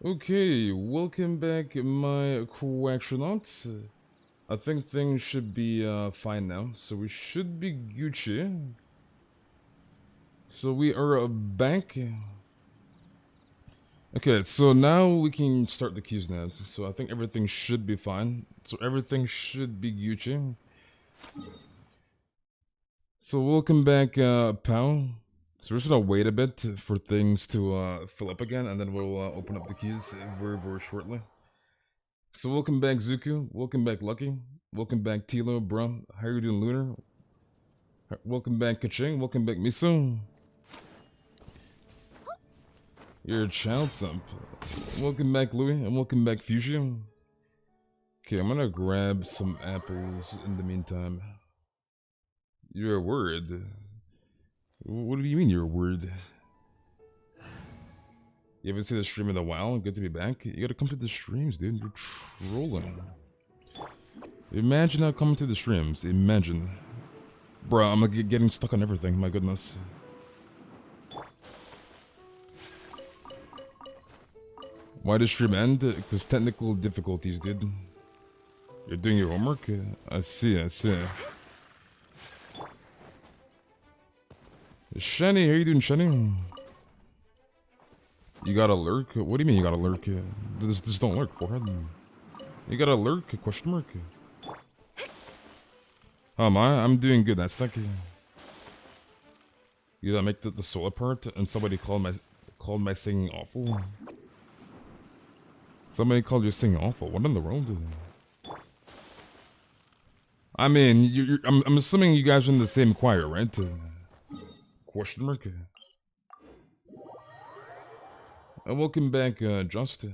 Okay, welcome back, my co-astronauts. I think things should be fine now, so we should be Gucci. So we are back. Okay, so now we can start the queues now. So I think everything should be fine. So everything should be Gucci. So welcome back, Pal. So we're just gonna wait a bit for things to fill up again, and then we'll open up the keys very, very shortly. So welcome back, Zuku. Welcome back, Lucky. Welcome back, Tilo, bro. How you doing, Lunar? Welcome back, Kaching. Welcome back, Miso. You're a child thump. Welcome back, Louis, and welcome back, Fusion. Okay, I'm gonna grab some apples in the meantime. You're a word. What do you mean you're a word? You haven't seen the stream in a while? Good to be back. You gotta come to the streams, dude. You're trolling. Imagine not coming to the streams. Imagine. Bruh, I'm getting stuck on everything. My goodness. Why did stream end? Because technical difficulties, dude. You're doing your homework? I see, I see. Shani, how you doing, Shani? You gotta lurk? What do you mean you gotta lurk? Just don't lurk, forehead. You gotta lurk? Question mark? Oh my, I'm doing good, that's thank you. You gotta make the solo part and somebody called my singing awful? Somebody called your singing awful? What in the world? I mean, I'm assuming you guys are in the same choir, right? Question mark? Welcome back, Just.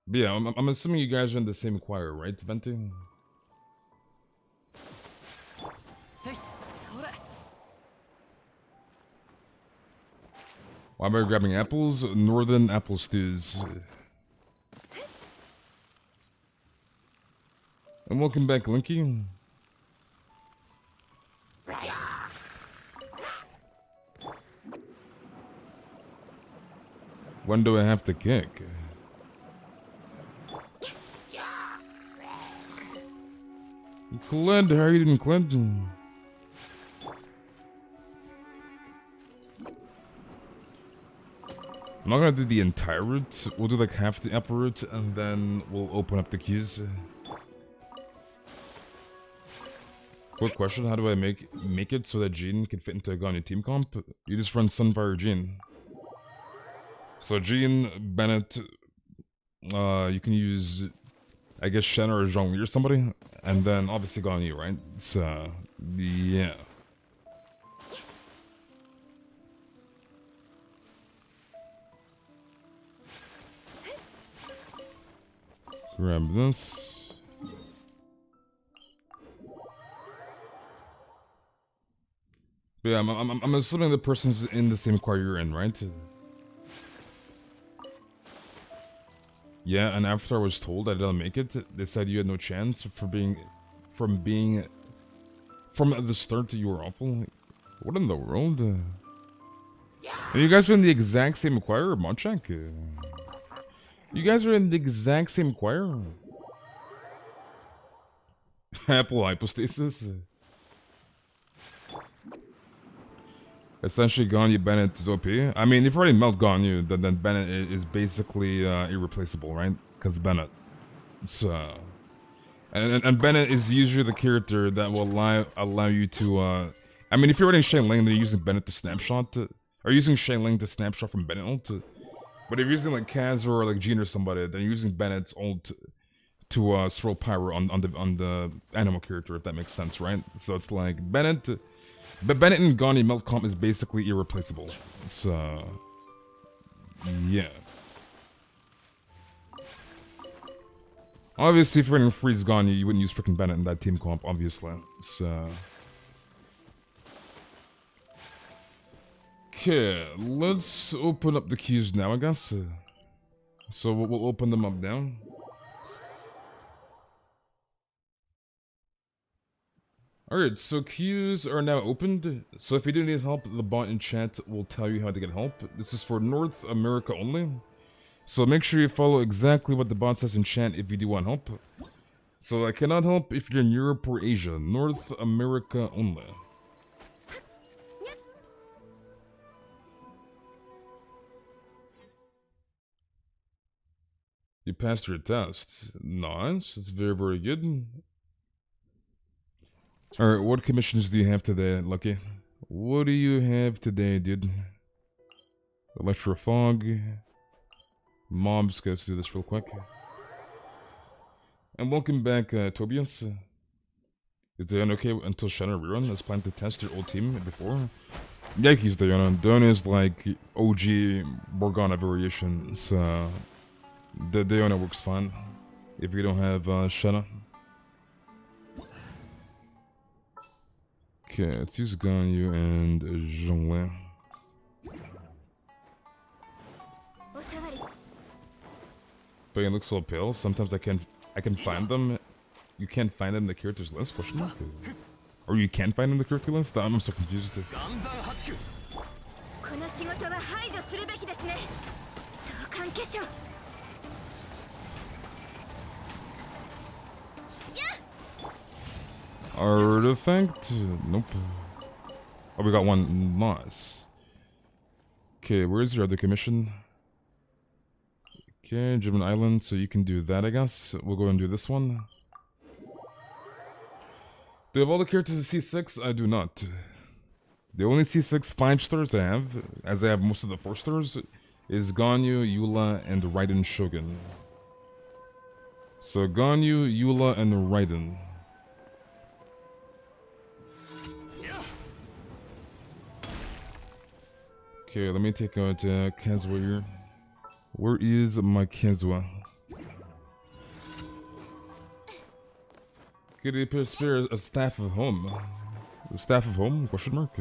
But yeah, I'm assuming you guys are in the same choir, right, Venti? Why am I grabbing apples? Northern apple stews. And welcome back, Linky. When do I have to kick? Clint, how are you doing, Clint? I'm not gonna do the entire route. We'll do like half the upper route, and then we'll open up the queues. Quick question: how do I make it so that Jean can fit into a Ganyu team comp? You just run Sunfire Jean. So Jean, Bennett, you can use, I guess, Shen or Zhongli or somebody, and then obviously Ganyu, right? So, yeah. Grab this. But yeah, I'm assuming the person's in the same choir you're in, right? Yeah, and after I was told I didn't make it, they said you had no chance from the start you were awful. What in the world? Are you guys in the exact same choir, Monchak? You guys are in the exact same choir? Apple hypostasis? Essentially, Ganyu Bennett is OP. I mean, if you already melt Ganyu, then Bennett is basically irreplaceable, right? Because Bennett. So, and Bennett is usually the character that will allow you to. I mean, if you're running Ling, then you're using Bennett to snapshot, or using Ling to snapshot from Bennett ult. But if you're using like Kaz or like Jean or somebody, then you're using Bennett's ult to swirl power on the animal character, if that makes sense, right? So it's like Bennett. But Bennett and Ganyu melt comp is basically irreplaceable. So, yeah. Obviously, if you're running freeze Ganyu, you wouldn't use freaking Bennett in that team comp, obviously. So. Okay, let's open up the queues now, I guess. So we'll open them up now. Alright, so queues are now opened. So if you do need help, the bot in chat will tell you how to get help. This is for North America only. So make sure you follow exactly what the bot says in chat if you do want help. So I cannot help if you're in Europe or Asia. North America only. You passed your test. Nice. That's very, very good. Alright, what commissions do you have today, Lucky? What do you have today, dude? Electrofog. Mobs, let's do this real quick. And welcome back, Tobias. Is Diana okay until Shanna rerun? Is planned to test your old team before? Yikes, Diana. Diana is like OG Morgana variation, so the Diana works fine if you don't have Shanna. Okay, let's use Ganyu and Zhongli. But it looks so pale. Sometimes I can find them. You can't find them in the characters list? Question mark? Or you can find them in the character list? I'm so confused. Artifact? Nope. Oh, we got one. Nice. Okay, where's your other commission? Okay, German Island, so you can do that, I guess. We'll go and do this one. Do I have all the characters in C6? I do not. The only C6 5 stars I have, as I have most of the 4 stars, is Ganyu, Eula, and Raiden Shogun. So Ganyu, Eula, and Raiden. Okay, let me take out Kazuha here. Where is my Kazuha? Could he spare a staff of home? A staff of home? Question mark?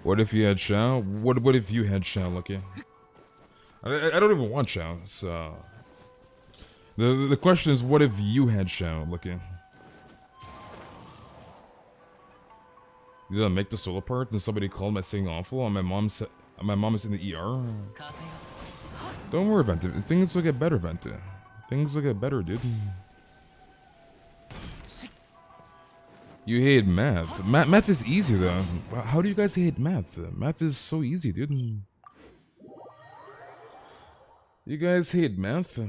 What if you had Shao? What if you had Shao, Lucky? I don't even want Shao, so... The question is, what if you had Shao, Lucky? Did I make the solo part and somebody called my singing awful and my mom is in the ER? Don't worry, Venti. Things will get better, Venti. Things will get better, dude. You hate math. Math is easy, though. How do you guys hate math? Math is so easy, dude. You guys hate math?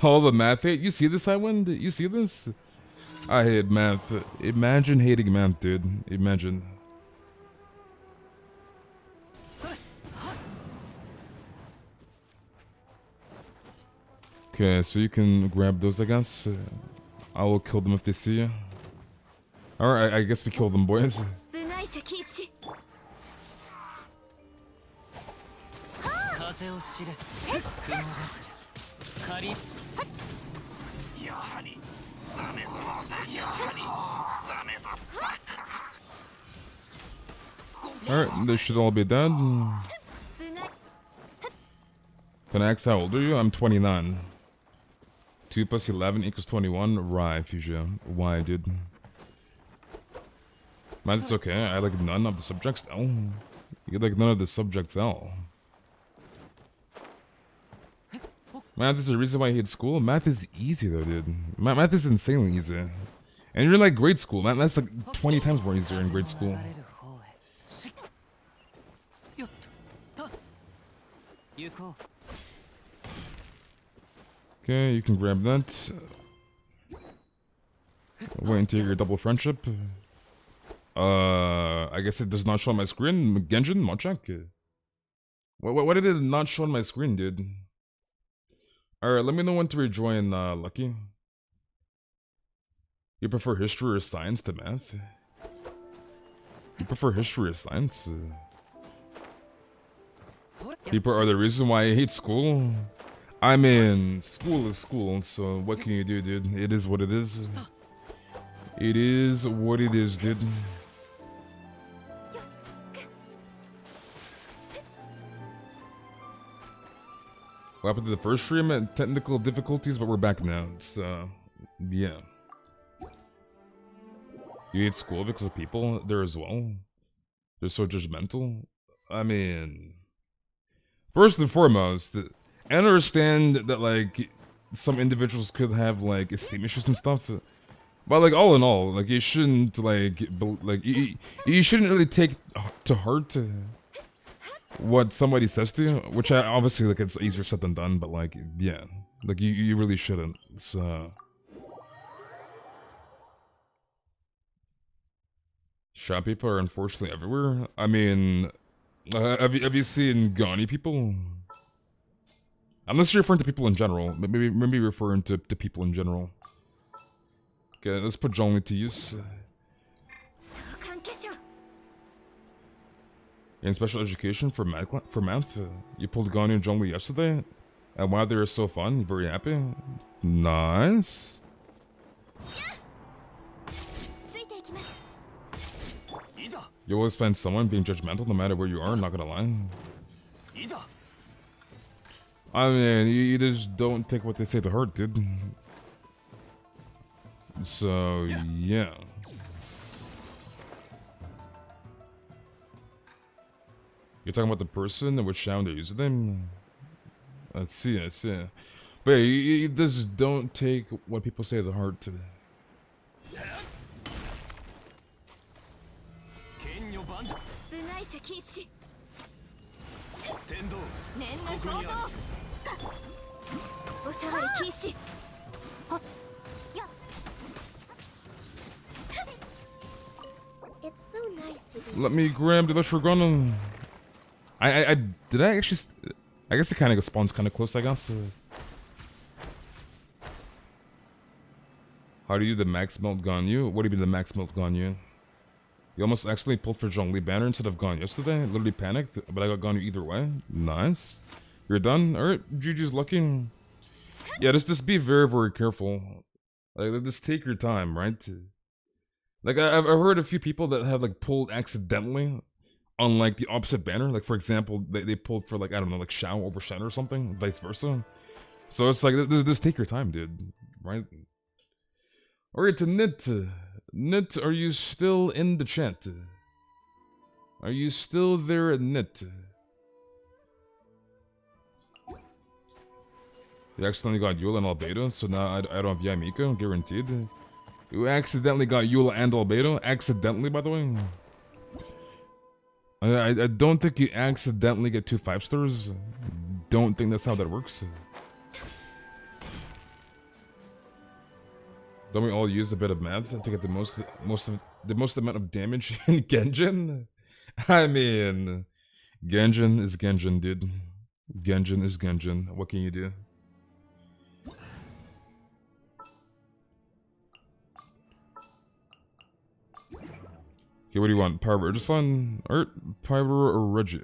All the math hate? You see this, Highwind? You see this? I hate math. Imagine hating math, dude. Imagine. Okay, so you can grab those, I guess. I will kill them if they see you. Alright, I guess we kill them, boys. Alright, they should all be dead. 10x, how old are you? I'm 29. 2 plus 11 equals 21. Right, Fuchsia. Why, dude? Man, it's okay. I like none of the subjects L. You like none of the subjects L. Math is the reason why I hate school? Math is easy though, dude. Math is insanely easy. And you're in like grade school. That's like 20 times more easier in grade school. Okay, you can grab that. Wait until your double friendship. I guess it does not show on my screen. Genshin, mod check. What did it not show on my screen, dude? Alright, let me know when to rejoin, Lucky. You prefer history or science to math? You prefer history or science? People are the reason why I hate school? I mean, school is school, so what can you do, dude? It is what it is. It is what it is, dude. What happened to the first stream? Technical difficulties, but we're back now. It's, yeah. You hate school because of people there as well. They're so judgmental. I mean, first and foremost, I understand that like some individuals could have like esteem issues and stuff, but like all in all, like you shouldn't you shouldn't really take to heart what somebody says to you. Which I obviously like it's easier said than done, but like yeah, like you really shouldn't. So. Shop people are unfortunately everywhere. I mean, have you seen Ganyu people? Unless you're referring to people in general, maybe referring to people in general. Okay, let's put Zhongli to use. In special education for math, you pulled Ganyu and Zhongli yesterday, and wow, they were so fun. You're very happy. Nice. You always find someone being judgmental no matter where you are, not gonna lie. I mean, you just don't take what they say to heart, dude. So, yeah. You're talking about the person and which sound they're using them? I see. But yeah, you just don't take what people say to heart. It's so nice to be. Let me grab the Electrogunum. I guess it kind of spawns kind of close, I guess. How do you do the max melt Ganyu? What do you mean the max melt Ganyu? You almost accidentally pulled for Zhongli banner instead of Ganyu yesterday. Literally panicked, but I got Ganyu either way. Nice. You're done? Alright, GG's lucky. Yeah, just be very, very careful. Like, just take your time, right? Like, I've heard a few people that have, like, pulled accidentally on, like, the opposite banner. Like, for example, they pulled for, like, I don't know, like, Shao over Shen or something, vice versa. So it's like, just take your time, dude, right? Alright, to Nit. Nit, are you still in the chat? Are you still there, Nit? You accidentally got Eula and Albedo, so now I don't have Yamiko, guaranteed. You accidentally got Eula and Albedo, accidentally, by the way. I don't think you accidentally get 2 5-stars. Don't think that's how that works. Don't we all use a bit of math to get the most amount of damage in Genshin? I mean, Genshin is Genshin, dude. Genshin is Genshin. What can you do? Okay, what do you want? Pyro just fun? Or Pyro or Reggie?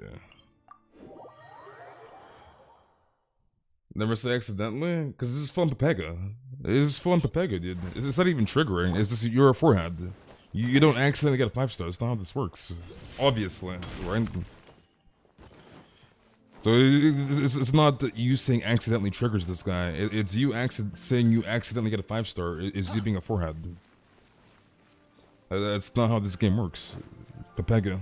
Never say accidentally? Because this is full on Pepega. This is full on Pepega, dude. It's not even triggering. It's just your forehead. You don't accidentally get a 5-star. That's not how this works. Obviously, right? So it's not you saying accidentally triggers this guy. It's you saying you accidentally get a 5-star. Is you being a forehead. That's not how this game works. Pepega.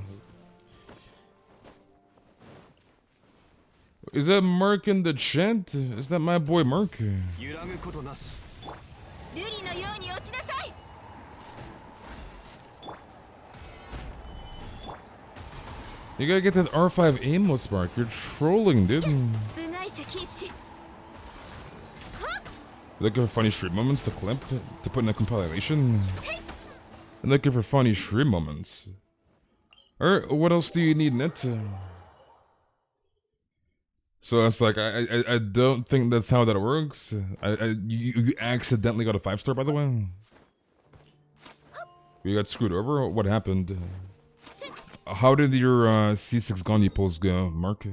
Is that Mark in the chat? Is that my boy Mark? You gotta get that R5 aimless, Mark. You're trolling, dude. Looking for funny stream moments to clip, to put in a compilation. And looking for funny stream moments. Alright, what else do you need in it? So it's like, I don't think that's how that works. You accidentally got a 5-star, by the way? You got screwed over? What happened? How did your C6 Ganyu pulls go, Mark?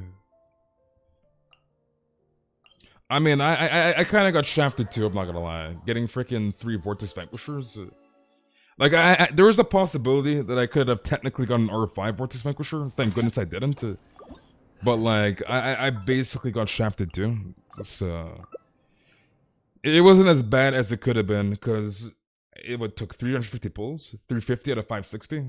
I mean, I kind of got shafted too, I'm not gonna lie. Getting freaking 3 Vortex Vanquishers. Like, there was a possibility that I could have technically gotten an R5 Vortex Vanquisher. Thank goodness I didn't. But, like, I basically got shafted too. So, it wasn't as bad as it could have been, because it would took 350 pulls, 350 out of 560.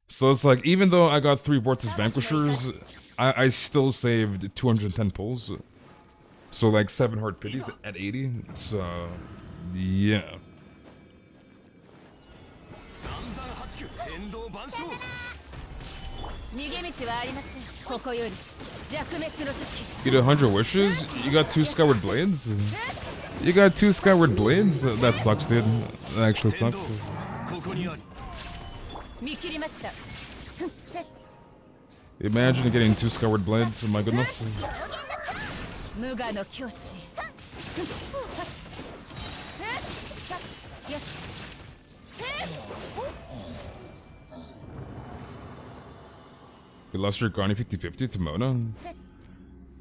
So it's like, even though I got 3 Vortex Vanquishers, I still saved 210 pulls. So like 7 Hard Pities at 80. So, yeah. You did 100 wishes? You got 2 Skyward Blades? You got 2 Skyward Blades? That sucks, dude. That actually sucks. Imagine getting 2 Skyward Blades, oh my goodness. You lost your Ganyu 50-50 to Mona.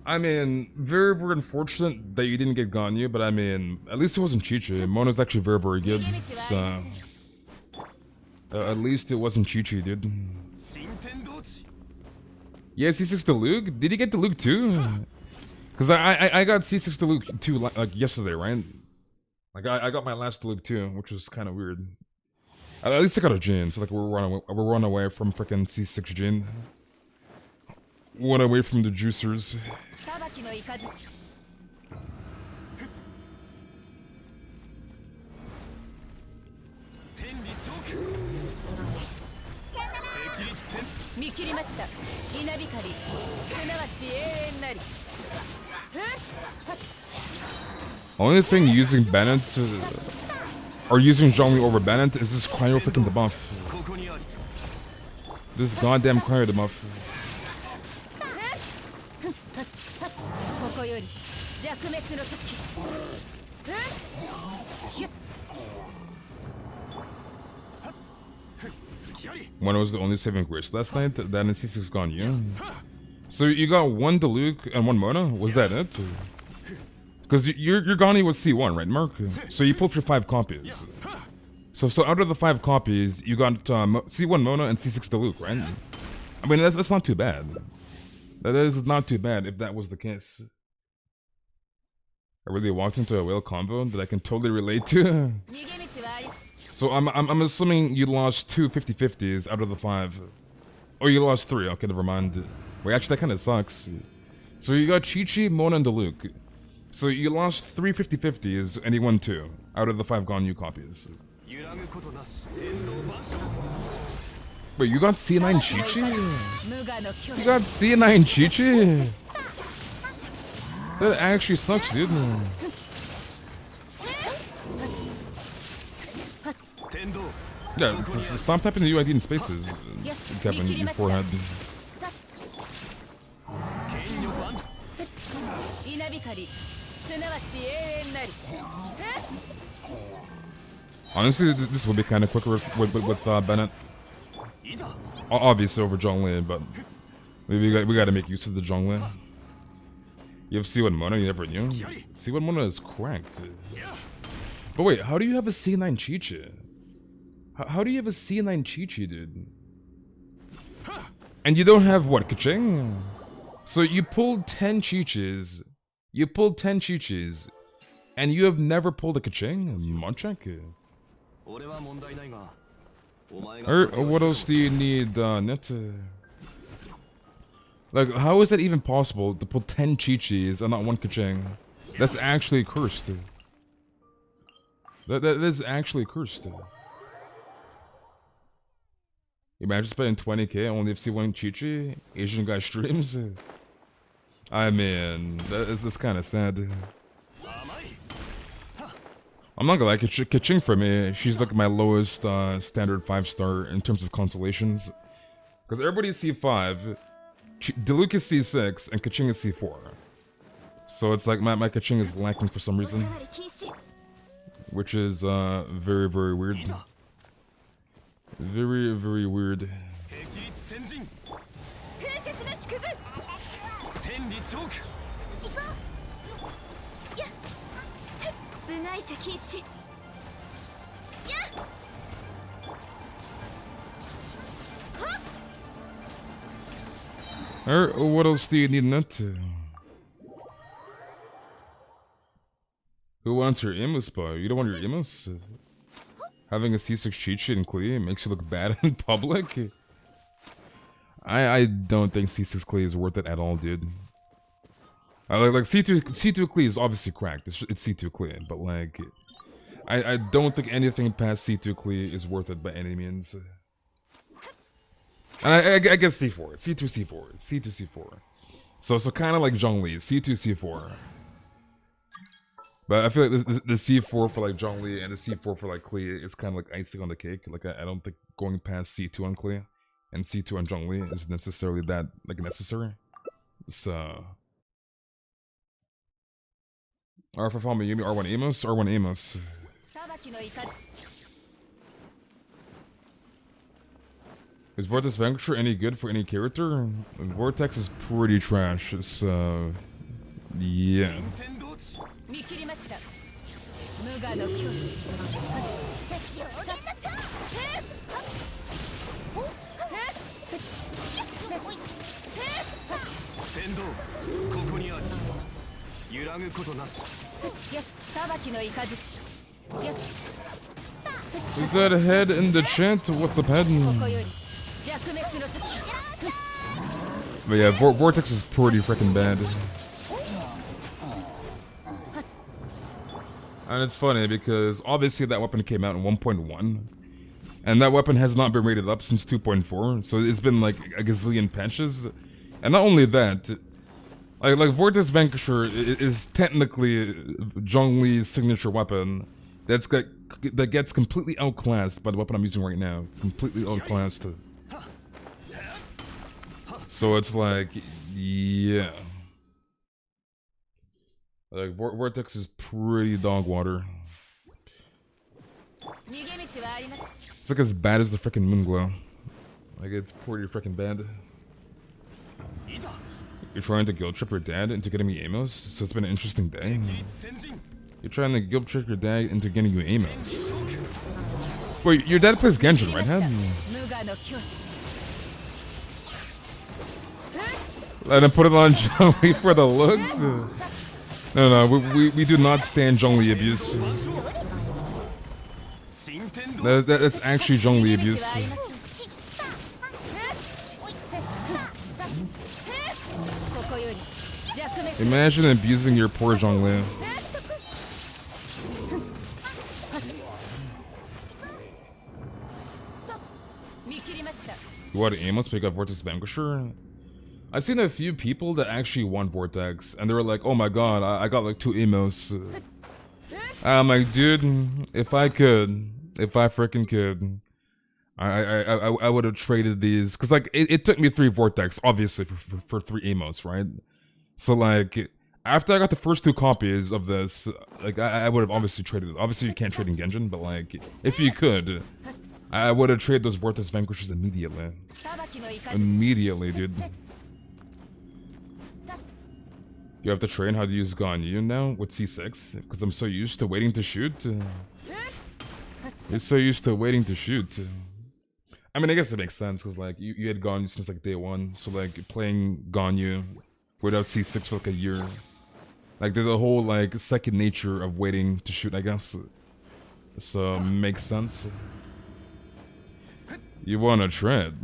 I mean, very, very unfortunate that you didn't get Ganyu, but I mean, at least it wasn't Chi-Chi. Mona's actually very, very good, so... at least it wasn't Chi-Chi, dude. Yeah, C6 to Luke? Did you get to Luke too? Because I got C6 to Luke too, like yesterday, right? Like, I got my last Luke too, which was kind of weird. At least I got a Jin, so like we're running away from freaking C6 Jin. One away from the juicers. Only thing using Bennett or using Zhongli over Bennett is this cryo freaking debuff. This goddamn cryo debuff. When was the only saving grace last night? That and C6 Ganyu. So you got 1 Diluc and 1 Mona? Was that it? Because your Ganyu was C1, right, Mark? So you pulled for 5 copies. So out of the 5 copies, you got C1 Mona and C6 Diluc, right? I mean, that's not too bad. That is not too bad if that was the case. I really walked into a whale combo that I can totally relate to. So I'm assuming you lost 2 50-50s out of the 5. Oh, you lost 3. Okay, never mind. Wait, actually, that kind of sucks. So you got Chi-Chi, Mona, and Diluc. So you lost 3 50-50s and you won 2 out of the 5 Ganyu copies. Wait, you got C9 Chi-Chi? You got C9 Chi-Chi? That actually sucks, dude. Yeah, stop typing the UID in spaces, Kevin, your forehead. Honestly, this would be kind of quicker with Bennett. Obviously over Zhongli, but we got to make use of the Zhongli. You have C1 Mona, you never knew? C1 Mona is cracked. But wait, how do you have a C9 Chi-Chi? How do you have a C9 Chi-Chi, dude? And you don't have, what, Kaching? So you pulled 10 Chi-Chis. You pulled 10 Chi-Chis. And you have never pulled a Kaching? Monchek? Or what else do you need, Net? Like, how is that even possible to pull 10 Chi-Chis and not 1 Kaching? That's actually cursed. That is actually cursed. Imagine spending 20k only if C1 Chi-Chi? Asian guy streams? I mean, that's kind of sad. I'm not gonna lie, Kaching for me, she's like my lowest standard 5-star in terms of constellations. Because everybody's C5, Diluc is C6, and Kaching is C4. So it's like my Kaching is lacking for some reason. Which is very, very weird. Very, very weird. What else do you need Net? Who wants your Imus, boy? You don't want your Imus? Having a C6 cheat sheet in Klee makes you look bad in public? I don't think C6 Klee is worth it at all, dude. Like C2 Klee is obviously cracked. It's C2 Klee, but like I don't think anything past C2 Klee is worth it by any means. And I guess C4, C2 C4, C2 C4. So kind of like Zhongli, C2 C4. But I feel like the C4 for like Zhongli and the C4 for like Klee is kind of like icing on the cake. Like I don't think going past C2 on Klee and C2 on Zhongli is necessarily that like necessary. So R for Falma Yumi, R1 Amos, R1 Amos. Is Vortex Vanquisher any good for any character? Vortex is pretty trash, so yeah. Is that a head in the chat? What's up, head? But yeah, Vortex is pretty freaking bad. And it's funny because obviously that weapon came out in 1.1. And that weapon has not been rated up since 2.4. So it's been like a gazillion patches. And not only that, like Vortex Vanquisher is technically Zhongli's signature weapon that gets completely outclassed by the weapon I'm using right now. Completely outclassed. So it's like, yeah. Like, Vortex is pretty dog water. It's like as bad as the freaking Moonglow. Like, it's pretty freaking bad. You're trying to guilt trip your dad into getting me Amos, so it's been an interesting day. You're trying to guilt trip your dad into getting you Amos. Wait, your dad plays Genshin, right, Head? Let him put it on Zhongli for the looks? No, we do not stand Zhongli abuse. That's actually Zhongli abuse. Imagine abusing your poor Zhongli. You want to aim? Let's pick up Vortex Vanquisher. I've seen a few people that actually want Vortex, and they were like, "Oh my god, I got like 2 emos." I'm like, dude, if I freaking could, I would have traded these, cause like it took me 3 Vortex, obviously for 3 emos, right? So like after I got the first 2 copies of this, like I would have obviously traded it. Obviously you can't trade in Genshin, but like if you could, I would have traded those Vortex Vanquishers immediately. Immediately, dude. You have to train how to use Ganyu now with C6, because I'm so used to waiting to shoot. You're so used to waiting to shoot. I mean, I guess it makes sense, because like you had Ganyu since like day 1, so like playing Ganyu without C6 for like a year, like there's a whole like second nature of waiting to shoot, I guess. So makes sense. You wanna tread?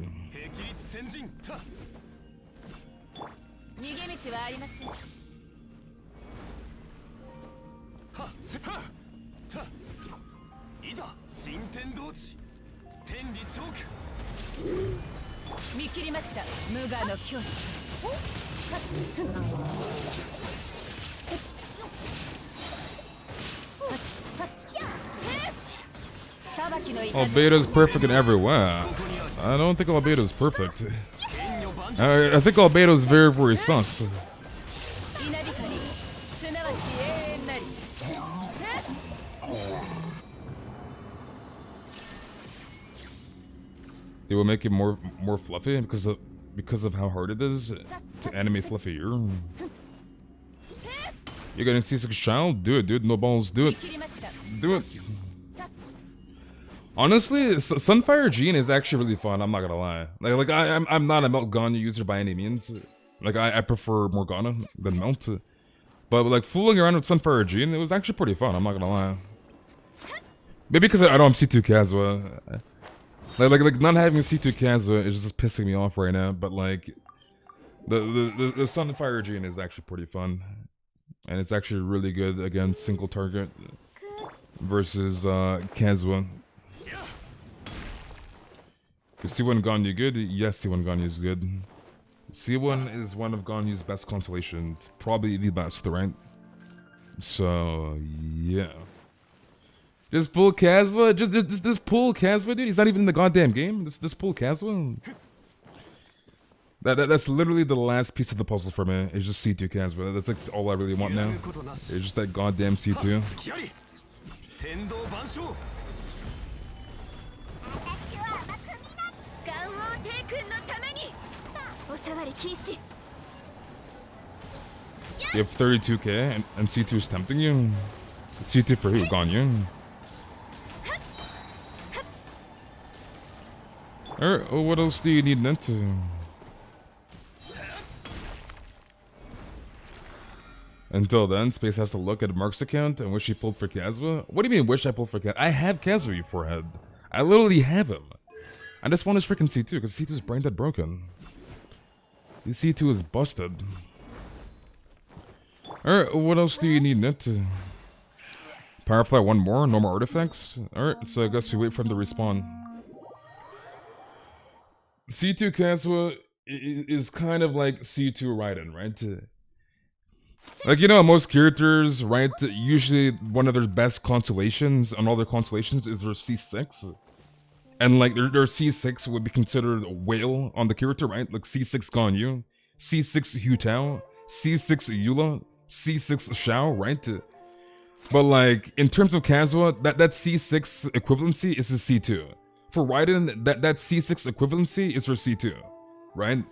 Albedo's perfect in every way. I don't think Albedo's perfect. I think Albedo's very, very sus. They will make it more fluffy because of how hard it is to animate fluffier. You're gonna see C6 child? Do it, dude. No balls. Do it. Do it. Honestly, Sunfire Gene is actually really fun. I'm not gonna lie. Like I'm not a Melt Ganyu user by any means. Like I prefer Morgana than Melt. But like fooling around with Sunfire Gene, it was actually pretty fun. I'm not gonna lie. Maybe because I don't have C2 Kazuha. Like not having C2 Kazuha is just pissing me off right now. But like, the Sun and Fire gene is actually pretty fun, and it's actually really good against single target versus Kazuha. Is C1 Ganyu good? Yes, C1 Ganyu is good. C1 is one of Ganyu's best constellations, probably the best, right? So yeah. Just pull Kazuha, just pull Kazuha, dude. He's not even in the goddamn game. Just pull Kazuha. That's literally the last piece of the puzzle for me. It's just C2 Kazuha. That's like all I really want now. It's just that goddamn C2. You have 32k and C2 is tempting you. C2 for who? Ganyu. Alright, what else do you need then to? Until then, Space has to look at Mark's account and wish he pulled for Kazuha. What do you mean wish I pulled for Kazuha? I have Kazuha, you forehead. I literally have him. I just want his freaking C2 because C2 is brain dead broken. His C2 is busted. Alright, what else do you need net to? Powerfly one more, no more artifacts? Alright, so I guess we wait for him to respawn. C2 Kazuha is kind of like C2 Raiden, right? Like, you know, most characters, right, usually one of their best constellations on all their constellations is their C6. And like their C6 would be considered a whale on the character, right? Like C6 Ganyu, C6 Hutao, C6 Eula, C6 Shao, right? But like in terms of Kazuha, that C6 equivalency is his C2. For Raiden, that C6 equivalency is her C2, right?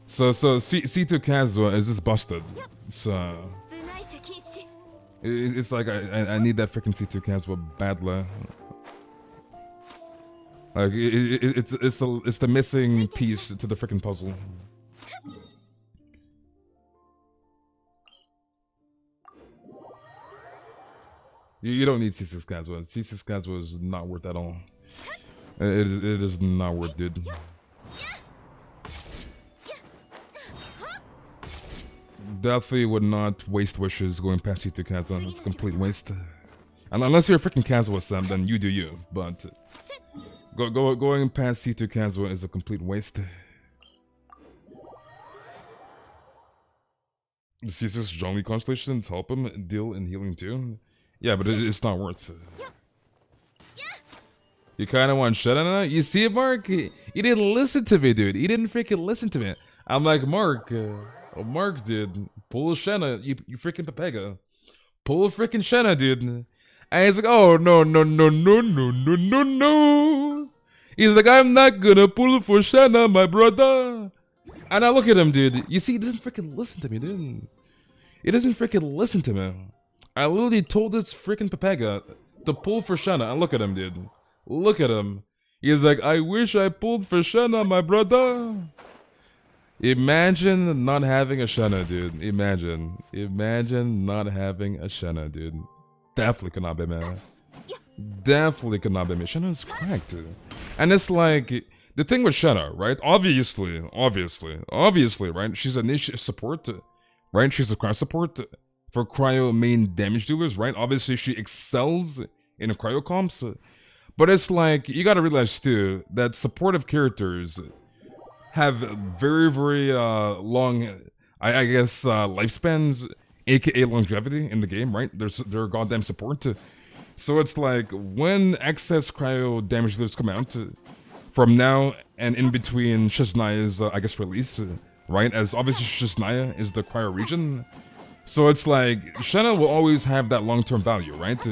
So C2 Kazuha is just busted. So it's like I need that freaking C2 Kazuha badly. Like it's the missing piece to the freaking puzzle. You don't need C6 Kazuha. C6 Kazuha is not worth at all. It is not worth, dude. Definitely would not waste wishes going past C2 Kazuha. It's a complete waste. And unless you're a freaking Kazuha Sam, then you do you. But going past C2 Kazuha is a complete waste. The C6 Zhongli constellations help him deal in healing too. Yeah, but it's not worth. You kind of want shut on it? You see it, Mark? He didn't listen to me, dude. He didn't freaking listen to me. I'm like, Mark, Mark, dude, pull Shenna, you freaking Pepega. Pull freaking Shenna, dude. And he's like, oh, no. He's like, I'm not gonna pull for Shenna, my brother. And I look at him, dude. You see, he doesn't freaking listen to me, dude. He doesn't freaking listen to me. I literally told this freaking Pepega to pull for Shenna. And look at him, dude. Look at him. He's like, I wish I pulled for Shenna, my brother. Imagine not having a Shenna, dude. Imagine not having a Shenna, dude. Definitely could not be me. Definitely could not be me. Shenna is cracked, dude. And it's like, the thing with Shenna, right? Obviously, right? She's a niche support, right? She's a cryo support for cryo main damage dealers, right? Obviously, she excels in cryo comps. But it's like, you gotta realize too, that supportive characters have very, very long, I guess, lifespans, aka longevity in the game, right? They're goddamn support. So it's like, when excess cryo damage dealers come out, from now and in between Shiznaya's, I guess, release, right? As obviously Shiznaya is the cryo region. So it's like, Shenna will always have that long-term value, right?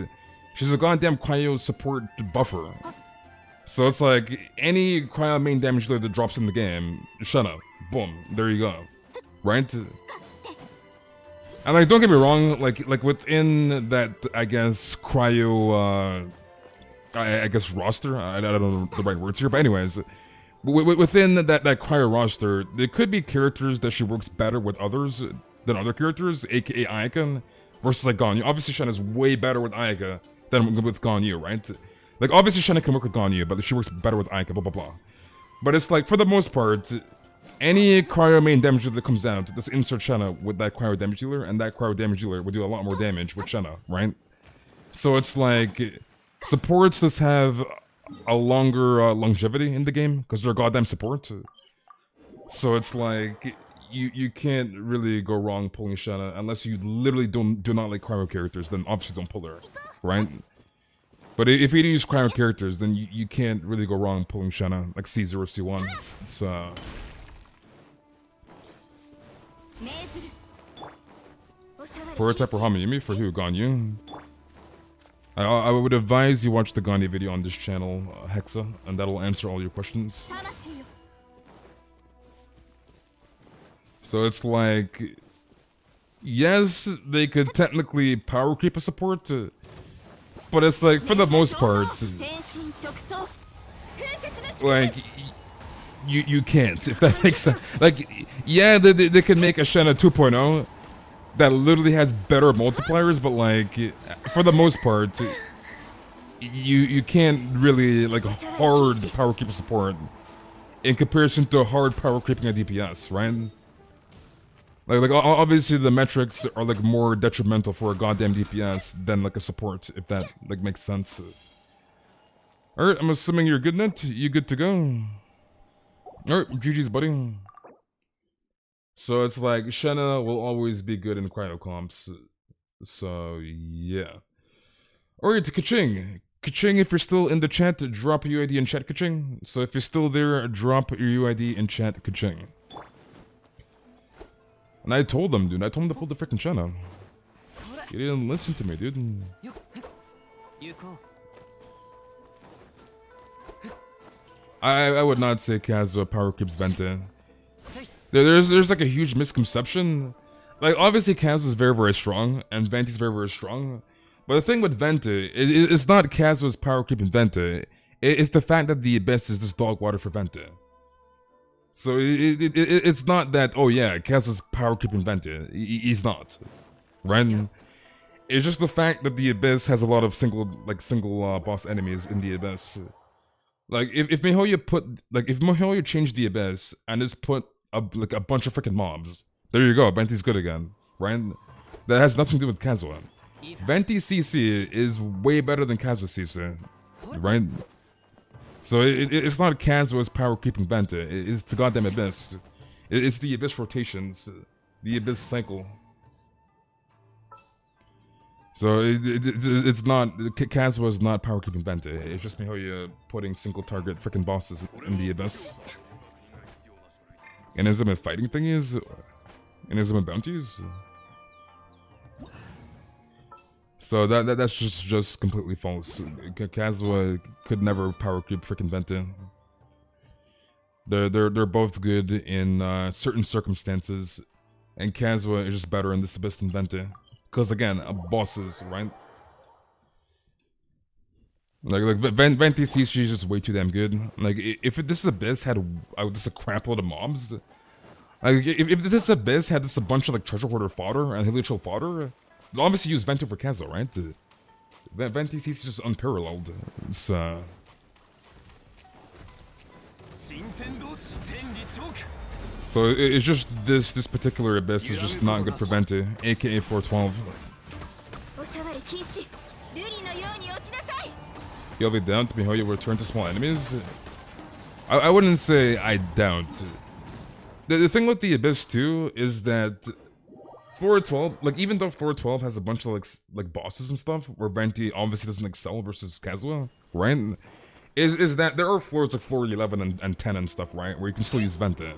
She's a goddamn cryo support buffer. So it's like, any cryo main damage dealer that drops in the game, Shenna, boom, there you go. Right? And like, don't get me wrong, like within that, I guess, cryo, I guess roster, I don't know the right words here, but anyways, within that cryo roster, there could be characters that she works better with others than other characters, aka Ayaka, versus like Ganyu. Obviously, Shenna's way better with Ayaka than with Ganyu, right? Like, obviously Shanna can work with Ganyu, but she works better with Aika, blah blah blah. But it's like, for the most part, any cryo main damage dealer that comes out, just insert Shanna with that cryo damage dealer, and that cryo damage dealer would do a lot more damage with Shanna, right? So it's like, supports just have a longer longevity in the game, because they're goddamn support. So it's like, you can't really go wrong pulling Shanna, unless you literally do not like cryo characters, then obviously don't pull her, right? But if you use cryo characters, then you can't really go wrong pulling Shanna, like C0, C1. It's, Prototype or Hamayumi for who? Ganyu? I would advise you watch the Ganyu video on this channel, Hexa, and that'll answer all your questions. So it's like, yes, they could technically power creep a support, but it's like, for the most part, like, you can't, if that makes sense. Like, yeah, they can make a Shanna 2.0 that literally has better multipliers, but like, for the most part, you can't really, like, hard power creep a support in comparison to hard power creeping a DPS, right? Like obviously the metrics are like more detrimental for a goddamn DPS than like a support, if that like makes sense. Alright, I'm assuming you're good, Net. You good to go? Alright, GG's, buddy. So it's like, Shanna will always be good in cryo comps. So yeah. Alright, Kaching. Kaching, if you're still in the chat, drop your UID in chat, Kaching. So if you're still there, drop your UID in chat, Kaching. And I told them, dude. I told them to pull the frickin' Shanna. You didn't listen to me, dude. I would not say Kazuha power creeps Venti. There's like a huge misconception. Like, obviously Kazuha is very, very strong, and Venti's very, very strong. But the thing with Venti, it's not Kazuha's power creep in Venti. It's the fact that the Abyss is just dog water for Venti. So it's not that, oh yeah, Kazuha's power creep in Venti. He's not, right? It's just the fact that the Abyss has a lot of single boss enemies in the Abyss. Like, if Mihoyo changed the Abyss and just put a bunch of freaking mobs, there you go, Venti's good again, right? That has nothing to do with Kazuha. Venti CC is way better than Kazuha CC, right? So it's not Kazuha's power creeping Venti, it's the goddamn Abyss. It's the Abyss rotations, the Abyss cycle. So it's not, Kazuha is not power creeping Venti, it's just Mihoyo putting single target freaking bosses in the Abyss. And is it in fighting thingies? And is it in bounties? So that's just completely false. Kazuha could never power creep freaking Venti. They're both good in certain circumstances, and Kazuha is just better in this Abyss than Venti. Cause again, bosses, right? Like Venti CC is just way too damn good. Like, if this Abyss had just a crap load of mobs, like if this Abyss had just a bunch of like treasure hoarder fodder and heliotrope fodder, you'll obviously use Venti for Kazuha, right? Venti CC is just unparalleled. It's so it's just this particular Abyss is just not good for Venti, aka 412. You'll be down to Mihoyo will return to small enemies? I wouldn't say I doubt. The thing with the Abyss too is that floor 12, like even though floor 12 has a bunch of like bosses and stuff where Venti obviously doesn't excel versus Kazuha, right? Is that there are floors like floor 11 and 10 and stuff, right? Where you can still use Venti.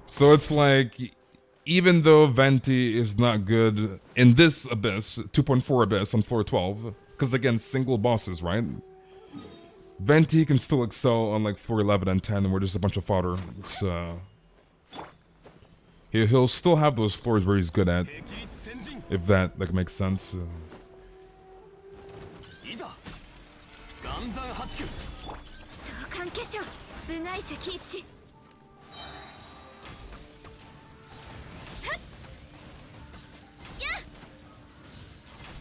So it's like, even though Venti is not good in this Abyss, 2.4 Abyss on floor 12, because again, single bosses, right? Venti can still excel on like floor 11 and 10 where there's a bunch of fodder. It's, he'll still have those floors where he's good at, if that like makes sense.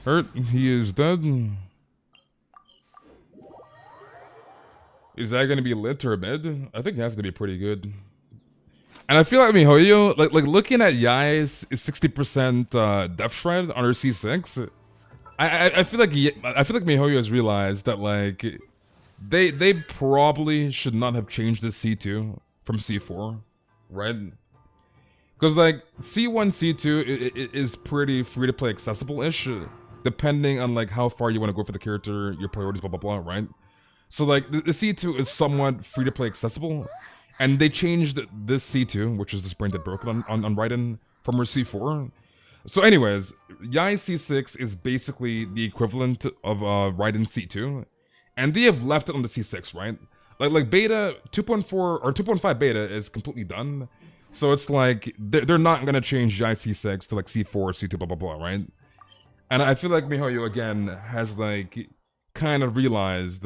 Hurt, he is dead. Is that gonna be lit or mid? I think it has to be pretty good. And I feel like MiHoYo, like looking at Yai's 60% Death Shred on her C6, I feel like MiHoYo has realized that like they probably should not have changed the C2 from C4, right? Because like C1, C2 is pretty free to play accessible-ish, depending on like how far you want to go for the character, your priorities, blah blah blah, right? So like the C2 is somewhat free to play accessible, and they changed this C2, which is this brain dead broken on Raiden, from her C4. So anyways, Yai C6 is basically the equivalent of Raiden C2, and they have left it on the C6, right? Like beta 2.4 or 2.5 beta is completely done. So it's like, they're not gonna change Yai C6 to like C4, C2, blah blah blah, right? And I feel like MiHoYo again has like kind of realized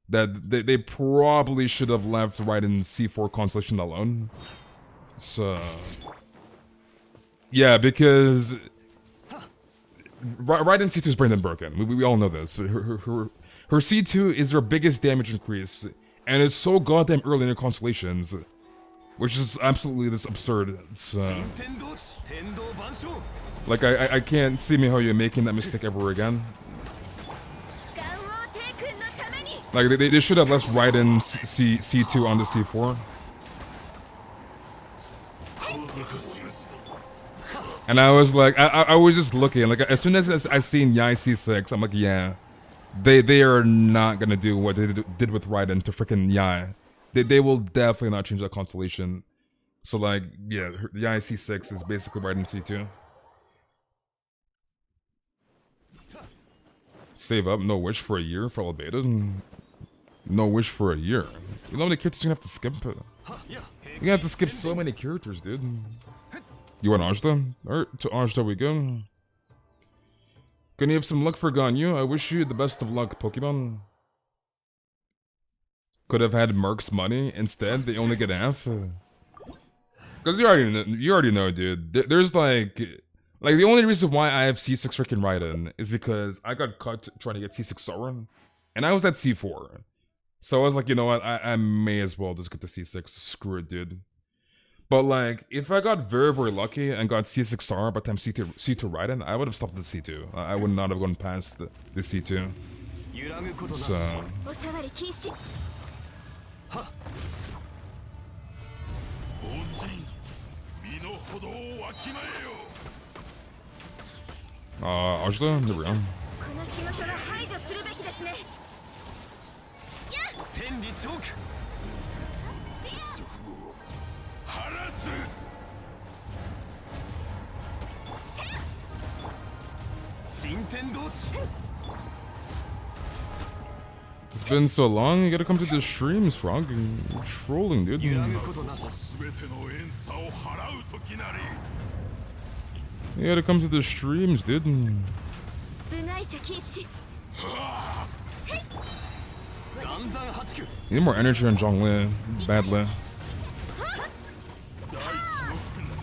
that they probably should have left Raiden C4 Constellation alone. So yeah, because Raiden C2 is brain dead broken. We all know this. Her C2 is her biggest damage increase, and it's so goddamn early in her constellations. Which is absolutely this absurd. It's, like, I can't see MiHoYo making that mistake ever again. Like, they should have left Raiden C2 on the C4. And I was like, I was just looking, like, as soon as I seen Yai C6, I'm like, yeah. They are not gonna do what they did with Raiden to freaking Yai. They will definitely not change that constellation. So like, yeah, the IC6 is basically Raiden C2. Save up, no wish for a year for all beta. No wish for a year. You know how many characters you're gonna have to skip? You're gonna have to skip so many characters, dude. You want Ajda? Alright, to Ajda we go. Gonna have some luck for Ganyu. I wish you the best of luck, Pokemon. Could have had Merc's money instead. They only get half. Because you already know, dude. There's like the only reason why I have C6 freaking Raiden is because I got cut trying to get C6 Soren, and I was at C4. So I was like, you know what? I may as well just get the C6. Screw it, dude. But like, if I got very, very lucky and got C6 Sora by the time C2 Raiden, I would have stopped at C2. I would not have gone past the C2. So. Ajda, there we go. It's been so long, you gotta come to the streams, Frog. You're trolling, dude. You gotta come to the streams, dude. You need more energy on Zhongli, badly.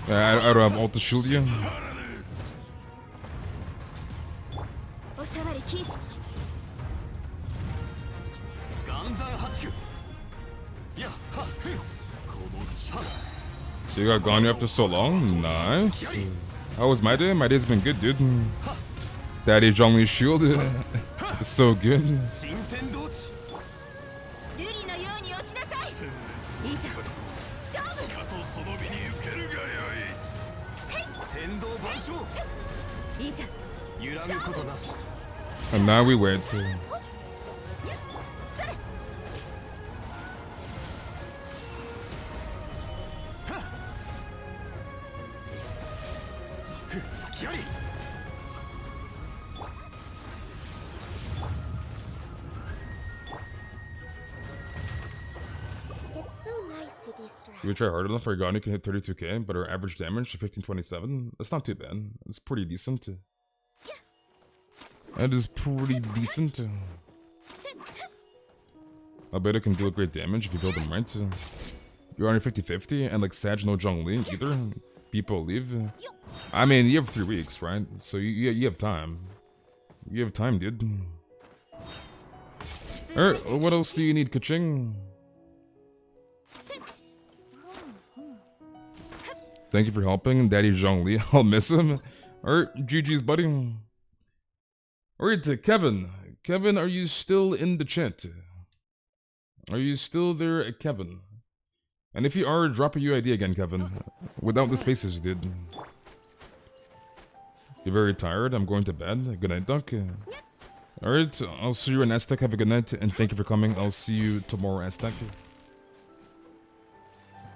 Yeah, I don't have ult to shield you. You got Ganyu after so long? Nice. How was my day? My day's been good, dude. Daddy Zhongli shield is so good. And now we wait. We try hard enough, our Ganyu can hit 32k, but our average damage to 1527. That's not too bad. It's pretty decent. That is pretty decent. I bet it can deal great damage if you build them right. You're on 50-50, and like Sag no Zhongli either. People leave. I mean, you have 3 weeks, right? So you have time. You have time, dude. Alright, what else do you need, Kaching? Thank you for helping, Daddy Zhongli. I'll miss him. Alright, GG's, buddy. Alright, Kevin. Kevin, are you still in the chat? Are you still there, Kevin? And if you are, drop a UID again, Kevin. Without the spaces, dude. You're very tired. I'm going to bed. Good night, Duck. Alright, I'll see you in Aztec. Have a good night, and thank you for coming. I'll see you tomorrow, Aztec.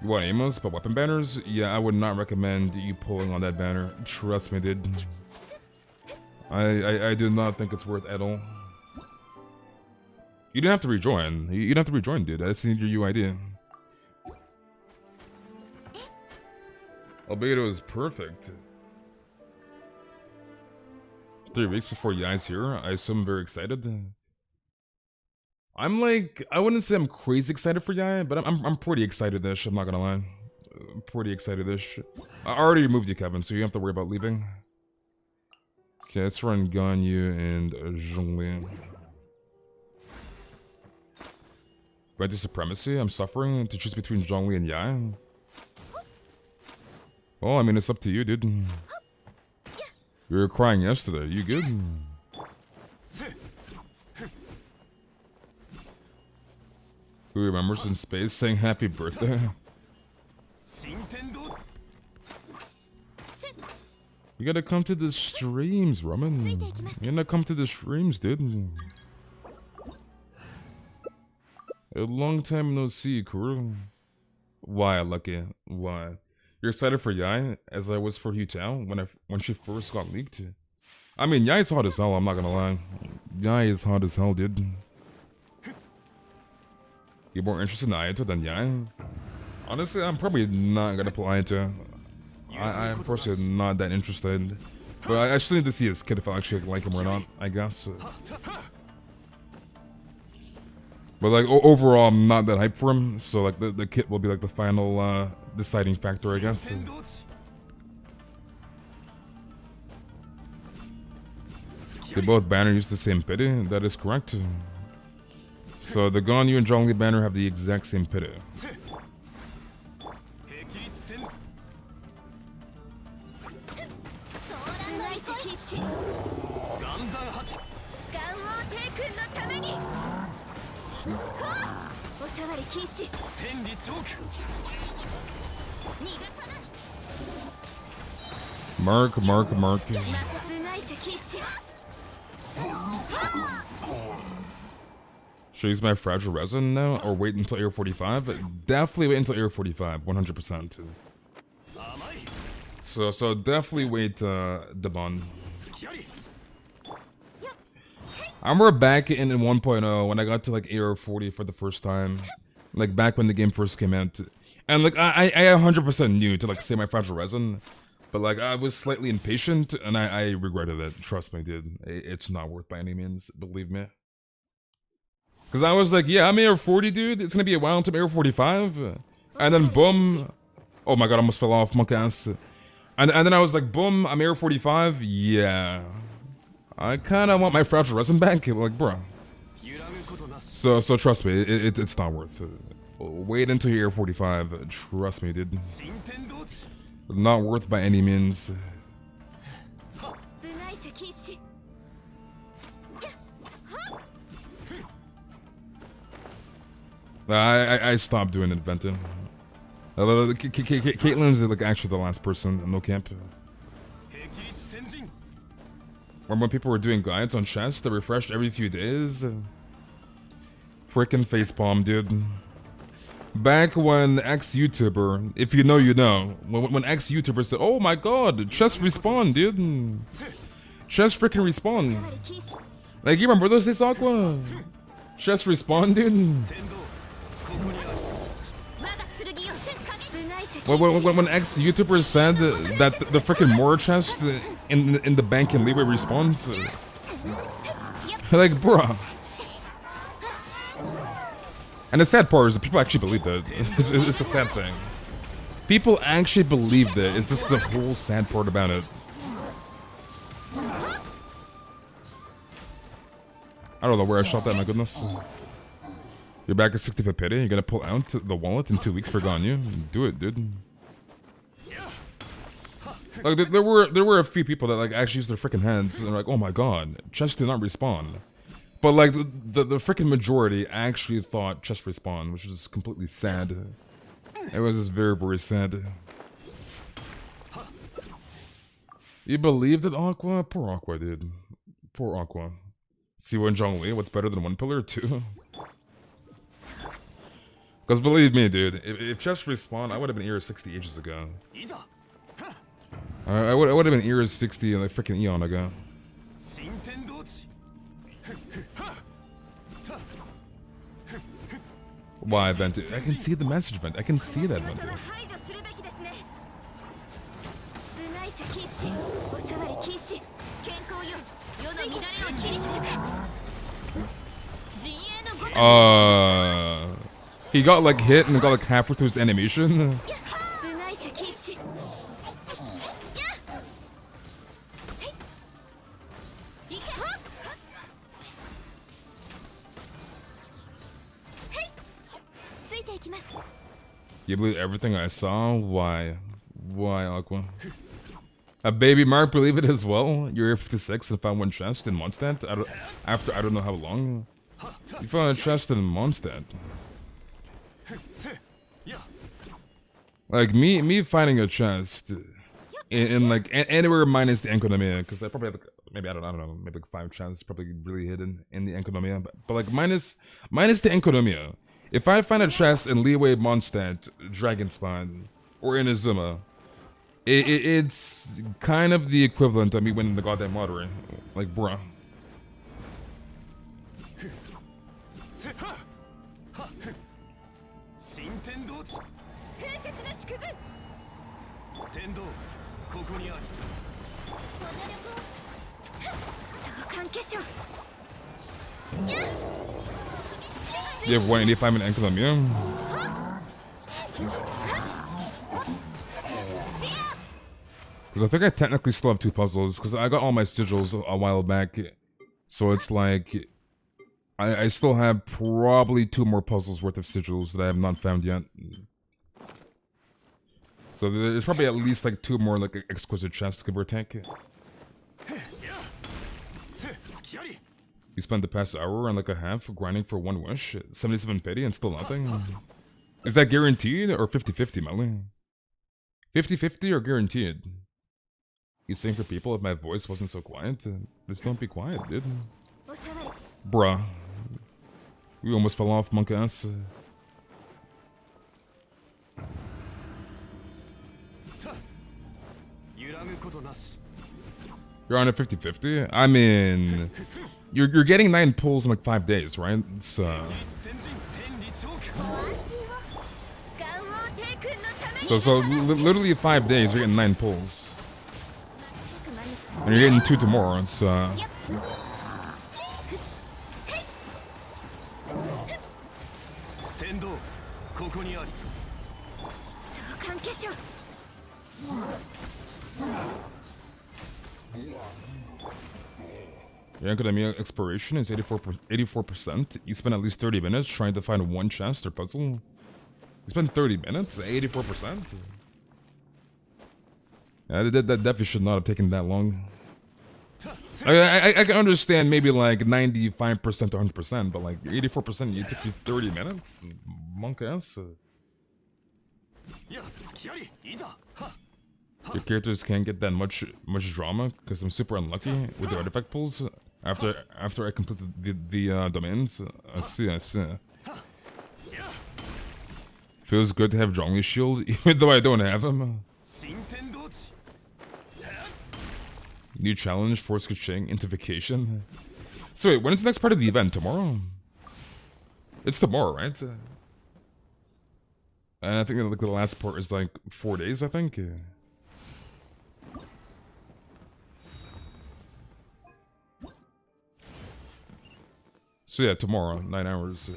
You want amos, but weapon banners? Yeah, I would not recommend you pulling on that banner. Trust me, dude. I do not think it's worth at all. You didn't have to rejoin. You didn't have to rejoin, dude. I just need your UID. Albedo is perfect. 3 weeks before Yai's here. I assume I'm very excited. I'm like, I wouldn't say I'm crazy excited for Yai, but I'm pretty excited-ish, I'm not gonna lie. Pretty excited-ish. I already removed you, Kevin, so you don't have to worry about leaving. Okay, let's run Ganyu and Zhongli. Venti supremacy? I'm suffering to choose between Zhongli and Yai? Oh, I mean, it's up to you, dude. You were crying yesterday. You good? Who remembers in space saying happy birthday? You gotta come to the streams, Roman. You gotta come to the streams, dude. A long time no see, Kuro. Why, Lucky? Why? You're excited for Yai, as I was for Hu Tao when she first got leaked. I mean, Yai's hot as hell. I'm not gonna lie. Yai is hot as hell, dude. You're more interested in Ayato than Yai? Honestly, I'm probably not gonna play Ayato. I'm personally not that interested. But I still need to see his kid if I actually like him or not, I guess. But like, overall, I'm not that hyped for him. So like, the kit will be like the final deciding factor, I guess. They both banner use the same pity. That is correct. So the Ganyu and Zhongli banner have the exact same pity. Mark. Should I use my fragile resin now, or wait until AR45? Definitely wait until AR45, 100%. So definitely wait, Devon. I remember back in 1.0 when I got to like AR40 for the first time, like back when the game first came out, and like I 100% knew to like save my fragile resin, but like I was slightly impatient and I regretted it. Trust me, dude, it's not worth by any means, believe me. Cause I was like, yeah, I'm AR40, dude. It's gonna be a while until I'm AR45, and then boom, oh my god, I almost fell off, monk ass. And then I was like, boom, I'm AR45. Yeah, I kind of want my fragile resin back, like, bro. So trust me, it's not worth it. Wait until you're AR45. Trust me, dude. Not worth by any means. I stopped doing it, Venti. Caitlin's like actually the last person, no camp. When people were doing guides on chests that refreshed every few days. Frickin' facepalm, dude. Back when ex-YouTuber, if you know, you know, when ex-YouTuber said, oh my god, chests respawn, dude. Chests frickin' respawn. Like, you remember those days, Aqua? Chests respawn, dude. When ex-YouTubers said that the freaking Mora chest in the bank in Leeway respawns, like, bruh. And the sad part is that people actually believe that. It's the sad thing. People actually believe that. It's just the whole sad part about it. I don't know where I shot that, my goodness. You're back at 65 pity. You're gonna pull out the wallet in 2 weeks for Ganyu. Do it, dude. Like there were a few people that like actually used their freaking hands and they're like, oh my god, chest did not respawn. But like the freaking majority actually thought chest respawn, which is completely sad. It was just very, very sad. You believed it, Aqua? Poor Aqua, dude. Poor Aqua. Siwa and Zhongli, what's better than one pillar? Two? Because believe me, dude, if chest respawn, I would have been AR60 ages ago. I would have been AR60 like freaking eon ago. Why, Venti? I can see the message, Venti. I can see that, Venti. He got like hit and got like halfway through his animation. You believe everything I saw? Why? Why, Aqua? A baby Mark believe it as well? You're 56 and found one chest in Mondstadt? After I don't know how long. You found a chest in Mondstadt. Like me finding a chest in like anywhere minus the Enconomia, because I probably have like, maybe I don't know, maybe like 5 chests probably really hidden in the Enconomia, but like minus the Enconomia. If I find a chest in Leeway, Mondstadt, Dragonspawn, or in Azuma, it's kind of the equivalent of me winning the goddamn lottery. Like, bruh. You have 185 in Enconomia. Because I think I technically still have 2 puzzles, because I got all my sigils a while back. So it's like, I still have probably 2 more puzzles worth of sigils that I have not found yet. So there's probably at least like 2 more like exquisite chests, give or take. You spent the past hour and like a half grinding for 1 wish, 77 pity and still nothing? Is that guaranteed or 50-50, Melly? 50-50 or guaranteed? You saying for people if my voice wasn't so quiet? Just don't be quiet, dude. Bruh. We almost fell off, monk ass. You're on a 50-50? I mean... You're getting 9 pulls in like 5 days, right? So literally 5 days, you're getting 9 pulls. And you're getting 2 tomorrow, so... Your Academia exploration is 84%. You spend at least 30 minutes trying to find 1 chest or puzzle. You spend 30 minutes? 84%? Yeah, that definitely should not have taken that long. I can understand maybe like 95% to 100%, but like 84%, you took you 30 minutes? Monk ass. Your characters can't get that much drama because I'm super unlucky with the artifact pulls after I completed the domains. I see. Feels good to have Zhongli's shield even though I don't have him. New challenge, force Kaching into vacation. So wait, when is the next part of the event? Tomorrow? It's tomorrow, right? And I think like the last part is like 4 days, I think. So yeah, tomorrow, 9 hours.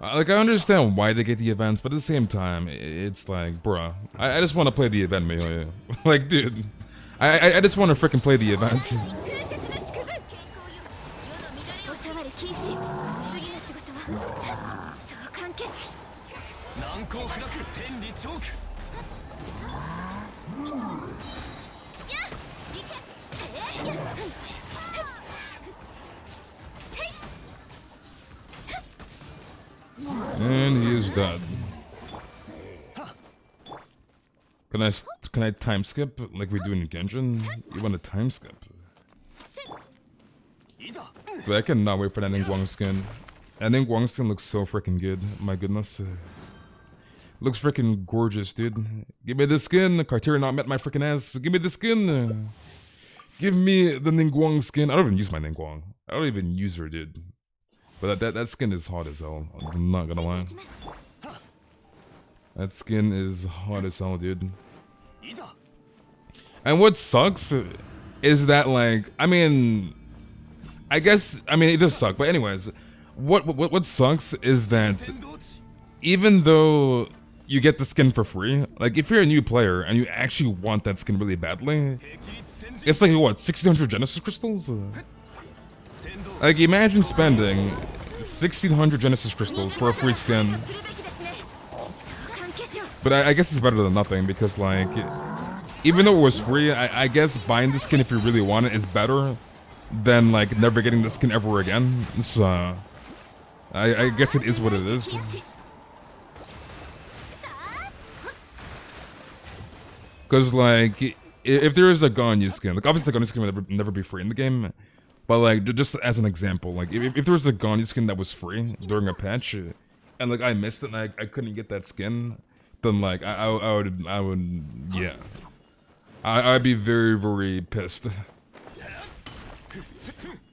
Like, I understand why they get the events, but at the same time, it's like, bruh, I just want to play the event, man. Like, dude, I just want to freaking play the event. And he is dead. Can I time skip like we do in Genshin? You want to time skip? But I cannot wait for that Ningguang skin. That Ningguang skin looks so freaking good. My goodness. Looks freaking gorgeous, dude. Give me the skin. Criteria not met my freaking ass. Give me the skin. Give me the Ningguang skin. I don't even use my Ningguang. I don't even use her, dude. But that skin is hot as hell. I'm not gonna lie. That skin is hot as hell, dude. And what sucks is that, like, I mean, it does suck. But anyways, what sucks is that even though you get the skin for free, like if you're a new player and you actually want that skin really badly, it's like what, 1600 Genesis crystals? Like imagine spending 1600 Genesis crystals for a free skin. But I guess it's better than nothing because like, even though it was free, I guess buying the skin if you really want it is better than like never getting the skin ever again. So I guess it is what it is. Cause like if there is a Ganyu skin, like obviously the Ganyu skin will never be free in the game, but like just as an example, like if there was a Ganyu skin that was free during a patch, and like I missed it and I couldn't get that skin, then like I would yeah, I'd be very, very pissed.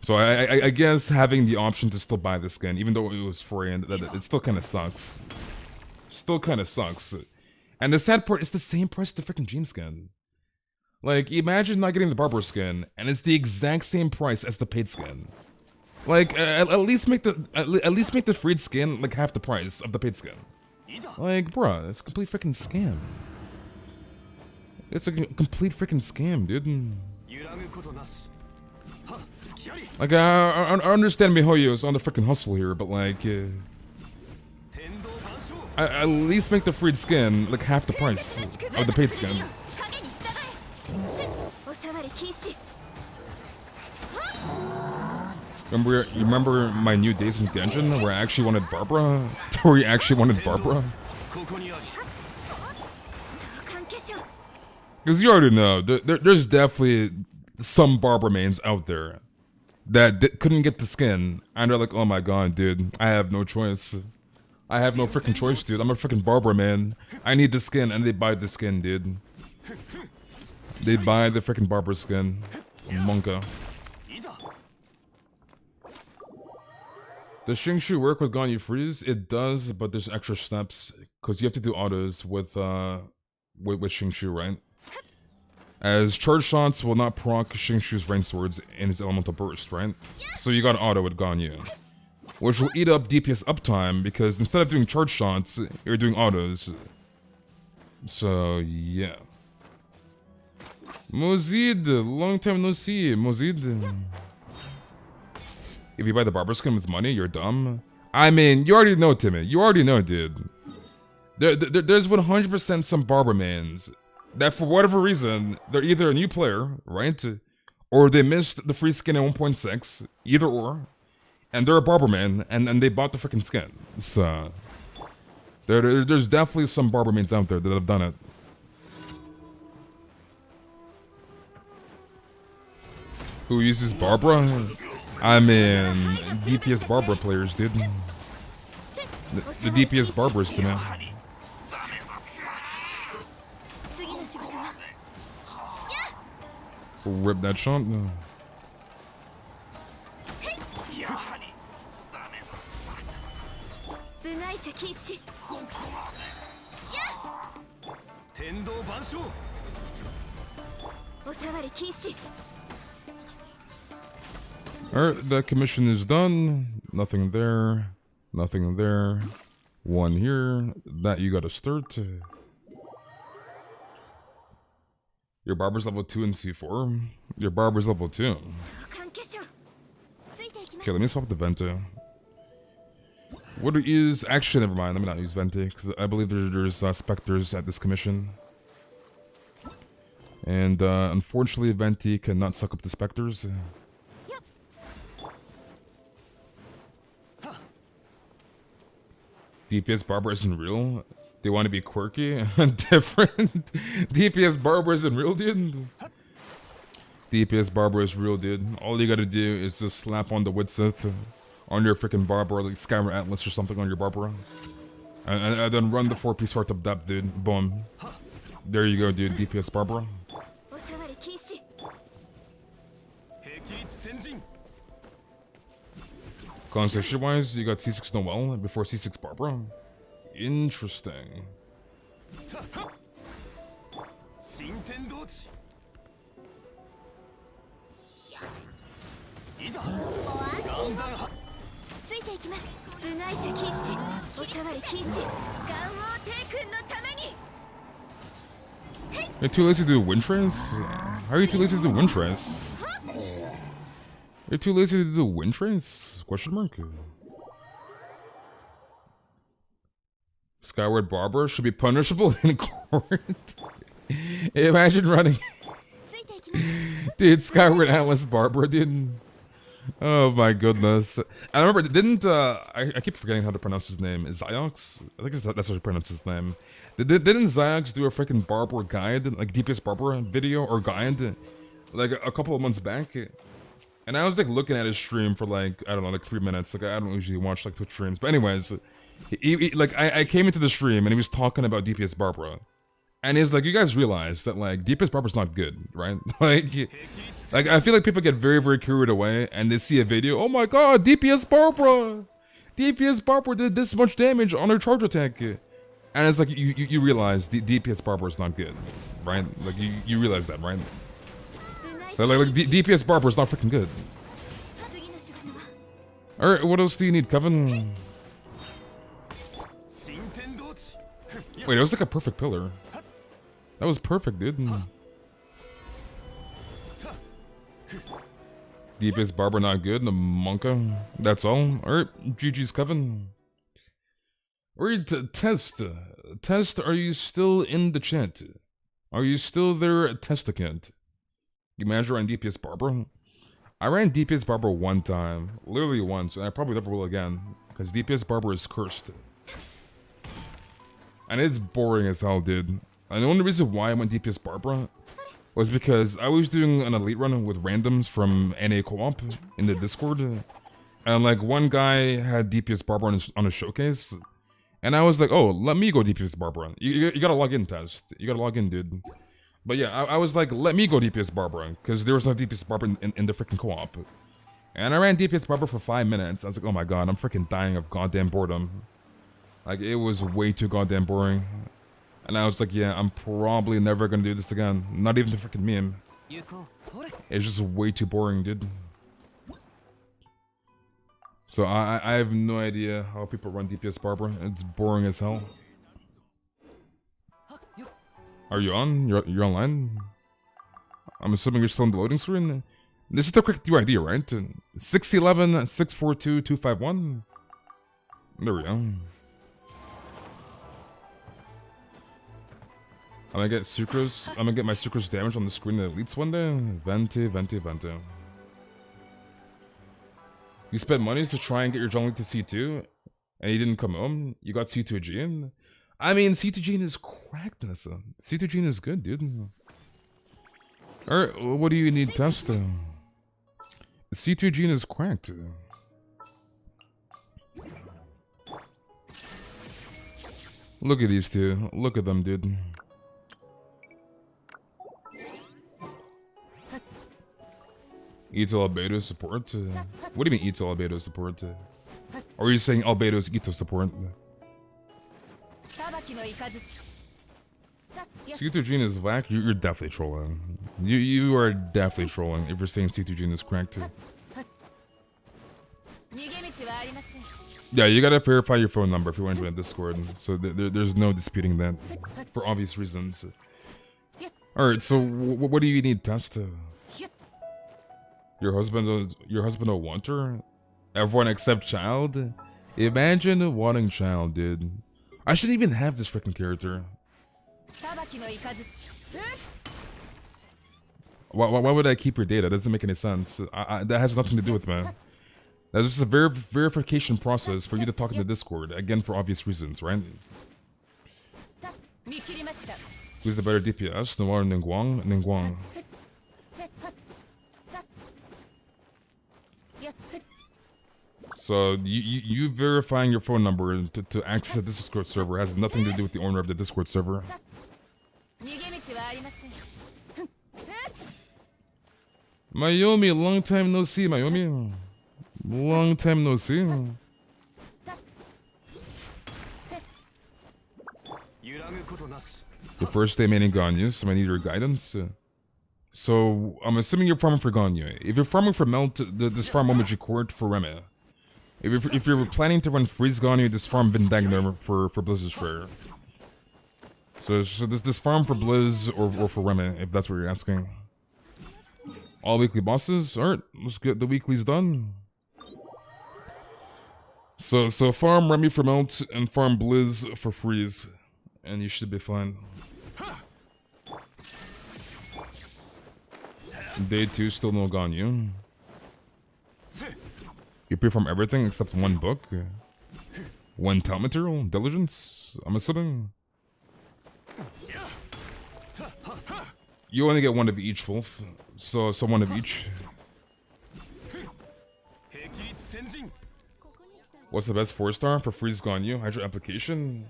So I guess having the option to still buy the skin, even though it was free, and it still kind of sucks. Still kind of sucks. And the sad part, it's the same price as the freaking Jean skin. Like, imagine not getting the Barber skin, and it's the exact same price as the paid skin. Like, at least make the freed skin like half the price of the paid skin. Like, bruh, it's a complete freaking scam. It's a complete freaking scam, dude. Like, I understand Mihoyo's on the freaking hustle here, but like, at least make the freed skin like half the price of the paid skin. Remember my new days in Genshin where I actually wanted Barbara? Where you actually wanted Barbara? Because you already know, there's definitely some Barbara mains out there that couldn't get the skin, and they're like, oh my god, dude, I have no choice. I have no freaking choice, dude. I'm a freaking Barbara man. I need the skin, and they buy the skin, dude. They buy the freaking Barbara skin. Monka. Does Xingshu work with Ganyu Freeze? It does, but there's extra steps, because you have to do autos with Xingshu, right? As charge shots will not proc Xingshu's rain swords in his elemental burst, right? So you got auto with Ganyu, which will eat up DPS uptime because instead of doing charge shots, you're doing autos. So yeah. Mozid, long time no see, Mozid. If you buy the Barber skin with money, you're dumb. I mean, you already know, Timmy. You already know, dude. There's 100% some Barber mains that for whatever reason, they're either a new player, right? Or they missed the free skin at 1.6, either or. And they're a Barber man, and they bought the freaking skin. So, there's definitely some Barber mains out there that have done it. Who uses Barbara? I mean, DPS Barbara players, dude. The DPS Barbers to me. Rip that shot. Alright, that commission is done. Nothing there. Nothing there. One here. That you gotta start. Your Barber's level 2 in C4. Your Barber's level 2. Okay, let me swap the Venti. What is... Actually, never mind. Let me not use Venti, because I believe there's specters at this commission. And unfortunately, Venti cannot suck up the specters. DPS Barber isn't real. They want to be quirky and different. DPS Barber isn't real, dude. DPS Barber is real, dude. All you gotta do is just slap on the Widsith on your freaking Barber, like Skyward Atlas or something on your Barber. And then run the 4-piece Heart of Depth, dude. Boom. There you go, dude. DPS Barber. Constellation wise, you got C6 Noel before C6 Barbara. Interesting. You're too lazy to do wind trace? How are you too lazy to do wind trace? You're too lazy to do wind trace? Question mark. Skyward Barber should be punishable in court. Imagine running. Dude, Skyward Atlas Barber, dude. Oh my goodness. I remember, didn't, I keep forgetting how to pronounce his name. Is Ziox? I think that's how to pronounce his name. Didn't Ziox do a freaking Barber guide, like DPS Barber video or guide, like a couple of months back? And I was like looking at his stream for like, I don't know, like 3 minutes. Like I don't usually watch like Twitch streams. But anyways, like I came into the stream and he was talking about DPS Barbara. And he's like, you guys realize that like DPS Barbara's not good, right? Like I feel like people get very, very carried away and they see a video, oh my god, DPS Barbara! DPS Barbara did this much damage on her charge attack. And it's like, you realize DPS Barbara is not good, right? Like you realize that, right? So like DPS Barber is not freaking good. Alright, what else do you need, Kevin? Wait, it was like a perfect pillar. That was perfect, dude. DPS Barber not good, the Monka. That's all. Alright, GG's, Kevin. Alright, Test. Test, are you still in the chat? Are you still there, Testicant? You managed to run DPS Barber? I ran DPS Barber one time. Literally once, and I probably never will again. Because DPS Barber is cursed. And it's boring as hell, dude. And the only reason why I went DPS Barber was because I was doing an elite run with randoms from NA Co-op in the Discord. And like one guy had DPS Barber on his showcase. And I was like, oh, let me go DPS Barber. You gotta log in, Test. You gotta log in, dude. But yeah, I was like, let me go DPS Barbara, because there was no DPS Barbara in the freaking co-op. And I ran DPS Barbara for 5 minutes. I was like, oh my god, I'm freaking dying of goddamn boredom. Like, it was way too goddamn boring. And I was like, yeah, I'm probably never gonna do this again. Not even the freaking meme. It's just way too boring, dude. So I have no idea how people run DPS Barbara. It's boring as hell. Are you on? You're online? I'm assuming you're still in the loading screen? This is the correct UID, right? 611 642 251. There we go. I'm gonna get sucrose. I'm gonna get my sucrose damage on the screen that elites one day. Venti, Venti, Venti. You spent monies to try and get your jungler to C2, and he didn't come home. You got C2 Gene. I mean, C2 Gene is cracked, Nessa. C2 Gene is good, dude. Alright, what do you need, Test? C2 Gene is cracked. Look at these two. Look at them, dude. Ito Albedo support? What do you mean Ito Albedo support? Or are you saying Albedo's Ito support? C2 Gene is whack? You're definitely trolling. You are definitely trolling if you're saying C2 Gene is cracked. Yeah, you gotta verify your phone number if you want to join Discord. So there's no disputing that, for obvious reasons. Alright, so what do you need, Test? Your husband a wanter? Everyone except child? Imagine wanting child, dude. I shouldn't even have this freaking character. Why would I keep your data? That doesn't make any sense. That has nothing to do with me. That's just a verification process for you to talk in the Discord. Again, for obvious reasons, right? Who's the better DPS? Noir or Ningguang? Ningguang. So you verifying your phone number to access the Discord server has nothing to do with the owner of the Discord server. Mayumi, long time no see, Mayumi. Long time no see. The first day maining Ganyu, so I need your guidance. So I'm assuming you're farming for Ganyu. If you're farming for Melt, this farm Momiji Court for Reme. If you're planning to run Freeze Ganyu, this farm Vindagner for Blizz's Fair. So this farm for Blizz or for Reme, if that's what you're asking. All weekly bosses? Alright, let's get the weeklies done. So farm Remy for Melt and farm Blizz for Freeze. And you should be fine. Day 2, still no Ganyu. You pre-farm everything except one book. One talent material? Diligence? I'm assuming. You only get one of each, Wolf. So one of each. What's the best 4-star for Freeze Ganyu? Hydro application?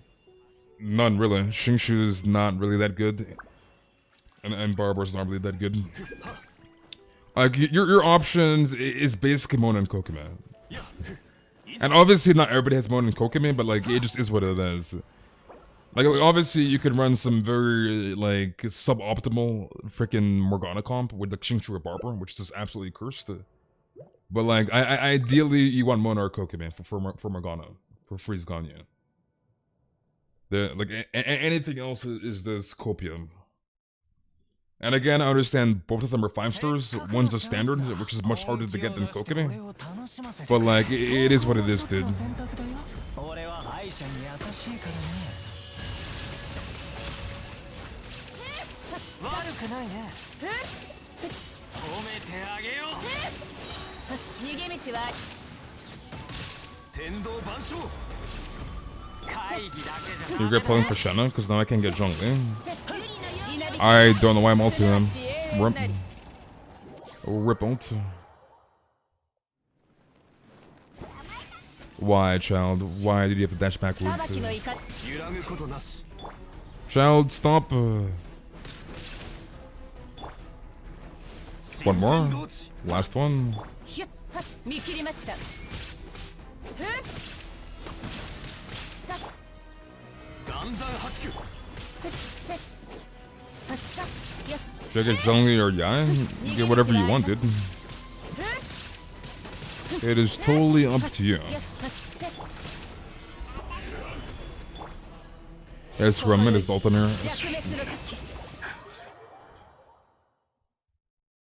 None really. Shingshu is not really that good. And Barbar's not really that good. Like your options is basically Mona and Kokime. And obviously not everybody has Mona and Kokime, but like it just is what it is. Like obviously you could run some very like suboptimal freaking Morgana comp with the Shingshu or Barber, which is just absolutely cursed. But like ideally you want Mona or Kokime for Morgana, for Freeze Ganyu. Like anything else is this copium. And again, I understand both of them are 5 stars. One's a standard, which is much harder to get than Kokime. But like, it is what it is, dude. You regret pulling for Shenna, because now I can't get Zhongli. I don't know why I'm ulting him. Rip. Rip ult. Why, child? Why did you have to dash backwards? Child, stop. One more. Last one. Should I get Zhongli or Yan? You get whatever you want, dude. It is totally up to you. It's Rumman, it's Ultimir.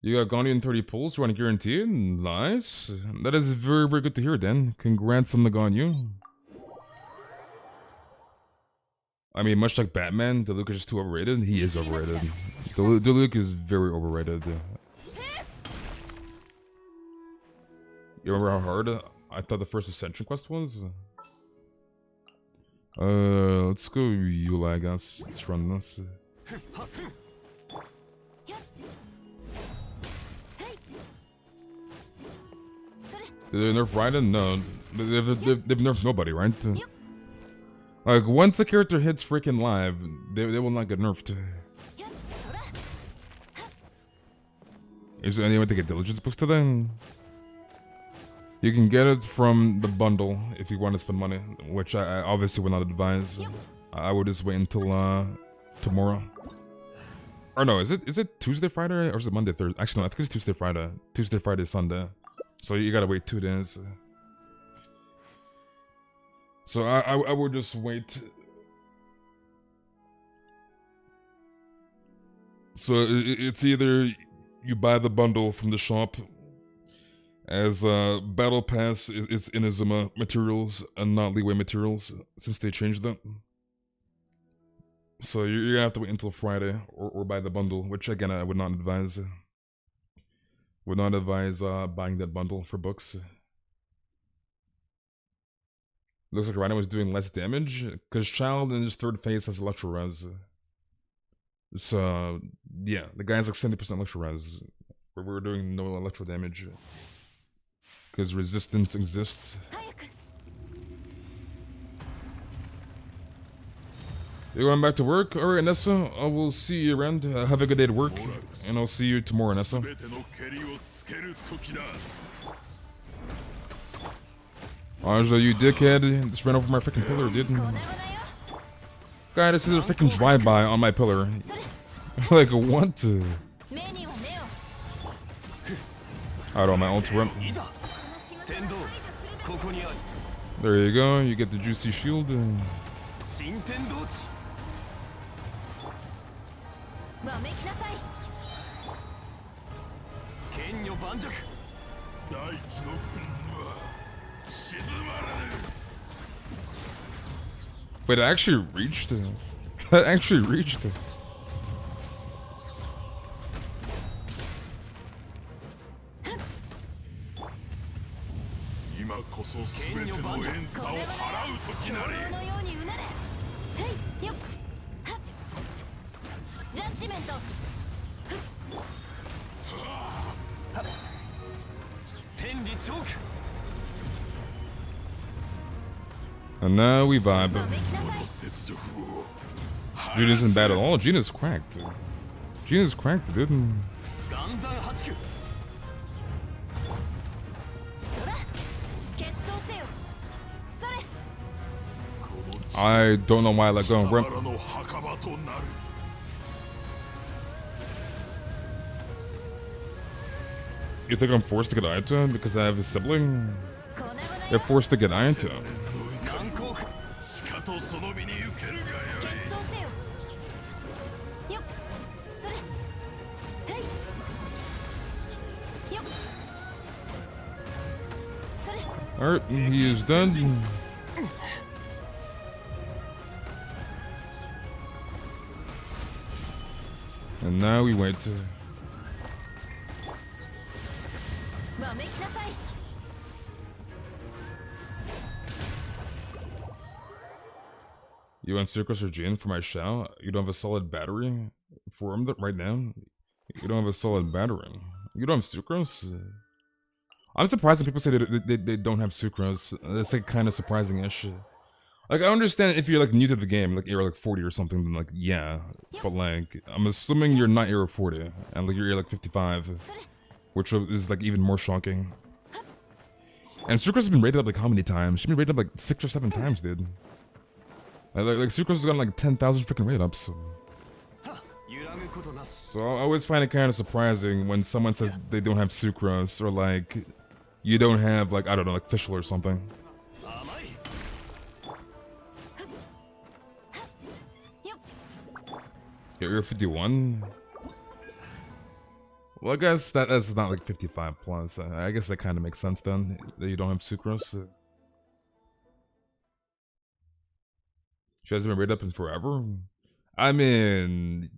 You got Ganyu in 30 pulls, run guaranteed. Nice. That is very, very good to hear, Dan. Congrats on the Ganyu. I mean, much like Batman, Diluc is just too overrated. He is overrated. Diluc is very overrated. You remember how hard I thought the first Ascension quest was? Let's go Eula, I guess. Let's run this. Did they nerf Raiden? No. They've nerfed nobody, right? Like, once a character hits freaking live, they will not get nerfed. Is there any way to get Diligence boost today? You can get it from the bundle if you want to spend money, which I obviously would not advise. I would just wait until tomorrow. Or no, is it Tuesday, Friday, or is it Monday, Thursday? Actually, no, I think it's Tuesday, Friday. Tuesday, Friday, Sunday. So you gotta wait 2 days. So I would just wait. So it's either you buy the bundle from the shop as Battle Pass is Inazuma materials and not Leeway materials since they changed that. So you're gonna have to wait until Friday or buy the bundle, which again I would not advise. Would not advise buying that bundle for books. Looks like Rhino is doing less damage because Child in his third phase has Electro Res. So yeah, the guy's like 70% Electro Res. We're doing no electro damage because resistance exists. You going back to work? Alright, Nessa, I will see you around. Have a good day at work, and I'll see you tomorrow, Nessa. Anja, you dickhead. Just ran over my freaking pillar, dude. Guy, this is a freaking drive-by on my pillar. Like, what? I don't know, my ult rep. There you go, you get the juicy shield. Wait, I actually reached it. I actually reached it. And now we vibe. Gina isn't bad at all. Gina's cracked. Gina's cracked, dude. I don't know why I let go of Rip. You think I'm forced to get Aita because I have a sibling? They're forced to get Aita. Alright, he is done. And now we wait to... You want Circus or Jin for my Shao? You don't have a solid battery for him right now? You don't have a solid battery. You don't have Sucrose? I'm surprised when people say they don't have Sucrose. That's like kind of surprising-ish. Like, I understand if you're like new to the game, like you're like 40 or something, then like, yeah. But like, I'm assuming you're not era 40, and like you're like 55. Which is like even more shocking. And Sucrose has been rated up like how many times? She's been rated up like 6 or 7 times, dude. Like Sucrose has gotten like 10,000 freaking rate ups. So I always find it kind of surprising when someone says they don't have Sucrose, or like, you don't have like, I don't know, like Fischl or something. You're 51? Well, I guess that's not like 55 plus. I guess that kind of makes sense then, that you don't have Sucrose. She hasn't been rated up in forever? I mean,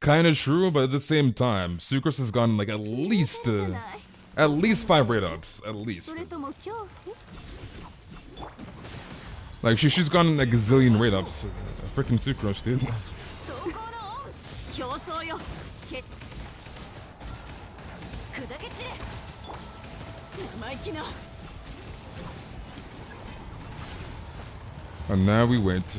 kind of true, but at the same time, Sucrose has gone like at least 5 rate ups, at least. Like she's gone like a gazillion rate ups. Freaking Sucrose, dude. And now we wait.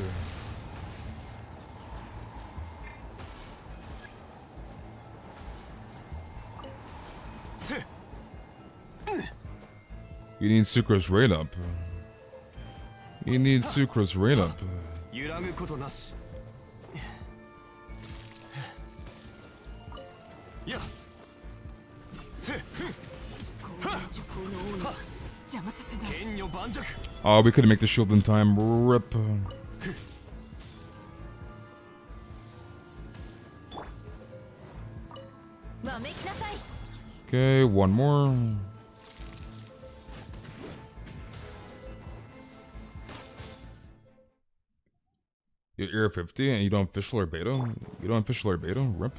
You need Sucrose rate up. You need Sucrose rate up. Oh, we couldn't make the shield in time. Rip. Okay, one more. You're Era 50 and you don't fish or beta? You don't fish or beta? Rip.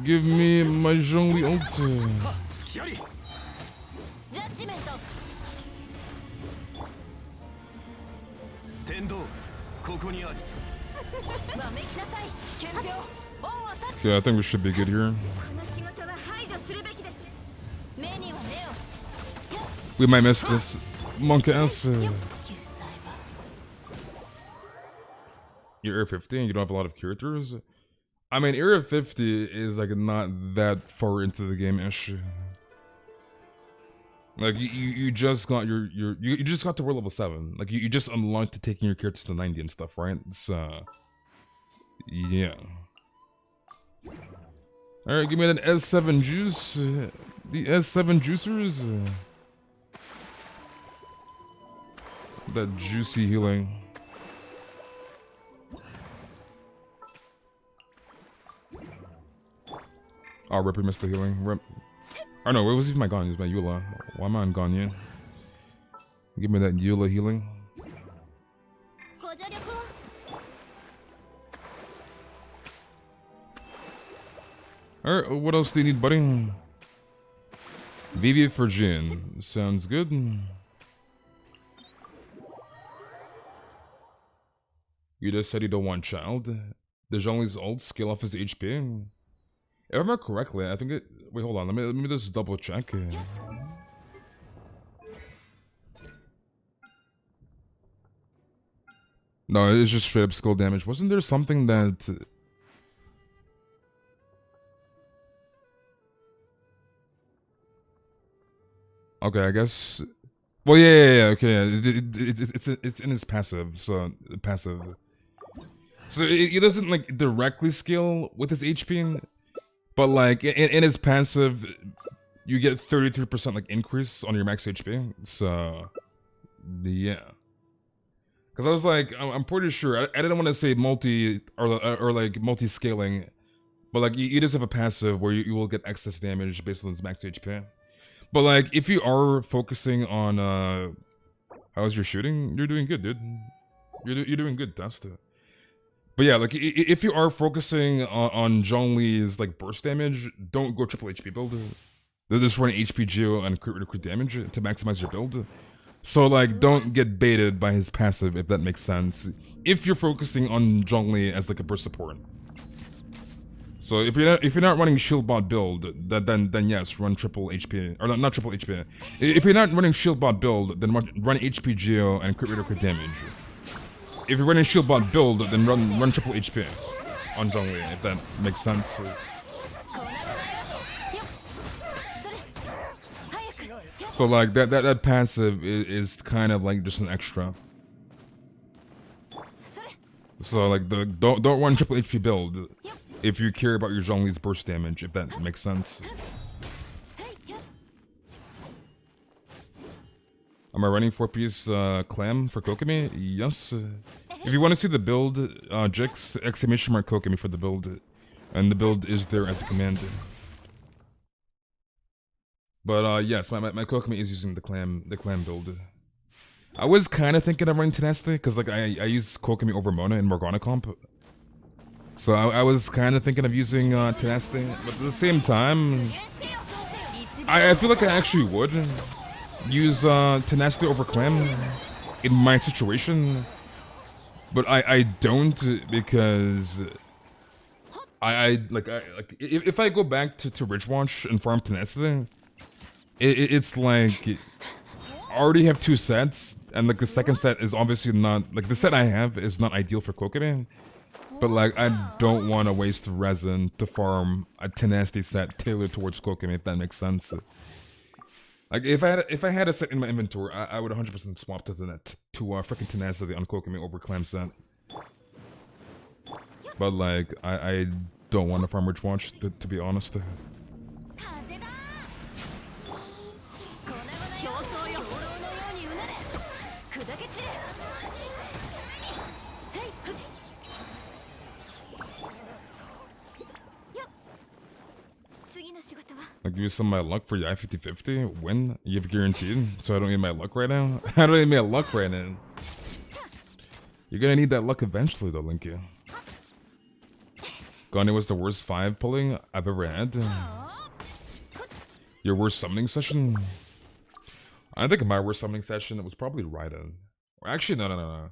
Give me my Zhongli ult. Okay, I think we should be good here. We might miss this. Monk ass. You're Era 50 and you don't have a lot of characters? I mean, Era 50 is like not that far into the game-ish. Like you just got you just got to world level 7. Like you just unlocked taking your characters to 90 and stuff, right? So yeah. Alright, give me that S7 juice. The S7 juicers. That juicy healing. Oh, Ripper missed the healing. Rip. Oh no, where was even my Ganyu? It was my Eula. Why am I on Ganyu? Give me that Eula healing. Alright, what else do you need, buddy? VV for Jin. Sounds good. You just said you don't want child. There's only his ult scale off his HP. If I remember correctly, I think it. Wait, hold on. Let me just double check. No, it's just straight up skill damage. Wasn't there something that? Okay, I guess. Well, yeah, okay. It's in his passive, so passive. So it doesn't like directly scale with his HP. But like in his passive, you get 33% like increase on your max HP. So yeah, because I was like, I'm pretty sure I didn't want to say multi or like multi scaling, but like you just have a passive where you will get excess damage based on his max HP. But like if you are focusing on how's your shooting, you're doing good, dude. You're doing good, Dust. But yeah, like if you are focusing on Zhongli's like burst damage, don't go triple HP build. They're just running HP Geo and crit damage to maximize your build. So like don't get baited by his passive, if that makes sense. If you're focusing on Zhongli as like a burst support. So if you're not running shield bot build, then yes, run triple HP or not triple HP. If you're not running shield bot build, then run HP Geo and crit damage. If you're running shield bot build, then run triple HP on Zhongli, if that makes sense. So like that passive is kind of like just an extra. So like don't run triple HP build if you care about your Zhongli's burst damage, if that makes sense. Am I running 4-piece clam for Kokomi? Yes. If you want to see the build, Jix, exclamation mark Kokomi for the build. And the build is there as a command. But yes, my Kokomi is using the clam build. I was kind of thinking of running Tenacity, because like I use Kokomi over Mona in Morgana comp. So I was kind of thinking of using Tenacity, but at the same time, I feel like I actually would use Tenacity over Clam in my situation, but I don't, because I if I go back to Ridgewatch and farm Tenacity, it's like I already have 2 sets, and like the second set is obviously not, like the set I have is not ideal for Kokomi, but like I don't want to waste resin to farm a Tenacity set tailored towards Kokomi, if that makes sense. Like if I had a set in my inventory, I would 100% swap to freaking Tenacity on Kokomi over Clam set. But like I don't want to farm Ridgewatch to be honest. Like, use some of my luck for your I-50-50 win. You have guaranteed, so I don't need my luck right now. I don't need my luck right now. You're gonna need that luck eventually, though, Linky. Ganyu was the worst 5 pulling I've ever had. Your worst summoning session? I think my worst summoning session was probably Raiden. Actually, no.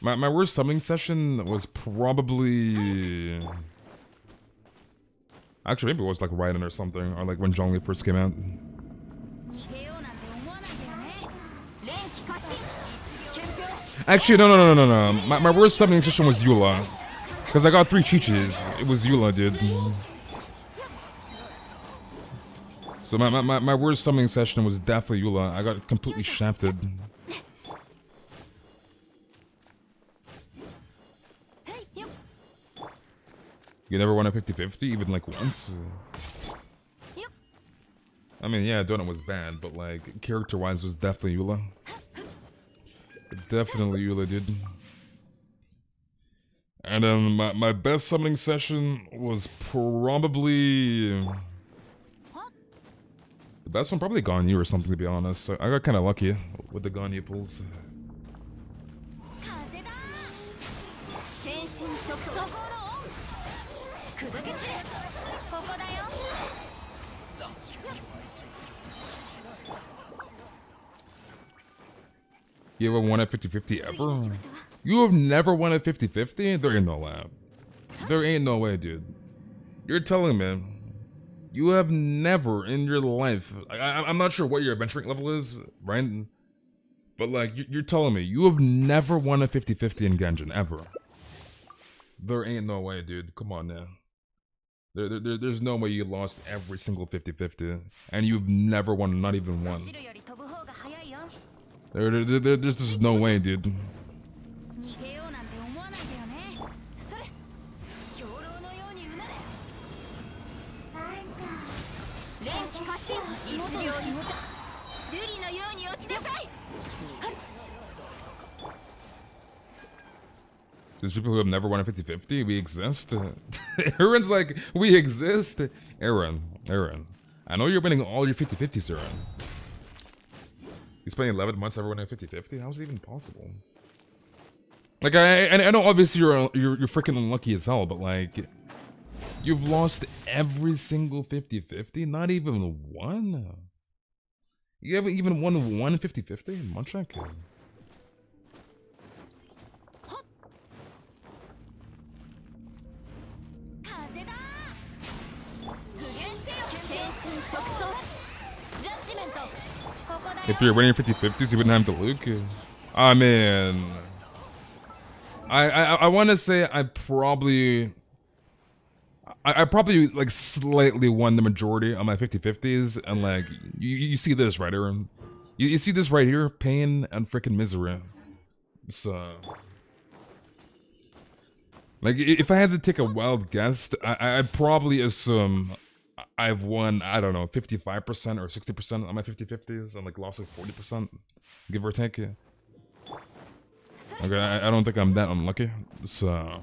My worst summoning session was probably... Actually, maybe it was like Raiden or something, or like when Zhongli first came out. Actually, no. My worst summoning session was Eula. Because I got 3 Chi-Chis. It was Eula, dude. So my worst summoning session was definitely Eula. I got completely shafted. You never won a 50-50, even like once? I mean, yeah, Donut was bad, but like, character-wise was definitely Eula. Definitely Eula, dude. And then my best summoning session was probably... The best one probably Ganyu or something, to be honest. I got kind of lucky with the Ganyu pulls. You ever won a 50-50 ever? You have never won a 50-50? There ain't no lab. There ain't no way, dude. You're telling me you have never in your life... I'm not sure what your adventuring level is, right? But like, you're telling me you have never won a 50-50 in Genshin, ever. There ain't no way, dude. Come on now. There's no way you lost every single 50-50. And you've never won, not even one. There's just no way, dude. There's people who have never won a 50-50. We exist. Aaron's like, we exist. Aaron. I know you're winning all your 50-50s, Aaron. You spent 11 months ever winning a 50-50? How's it even possible? Like, I know obviously you're freaking unlucky as hell, but like, you've lost every single 50-50? Not even one? You haven't even won one 50-50? Munchak? If you're winning 50-50s, you wouldn't have to Luke. I mean, I want to say I probably like slightly won the majority on my 50-50s, and like you see this right here, you see this right here, pain and freaking misery. So, like, if I had to take a wild guess, I'd probably assume I've won, I don't know, 55% or 60% on my 50-50s and like lost like 40%, give or take. Okay, I don't think I'm that unlucky, so...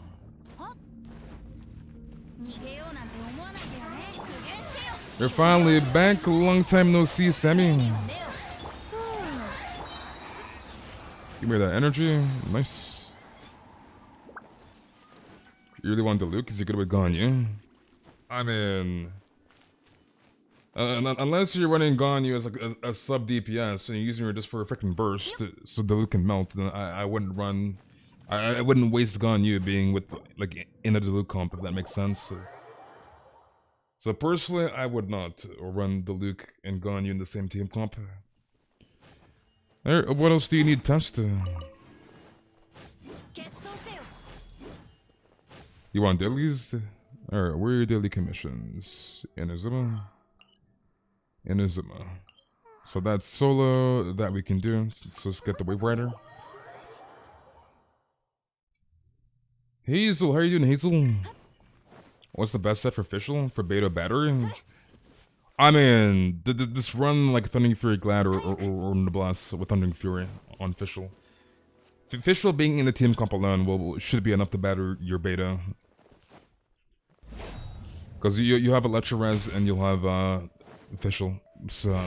You're finally back, long time no see, Sammy. Give me that energy, nice. You really want to Luke, because you could have gone, yeah? I mean... unless you're running Ganyu as like a sub DPS and you're using her just for a freaking burst so the loot can melt, then I wouldn't run. I wouldn't waste Ganyu being with like in a Diluc comp, if that makes sense. So personally, I would not run Diluc and Ganyu in the same team comp. What else do you need test? You want dailies? Alright, where are your daily commissions? Inazuma. So that's solo that we can do. So let's get the Wave Rider. Hazel, how are you doing, Hazel? What's the best set for Fischl? For Beta Battery? I mean, just run like Thundering Fury Glad or Noblesse with Thundering Fury on Fischl. Fischl being in the team comp alone should be enough to batter your Beta. Because you have Electro Res and you'll have official. So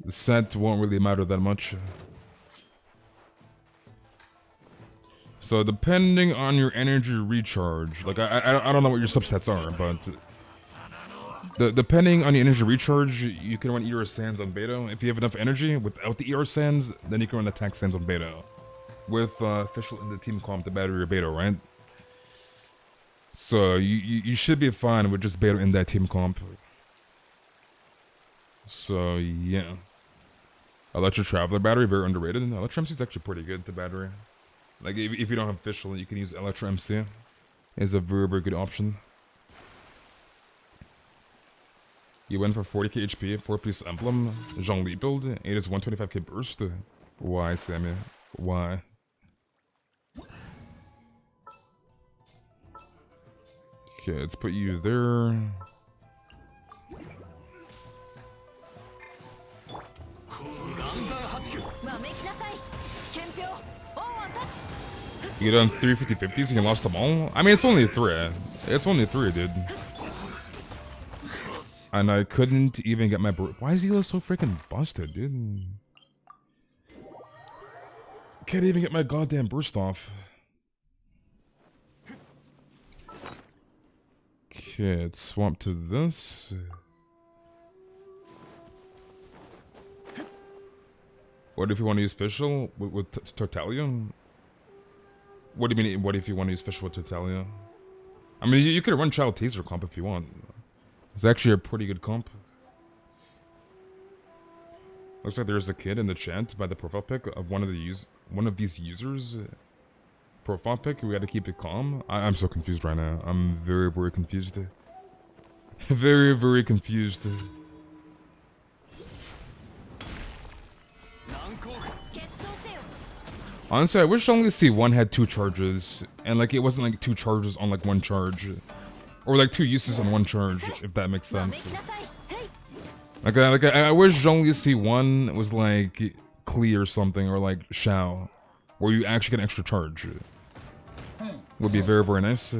the set won't really matter that much. So depending on your energy recharge, like I don't know what your substats are, but depending on the energy recharge, you can run ER Sands on beta. If you have enough energy without the ER Sands, then you can run attack Sands on beta. With official in the team comp, the battery or beta, right? So you should be fine with just beta in that team comp. So yeah. Electro Traveler battery, very underrated. Electro MC is actually pretty good, the battery. Like if you don't have official, you can use Electro MC. It's a very, very good option. You went for 40k HP, 4-piece emblem, Zhongli build, it is 125k burst. Why, Sammy? Why? Okay, let's put you there. You done 3 50-50s and you lost them all? I mean, it's only 3. It's only 3, dude. And I couldn't even get my... Why is Elo so freaking busted, dude? Can't even get my goddamn burst off. Okay, let's swap to this. What if you want to use official with Tartaglia? What do you mean, what if you want to use official with Tartaglia? I mean, you could run Child Taser comp if you want. It's actually a pretty good comp. Looks like there's a kid in the chat by the profile pic of one of these users. Profile pic, we gotta keep it calm. I'm so confused right now. I'm very, very confused. Very, very confused. Honestly, I wish only C1 had 2 charges, and like it wasn't like 2 charges on like 1 charge. Or like 2 uses on 1 charge, if that makes sense. Like I wish only C1 was like Klee or something, or like Shao, where you actually get an extra charge. Would be very, very nice.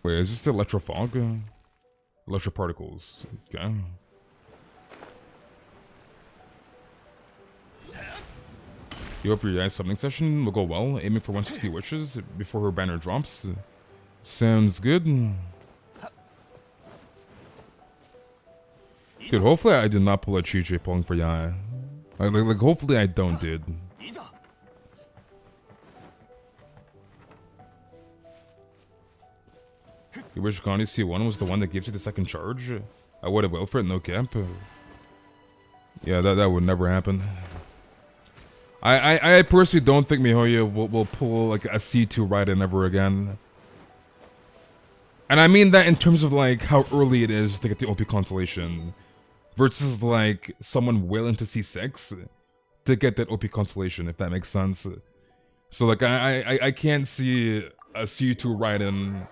Wait, is this the Electro Fog? Electro Particles. Okay. You hope your AI summoning session will go well, aiming for 160 wishes before her banner drops. Sounds good. Dude, hopefully I did not pull a Chi-Chi pulling for Yaya. Like hopefully I don't, dude. You wish Ganyu C1 was the one that gives you the second charge? I would have Wilfred, no cap. Yeah, that would never happen. I personally don't think Mihoyo will pull like a C2 Raiden ever again. And I mean that in terms of like how early it is to get the OP constellation. Versus like someone willing to C6 to get that OP constellation, if that makes sense. So like I can't see a C2 Raiden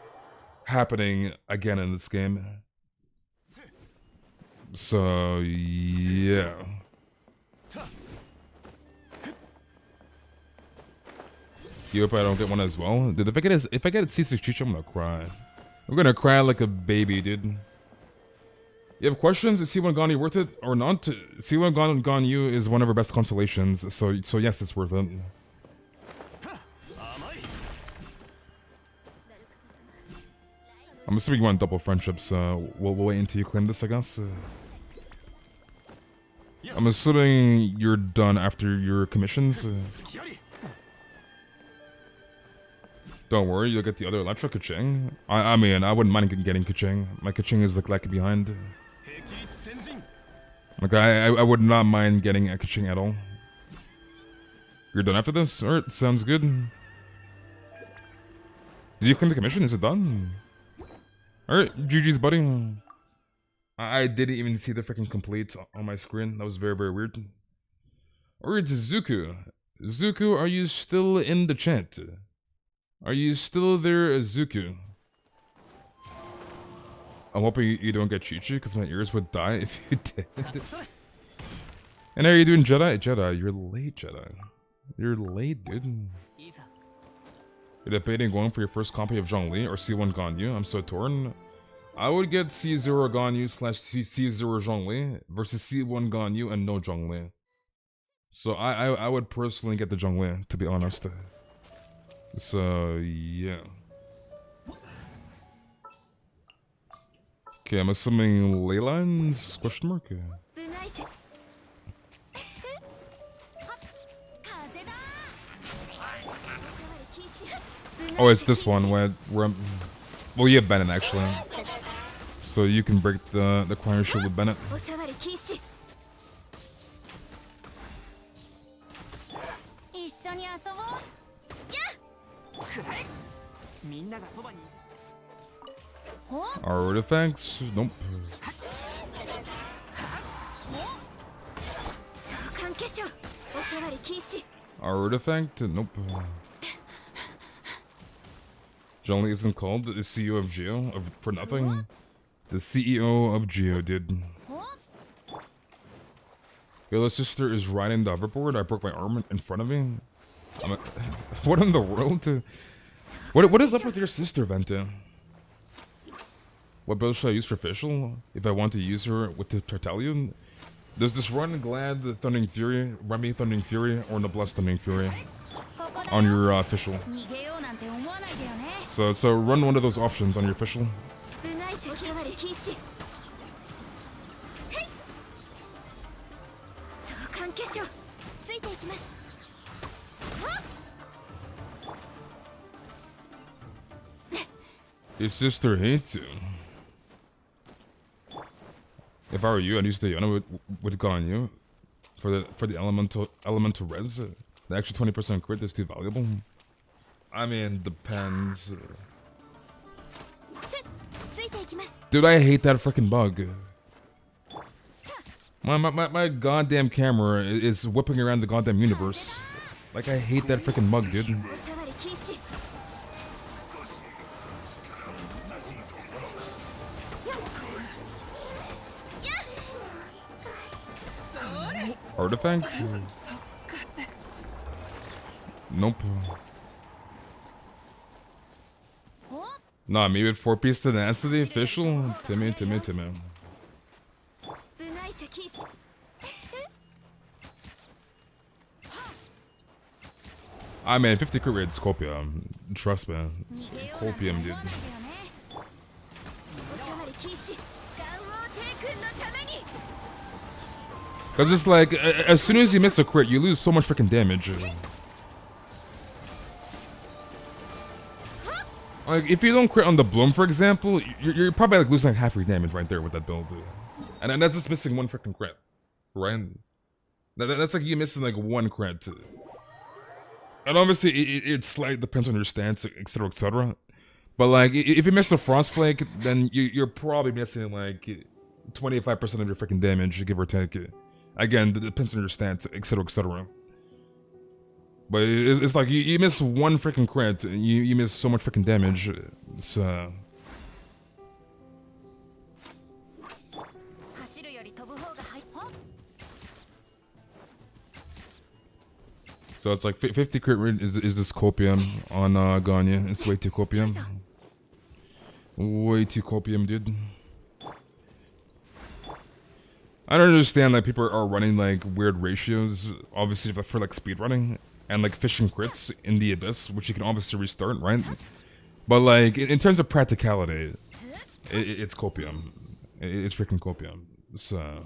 happening again in this game. So yeah. You hope I don't get one as well. Dude, if I get a C6 Chicha, I'm gonna cry. I'm gonna cry like a baby, dude. You have questions? Is C1 Ganyu worth it or not? C1 Ganyu is one of our best constellations, so yes, it's worth it. I'm assuming you want double friendships. We'll wait until you claim this, I guess. I'm assuming you're done after your commissions. Don't worry, you'll get the other Electro Kaching. I mean, I wouldn't mind getting Kaching. My Kaching is like lacking behind. Like, I would not mind getting a Kaching at all. You're done after this? Alright, sounds good. Did you claim the commission? Is it done? Alright, GG's, buddy. I didn't even see the freaking complete on my screen. That was very, very weird. Alright, Zuku. Zuku, are you still in the chat? Are you still there, Zuku? I'm hoping you don't get Chi-Chi, because my ears would die if you did. And how are you doing, Jedi? Jedi, you're late, Jedi. You're late, dude. You're debating going for your first copy of Zhongli or C1 Ganyu. I'm so torn. I would get C0 Ganyu slash C0 Zhongli versus C1 Ganyu and no Zhongli. So I would personally get the Zhongli, to be honest. So yeah. Okay, I'm assuming ley lines? Question mark? Oh, it's this one where I'm... Well, you have Bennett, actually. So you can break the choir shield with Bennett. Artifacts? Nope. Artifact? Nope. Zhongli isn't called the CEO of Geo for nothing. The CEO of Geo, dude. Your little sister is riding the hoverboard. I broke my arm in front of me. What in the world? What is up with your sister, Venti? What build should I use for official? If I want to use her with the Tartalion? Does this run Glad Thundering Fury, Remy Thundering Fury, or Noblesse Thundering Fury on your official? So run one of those options on your official. Your sister hates you. If I were you, I'd use the Yona with Ganyu for the elemental res. The extra 20% crit is too valuable. I mean, depends. Dude, I hate that freaking bug. My goddamn camera is whipping around the goddamn universe. Like, I hate that freaking bug, dude. Artifact? Nope. Nah, me with 4-piece tenacity, official? Timmy. I mean, 50 crit rate Scorpium. Trust me. Scorpium, dude. Cause it's like, as soon as you miss a crit, you lose so much freaking damage. Like, if you don't crit on the Bloom, for example, you're probably like losing like half your damage right there with that build. And that's just missing one freaking crit, right? That's like you missing like one crit. And obviously, it slightly depends on your stance, etc., etc. But like, if you miss the Frost Flake, then you're probably missing like 25% of your freaking damage, give or take. Again, it depends on your stance, etc., etc. But it's like you miss one freaking crit, and you miss so much freaking damage. So it's like 50 crit rate is this copium on Ganyu. It's way too copium. Way too copium, dude. I don't understand that people are running like weird ratios, obviously for like speed running and like fishing crits in the abyss, which you can obviously restart, right? But like in terms of practicality, it's copium. It's freaking copium. So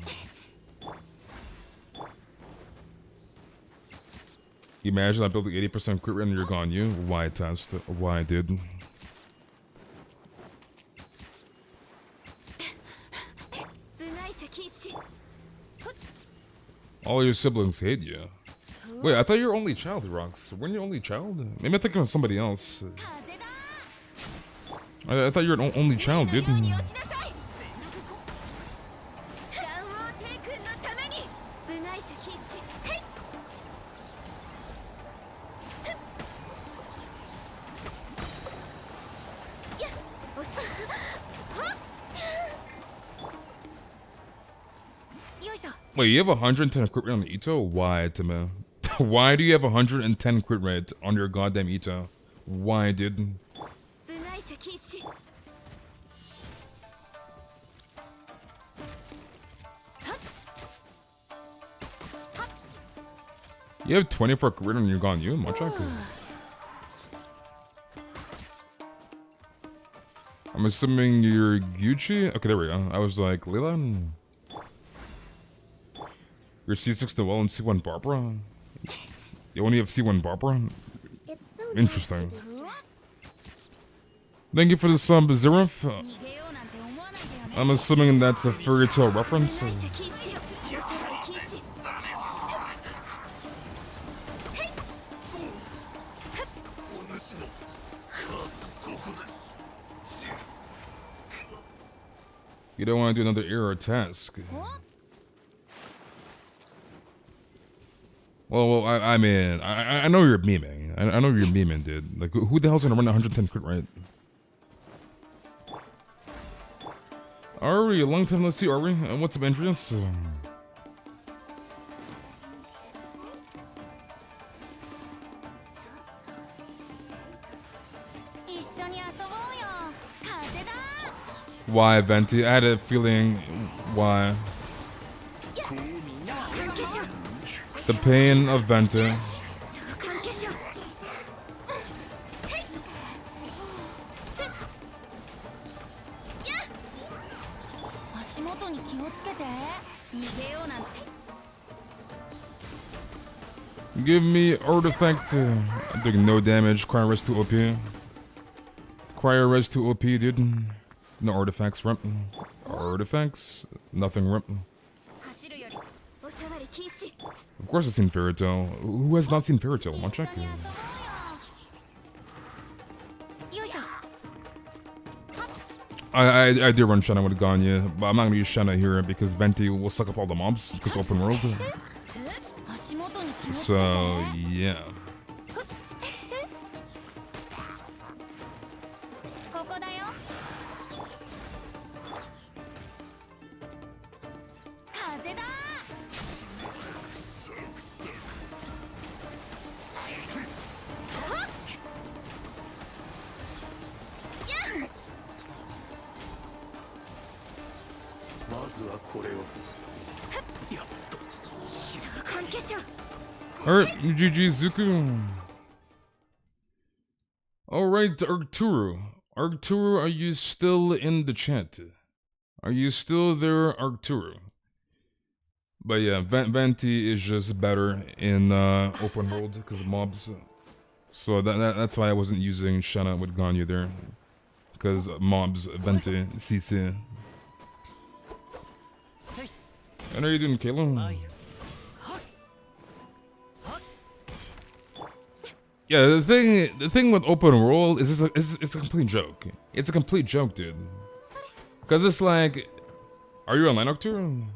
imagine I built the 80% crit rate and you're gone. Why test? Why, dude? All your siblings hate you. Wait, I thought you were only child, Rox. Weren't you only child? Maybe I'm thinking of somebody else. I thought you were an only child, dude. Wait, you have 110 crit rate on the Ito? Why, Timmy? Why do you have 110 crit rate on your goddamn Ito? Why, dude? You have 24 crit on your Ganyu, Machak? I'm assuming you're Gucci? Okay, there we go. I was like, Lila? You're C6 Noel and C1 Barbara? You only have C1 Barbara? It's so Interesting. nice to be here. Thank you for the sub, Zerif. I'm assuming that's a fairy tale reference. You don't want to do another error task. Well, I mean, I know you're memeing. I know you're memeing, dude. Like, who the hell's gonna run 110 crit rate? Ari, long time no see, Ari. What's up, Andreas? Why, Venti? I had a feeling. Why? The pain of Venti. Give me artifact. I'm doing no damage. Cryo res to OP. Cryo res to OP, dude. No artifacts, rump. Artifacts? Nothing, rump. Of course I've seen Fairy Tail. Who has not seen Fairy Tail? One check. I do run Shanna with Ganyu, but I'm not gonna use Shanna here because Venti will suck up all the mobs because open world. So yeah. Alright, GG Zuku. Alright, Arcturo. Arcturo, are you still in the chat? Are you still there, Arcturo? But yeah, Venti is just better in open world because of mobs. So that's why I wasn't using Shanna with Ganyu there. Because mobs, Venti, CC. And are you doing, Kayla? Yeah, the thing with open world is it's a complete joke. It's a complete joke, dude. Cause it's like, are you online, October? I'm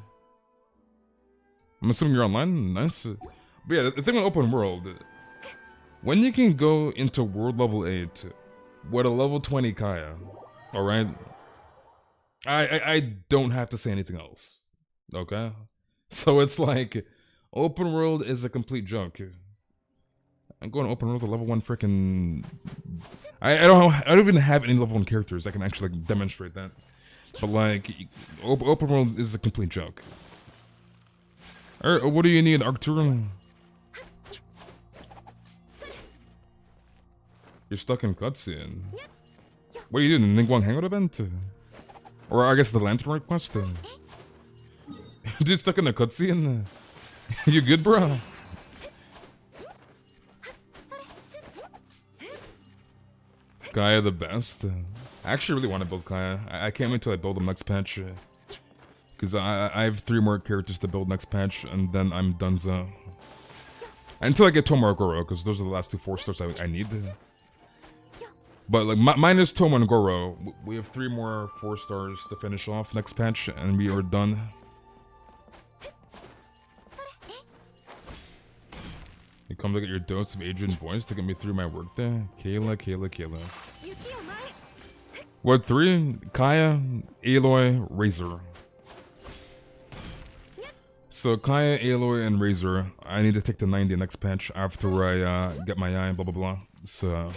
assuming you're online. Nice. But yeah, the thing with open world, when you can go into world level 8 with a level 20 Kaya, all right, I don't have to say anything else. Okay, so it's like open world is a complete joke. I'm going to open world with a level 1 freaking. I don't even have any level 1 characters that can actually like demonstrate that. But like, open world is a complete joke. Alright, what do you need, Arcturo? You're stuck in cutscene. What are you doing? The Ningguang Hangout event? Or I guess the Lantern request? Dude, stuck in a cutscene? You good, bro? Kaya the best. I actually really want to build Kaya. I can't wait until I build him next patch. Because I have 3 more characters to build next patch, and then I'm donezo. Until I get Toma or Goro, because those are the last 2 4-stars I need. But like, minus Toma and Goro, we have 3 more 4-stars to finish off next patch, and we are done. You come to get your dose of Adrian voice to get me through my workday? Kayla. What 3? Kaya, Aloy, Razor. So Kaya, Aloy, and Razor, I need to take the 90 next patch after I get my eye, blah blah blah. So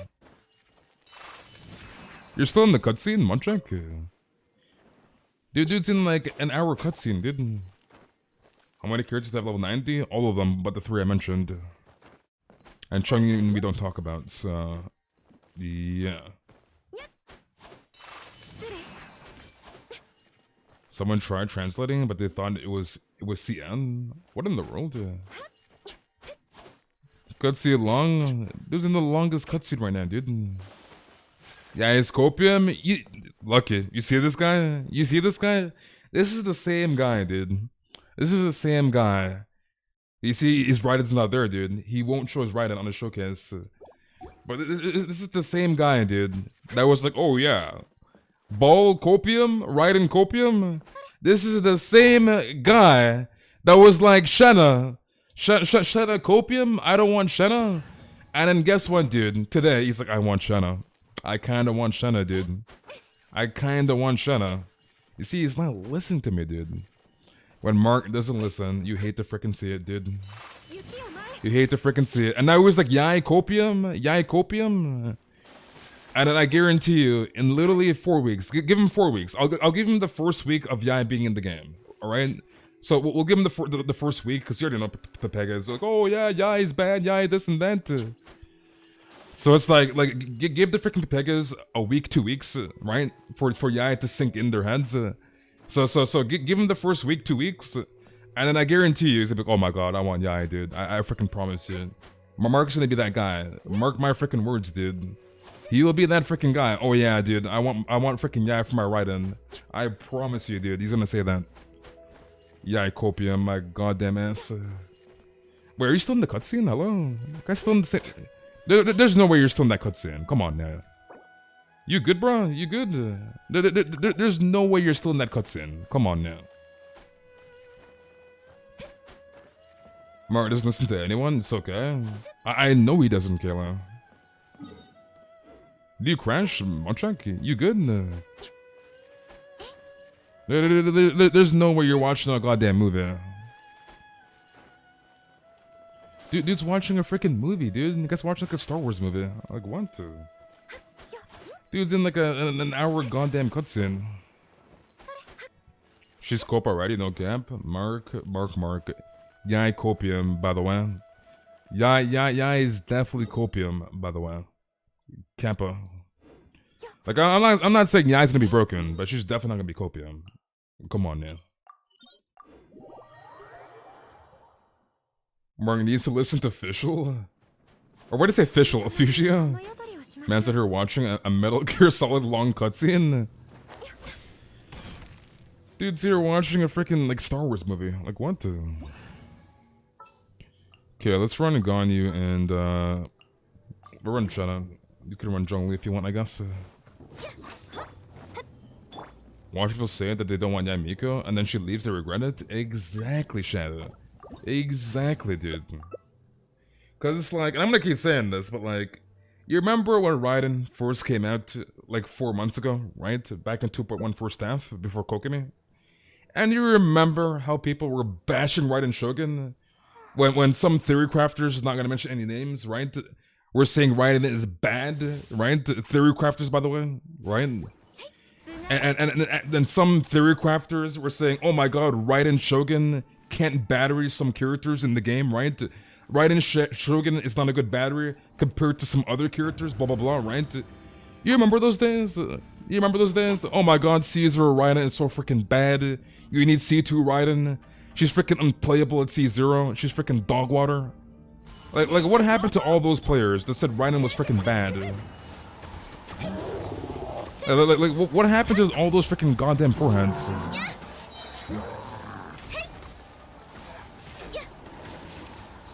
you're still in the cutscene, Munchak? Dude's in like an hour cutscene, dude. How many characters have level 90? All of them, but the 3 I mentioned. And Chung we don't talk about, so yeah. Someone tried translating, but they thought it was CN. What in the world? Cutscene long. Dude's in the longest cutscene right now, dude. Yeah, it's copium. Lucky. You see this guy? You see this guy? This is the same guy, dude. This is the same guy. You see, his Raiden's not there, dude. He won't show his Raiden on the showcase. But this is the same guy, dude. That was like, oh yeah. Ball copium? Raiden copium? This is the same guy that was like, Shenna. Shenna copium? I don't want Shenna. And then guess what, dude? Today, he's like, I want Shenna. I kinda want Shenna, dude. I kinda want Shenna. You see, he's not listening to me, dude. When Mark doesn't listen, you hate to frickin' see it, dude. You hate to frickin' see it. And now he's like, Yai copium? Yai copium? And then I guarantee you, in literally 4 weeks, give him 4 weeks. I'll give him the first week of Yai being in the game, alright? So we'll give him the first week, because you already know Pepega is like, oh yeah, Yai's bad, Yai this and that. So it's like give the freaking Pepegas a week, 2 weeks, right? For Yai to sink in their heads. So give him the first week, 2 weeks, and then I guarantee you, he's gonna be like, oh my god, I want Yai, dude. I freaking promise you. Mark's gonna be that guy. Mark my freaking words, dude. He will be that freaking guy. Oh yeah, dude. I want freaking Yai for my Raiden. I promise you, dude. He's gonna say that. Yai copium, my goddamn ass. Wait, are you still in the cutscene? Hello? Guys still in the same... There's no way you're still in that cutscene. Come on now. You good, bro? You good? There's no way you're still in that cutscene. Come on now. Mark doesn't listen to anyone. It's okay. I know he doesn't, Kayla. Do you crash, Munchak? You good? There's no way you're watching a goddamn movie. Dude's watching a freaking movie, dude. You guys watching like a Star Wars movie. Like, what? Dude's in like an hour goddamn cutscene. She's cope already, no gap. Mark. Yai copium, by the way. Yai is definitely copium, by the way. Kappa. Like, I'm not saying Yai's gonna be broken, but she's definitely not gonna be copium. Come on, man. Mark needs to listen to Fischl? Or what did I say Fischl? Fuchsia? Man said her watching a Metal Gear Solid long cutscene? Dude's here watching a freaking like Star Wars movie. Like what? Okay, let's run Ganyu and we'll run China. You can run Zhongli if you want, I guess. Watch people say that they don't want Yamiko, and then she leaves, they regret it? Exactly, Shadow. Exactly, dude. Cause it's like, and I'm gonna keep saying this, but like, you remember when Raiden first came out like 4 months ago, right? Back in 2.1 first staff, before Kokumi? And you remember how people were bashing Raiden Shogun? When some theory crafters, not gonna mention any names, right? We're saying Raiden is bad, right? Theory crafters, by the way, right? And then some theory crafters were saying, oh my god, Raiden Shogun can't battery some characters in the game, right? Raiden Shogun is not a good battery compared to some other characters, blah blah blah, right? You remember those days? You remember those days? Oh my god, Caesar Raiden is so freaking bad. You need C2 Raiden. She's freaking unplayable at C0. She's freaking dog water. Like what happened to all those players that said Raiden was freaking bad? Like what happened to all those freaking goddamn foreheads?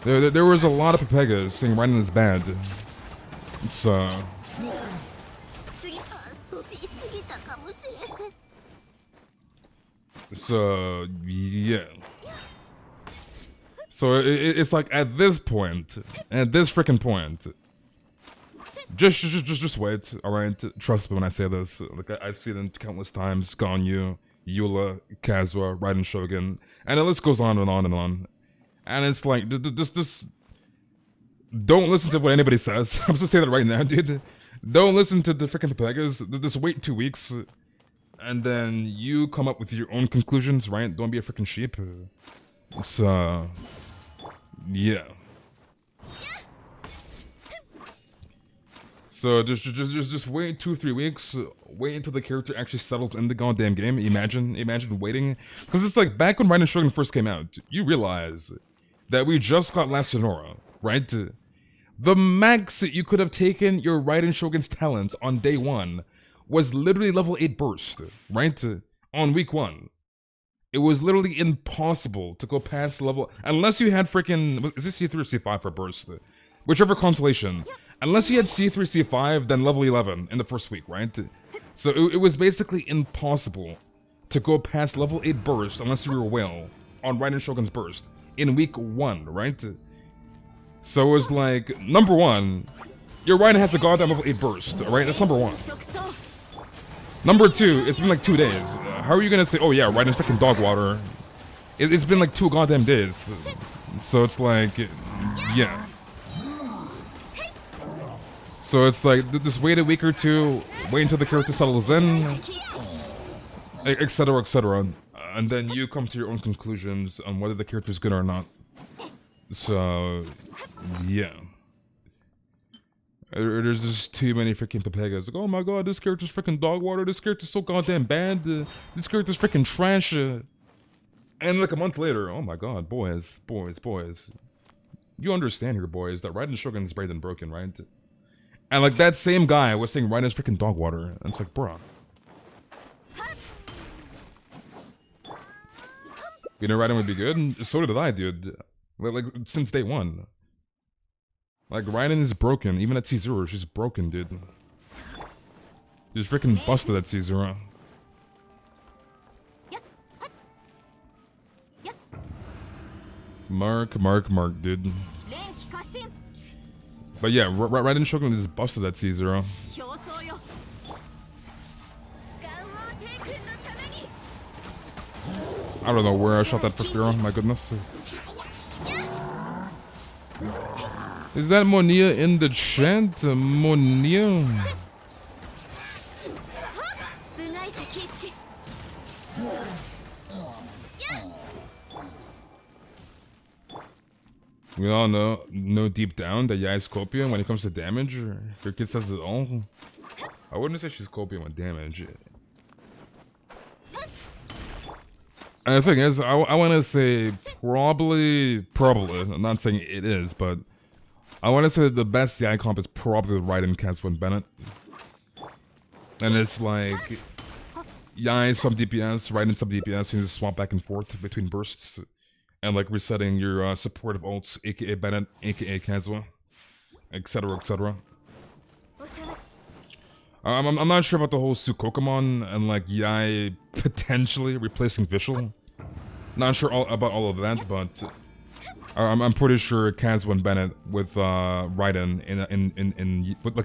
There was a lot of Pepegas saying Raiden is bad. So yeah. So it's like at this point, at this freaking point, just wait, all right? Trust me when I say this. Like I've seen it countless times. Ganyu, Eula, Kazuha, Raiden Shogun, and the list goes on and on and on. And it's like, this don't listen to what anybody says. I'm just saying that right now, dude. Don't listen to the freaking Pepegas. Just wait 2 weeks, and then you come up with your own conclusions, right? Don't be a freaking sheep. So, yeah. So just wait 2 or 3 weeks. Wait until the character actually settles in the goddamn game. Imagine waiting, because it's like back when Raiden Shogun first came out. You realize that we just got Last Sonora, right? The max you could have taken your Raiden Shogun's talents on day 1 was literally level 8 burst, right? On week 1. It was literally impossible to go past level, unless you had freaking, is it C3 or C5 for burst? Whichever constellation. Unless you had C3, C5, then level 11 in the first week, right? So it was basically impossible to go past level 8 burst unless you were a whale on Raiden Shogun's burst in week 1, right? So it was like, number 1, your Raiden has a goddamn level 8 burst, alright? That's number 1. Number 2, it's been like 2 days. How are you gonna say, oh yeah, Raiden's freaking dog water? It's been like 2 goddamn days. So it's like, yeah. So it's like, just wait a week or 2, wait until the character settles in, etc, etc. And then you come to your own conclusions on whether the character's good or not. So, yeah. There's just too many freaking Pepegas. Like, oh my god, this character's freaking dog water, this character's so goddamn bad, this character's freaking trash. And like a month later, oh my god, boys. You understand here, boys, that Raiden Shogun's brain broken, right? And like that same guy was saying Raiden's freaking dog water. And it's like, bruh. You know Raiden would be good? And so did I, dude. Like since day 1. Like, Raiden is broken. Even at C0, she's broken, dude. She's freaking busted at C0. Mark, dude. But yeah, Raiden Shogun is busted at C0. I don't know where I shot that first arrow, my goodness. Is that Monia in the chat? Monia? We all know deep down that Yai's Copium when it comes to damage. Your kid says it all. I wouldn't say she's Copium with damage. And the thing is, I want to say probably, I'm not saying it is, but I want to say that the best Yai comp is probably Raiden, Kazuha, and Bennett. And it's like, Yai some DPS, Raiden some DPS, you just swap back and forth between bursts. And like resetting your supportive ults, aka Bennett, aka Kazuha, etc, etc. I'm not sure about the whole Sukokomon and like Yai potentially replacing Vishal. Not sure about all of that, but I'm pretty sure Kazuha and Bennett with Raiden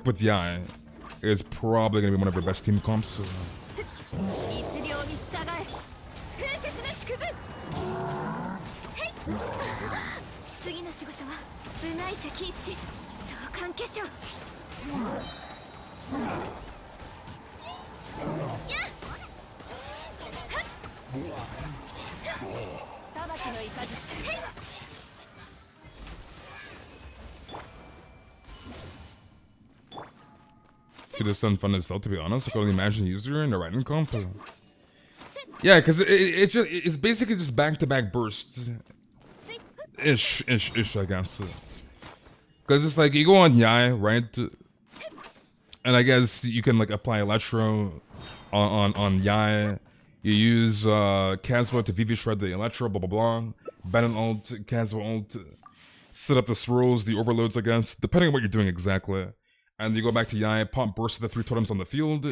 with Yai is probably gonna be one of their best team comps. Could have done fun itself, to be honest. I could only imagine user in the Raiden comp. Yeah, because it's basically just back-to-back bursts. Ish, I guess. Because it's like, you go on Yai, right? And I guess you can like apply Electro on Yai. You use Kazuha to VV shred the Electro, blah blah blah. Bennett ult, Kazuha ult. Set up the swirls, the overloads, I guess, depending on what you're doing exactly. And you go back to Yai, pop burst of the 3 totems on the field,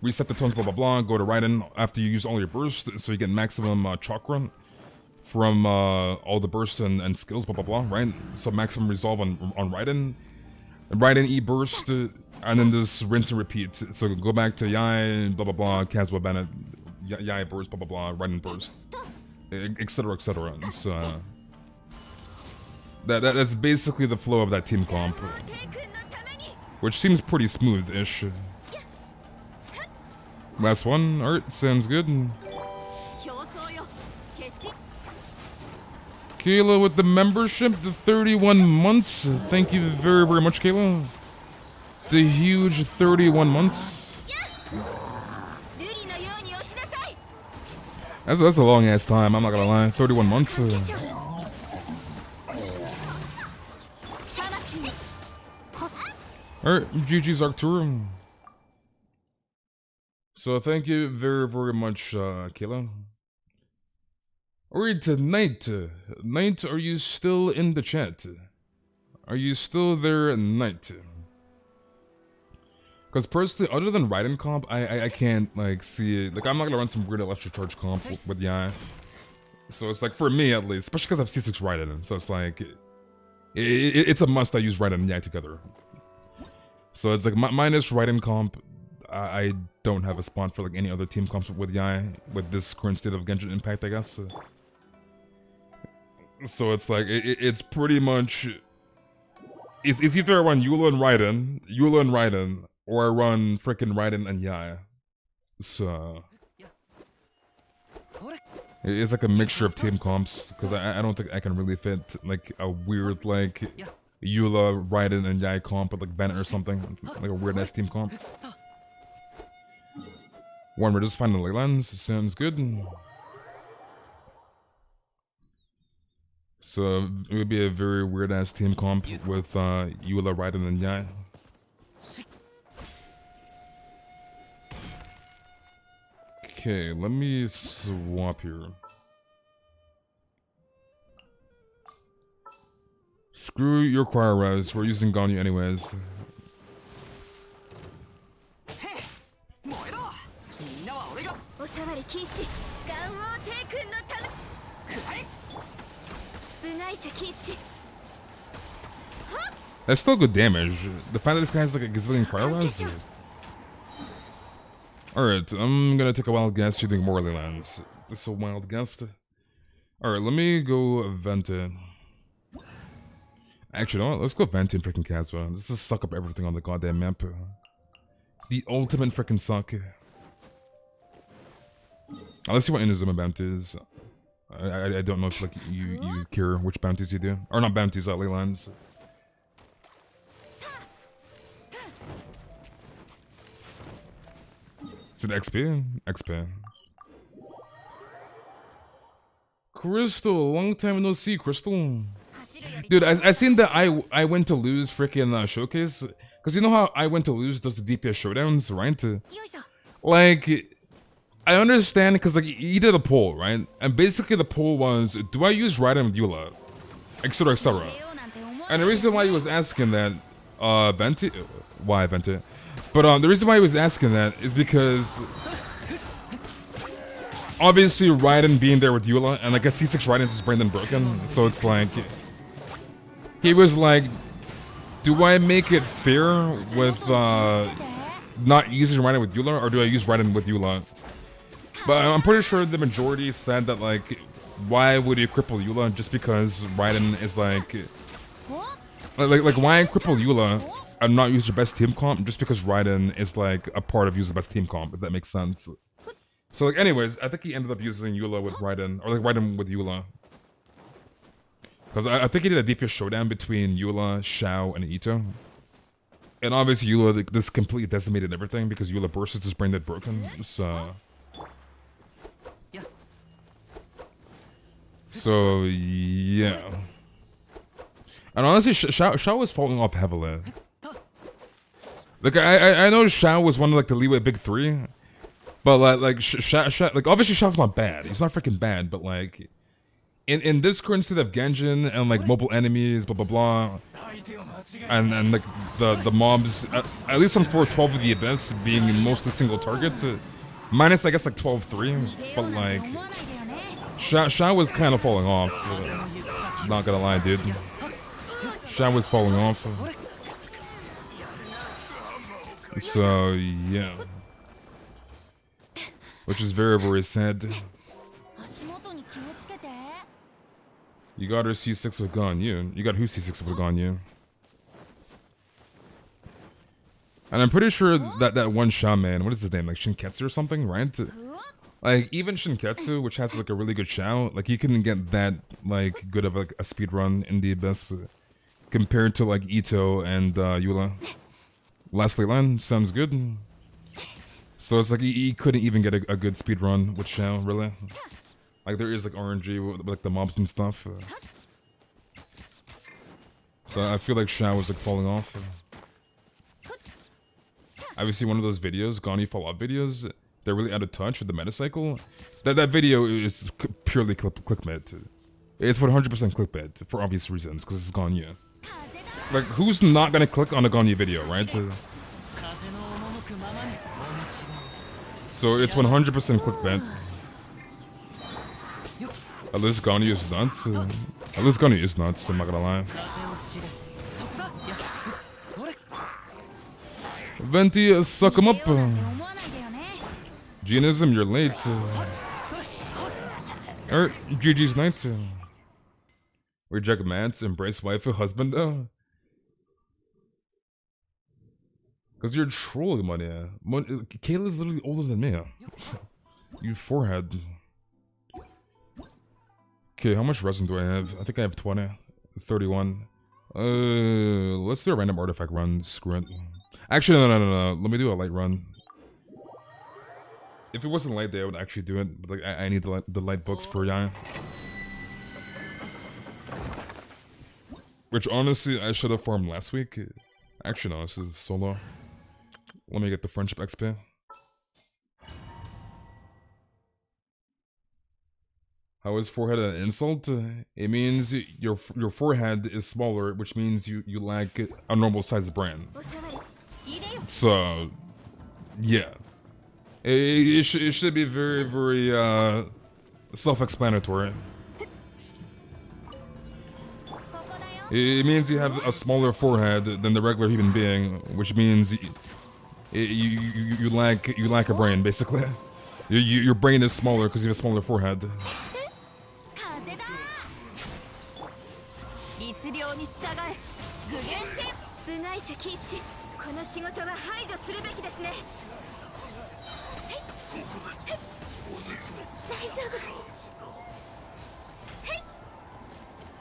reset the totems, blah blah blah, go to Raiden after you use all your bursts, so you get maximum chakra from all the bursts and skills, blah blah blah, right? So maximum resolve on Raiden. Raiden E burst, and then just rinse and repeat. So go back to Yai, blah blah blah, Kazuha Bennett, Yai burst, blah blah blah, Raiden burst, etc. etc. It's that's basically the flow of that team comp, which seems pretty smooth-ish. Last one, alright, sounds good. Kayla with the membership, the 31 months. Thank you very, very much, Kayla. The huge 31 months. That's a long ass time, I'm not gonna lie. 31 months. Alright, GG's Arcturo. So thank you very, very much, Kayla. Alright, Knight. Knight, are you still in the chat? Are you still there, Knight? Because personally, other than Raiden comp, I can't, like, see it. Like, I'm not gonna run some weird electric charge comp with Yai. So it's like, for me at least, especially because I have C6 Raiden, so it's like, it's a must I use Raiden and Yai together. So it's like, minus Raiden comp, I don't have a spot for like any other team comps with Yai, with this current state of Genshin Impact, I guess. So it's like, it's pretty much, it's either I run Eula and Raiden, or I run frickin' Raiden and Yai. So it's like a mixture of team comps, because I don't think I can really fit like a weird like Eula, Raiden, and Yai comp with like Bennett or something, like a weird ass team comp. One, we're just finding the Leylands, sounds good. So it would be a very weird ass team comp with Eula, Raiden, and Yai. Okay, let me swap here. Screw your choir res, we're using Ganyu anyways. That's still good damage. The fact that this guy has like a gazillion choir res. Alright, I'm gonna take a wild guess. You think Morley lands. This is a wild guess. Alright, let me go Venti. Actually, no, let's go Venti and freaking Kazuha. This is suck up everything on the goddamn map. The ultimate freaking suck. Let's see what Inazuma bounty is. I don't know if like you care which bounties you do. Or not bounties, Leylands. Is it XP? XP. Crystal, long time no see, Crystal. Dude, I seen that I went to lose freaking showcase, because you know how I went to lose does the DPS showdowns, right? Like, I understand because like he did a poll, right? And basically the poll was, do I use Raiden with Eula, etc. etc. And the reason why he was asking that, Venti, why Venti? But the reason why he was asking that is because obviously Raiden being there with Eula, and I guess C6 Raiden's is Brandon broken, so it's like he was like, do I make it fair with not using Raiden with Eula, or do I use Raiden with Eula? But I'm pretty sure the majority said that like, why would you cripple Eula just because Raiden is like why cripple Eula and not use your best team comp just because Raiden is like a part of using the best team comp, if that makes sense. So like anyways, I think he ended up using Eula with Raiden, or like Raiden with Eula. Because I think he did a DPS showdown between Eula, Xiao, and Ito. And obviously Eula like, this completely decimated everything because Eula burst is his brain dead broken, so... So, yeah. And honestly, Xiao was falling off heavily. Like, I know Xiao was one of like the leeway big three, but like Xiao, like obviously Xiao's not bad. He's not freaking bad, but like in this current state of Genshin and like mobile enemies, blah blah blah, and like the mobs, at least on 412 of the Abyss being mostly single target, minus I guess like 12-3, but like Xiao was kind of falling off. Not gonna lie, dude. Xiao was falling off. So, yeah. which is very, very sad. You got her C6 with Ganyu. You got who C6 with Ganyu? And I'm pretty sure that one shaman, what is his name, like Shinketsu or something, right? Like even Shinketsu, which has like a really good Shao, like you couldn't get that like good of like a speed run in the Abyss compared to like Ito and Eula. Lastly line sounds good. So it's like he couldn't even get a good speed run with Shao, really. Like there is like RNG with like the mobs and stuff. So I feel like Shao was like falling off. I've seen one of those videos, Ganyu Fallout videos. They're really out of touch with the meta cycle. That video is purely clickbait. It's 100% clickbait for obvious reasons, because it's Ganyu. Like, who's not gonna click on a Ganyu video, right? So it's 100% clickbait. At least Ganyu is nuts. At least Ganyu is nuts, I'm not gonna lie. Venti, suck him up. Genism, you're late. Alright, GG's night. Reject mats, embrace waifu husband. Cause you're trolling, money. Kayla's literally older than me. You forehead. Okay, how much resin do I have? I think I have 20. 31. Let's do a random artifact run. Screw it. Actually, no. Let me do a light run. If it wasn't light day, I would actually do it. But like, I need the light books for Yaya. Which honestly, I should have farmed last week. Actually, no, this is solo. Let me get the friendship XP. How is forehead an insult? It means your forehead is smaller, which means you lack a normal sized brain. So, yeah. It should be very, very self-explanatory. It means you have a smaller forehead than the regular human being, which means you lack a brain, basically. Your brain is smaller because you have a smaller forehead.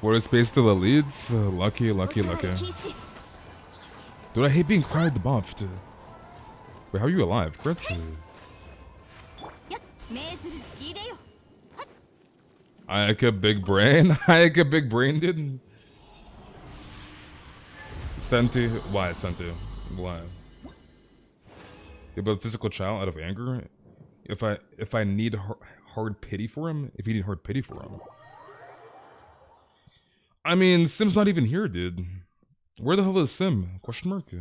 What is space to the leads? Lucky. Dude, I hate being crowd buffed. Wait, how are you alive? Crit? I like a big brain. I like a big brain, dude. Senti, why Senti? Why? Yeah, but physical child out of anger. If I need hard pity for him, if you need hard pity for him. I mean, Sim's not even here, dude. Where the hell is Sim? Question mark.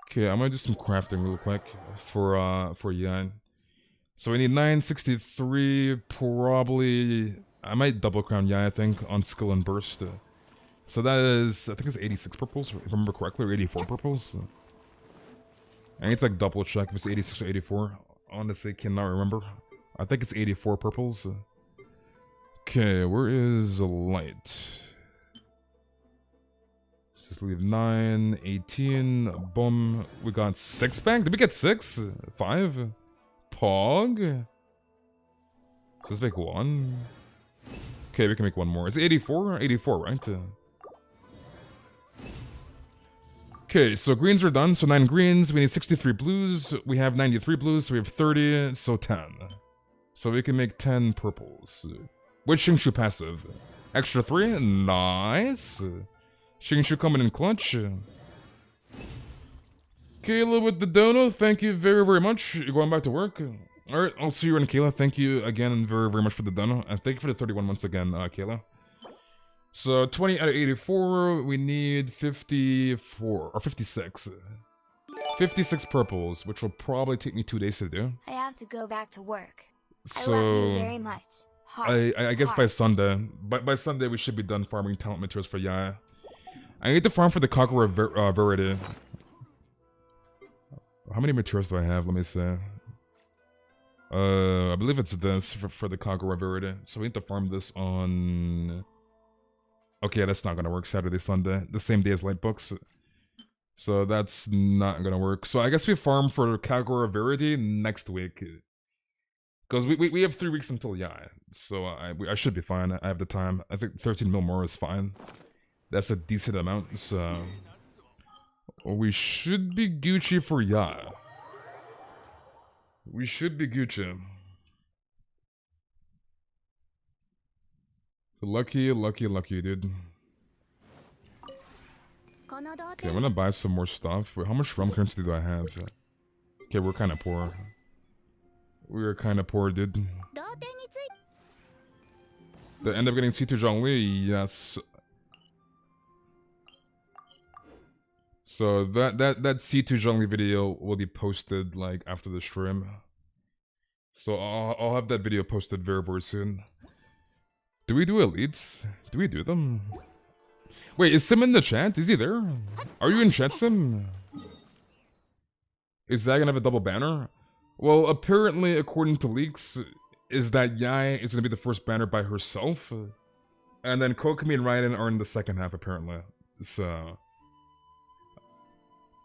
Okay, I'm gonna do some crafting real quick for Yan. So we need 963, probably. I might double crown Yan, I think, on skill and burst. So that is, I think it's 86 purples, if I remember correctly, or 84 purples. I need to like double check if it's 86 or 84. Honestly, cannot remember. I think it's 84 purples. Okay, where is light? Let's just leave 9, 18, boom. We got 6 back? Did we get 6? 5? Pog? Let's make 1. Okay, we can make 1 more. It's 84? 84, right? Okay, so greens are done. So 9 greens. We need 63 blues. We have 93 blues, so we have 30. So 10. So we can make 10 purples. With Shingshu passive. Extra 3. Nice. Shingshu coming in clutch. Kayla with the dono. Thank you very, very much. You're going back to work. Alright, I'll see you in Kayla. Thank you again very, very much for the dono. And thank you for the 31 months again, Kayla. So 20 out of 84, we need 54, or 56. 56 purples, which will probably take me 2 days to do. I have to go back to work. So, I love you very much. I guess by Sunday. By Sunday, we should be done farming talent materials for Yaya. I need to farm for the Kakura Verity. How many materials do I have? Let me see. I believe it's this for the Kazuha variety. So we need to farm this on... Okay, that's not gonna work. Saturday, Sunday. The same day as light books. So that's not gonna work. So I guess we farm for Kazuha variety next week. Because we have 3 weeks until Yai. So I should be fine. I have the time. I think 13 mil more is fine. That's a decent amount. So we should be Gucci for Yai. We should be Gucci. Lucky, dude. Okay, I'm gonna buy some more stuff. Wait, how much rum currency do I have? Okay, we're kind of poor. We're kind of poor, dude. Did I end up getting C2 Zhongli? Yes. So that C2 Zhongli video will be posted like after the stream. So I'll have that video posted very soon. Do we do elites? Do we do them? Wait, is Sim in the chat? Is he there? Are you in chat, Sim? Is that gonna have a double banner? Well, apparently, according to leaks, is that Yai is gonna be the first banner by herself, and then Kokomi and Raiden are in the second half, apparently. So,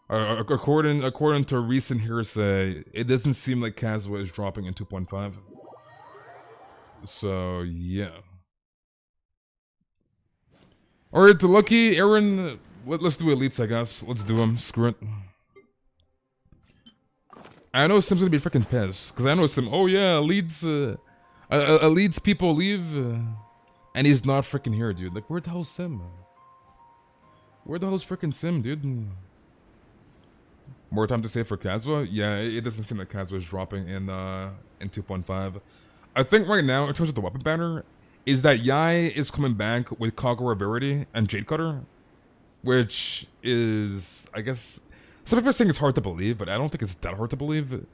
according to recent hearsay, it doesn't seem like Kazuha is dropping in 2.5. So, yeah. Alright, Lucky, Aaron, let's do elites, I guess. Let's do them. Screw it. I know Sim's gonna be freaking pissed, because I know Sim, oh yeah, elites people leave, and he's not freaking here, dude. Like, where the hell's Sim? Where the hell's freaking Sim, dude? More time to save for Kazuha? Yeah, it doesn't seem like Kazuha is dropping in 2.5. I think right now, in terms of the weapon banner, is that Yai is coming back with Kazuha Verity and Jade Cutter, which is, I guess, some people are saying it's hard to believe, but I don't think it's that hard to believe.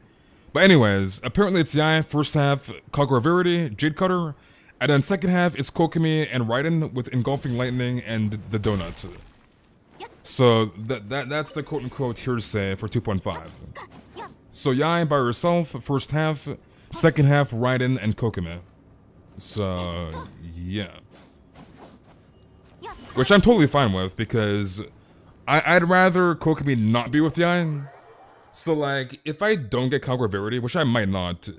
But anyways, apparently it's Yai, first half, Kazuha Verity, Jade Cutter, and then second half is Kokomi and Raiden with Engulfing Lightning and the Donut. So that's the quote-unquote hearsay for 2.5. So Yai by herself, first half, second half Raiden and Kokomi. So, yeah. Which I'm totally fine with, because I'd rather Kokomi not be with Yai. So, like, if I don't get Kazuha Verity, which I might not,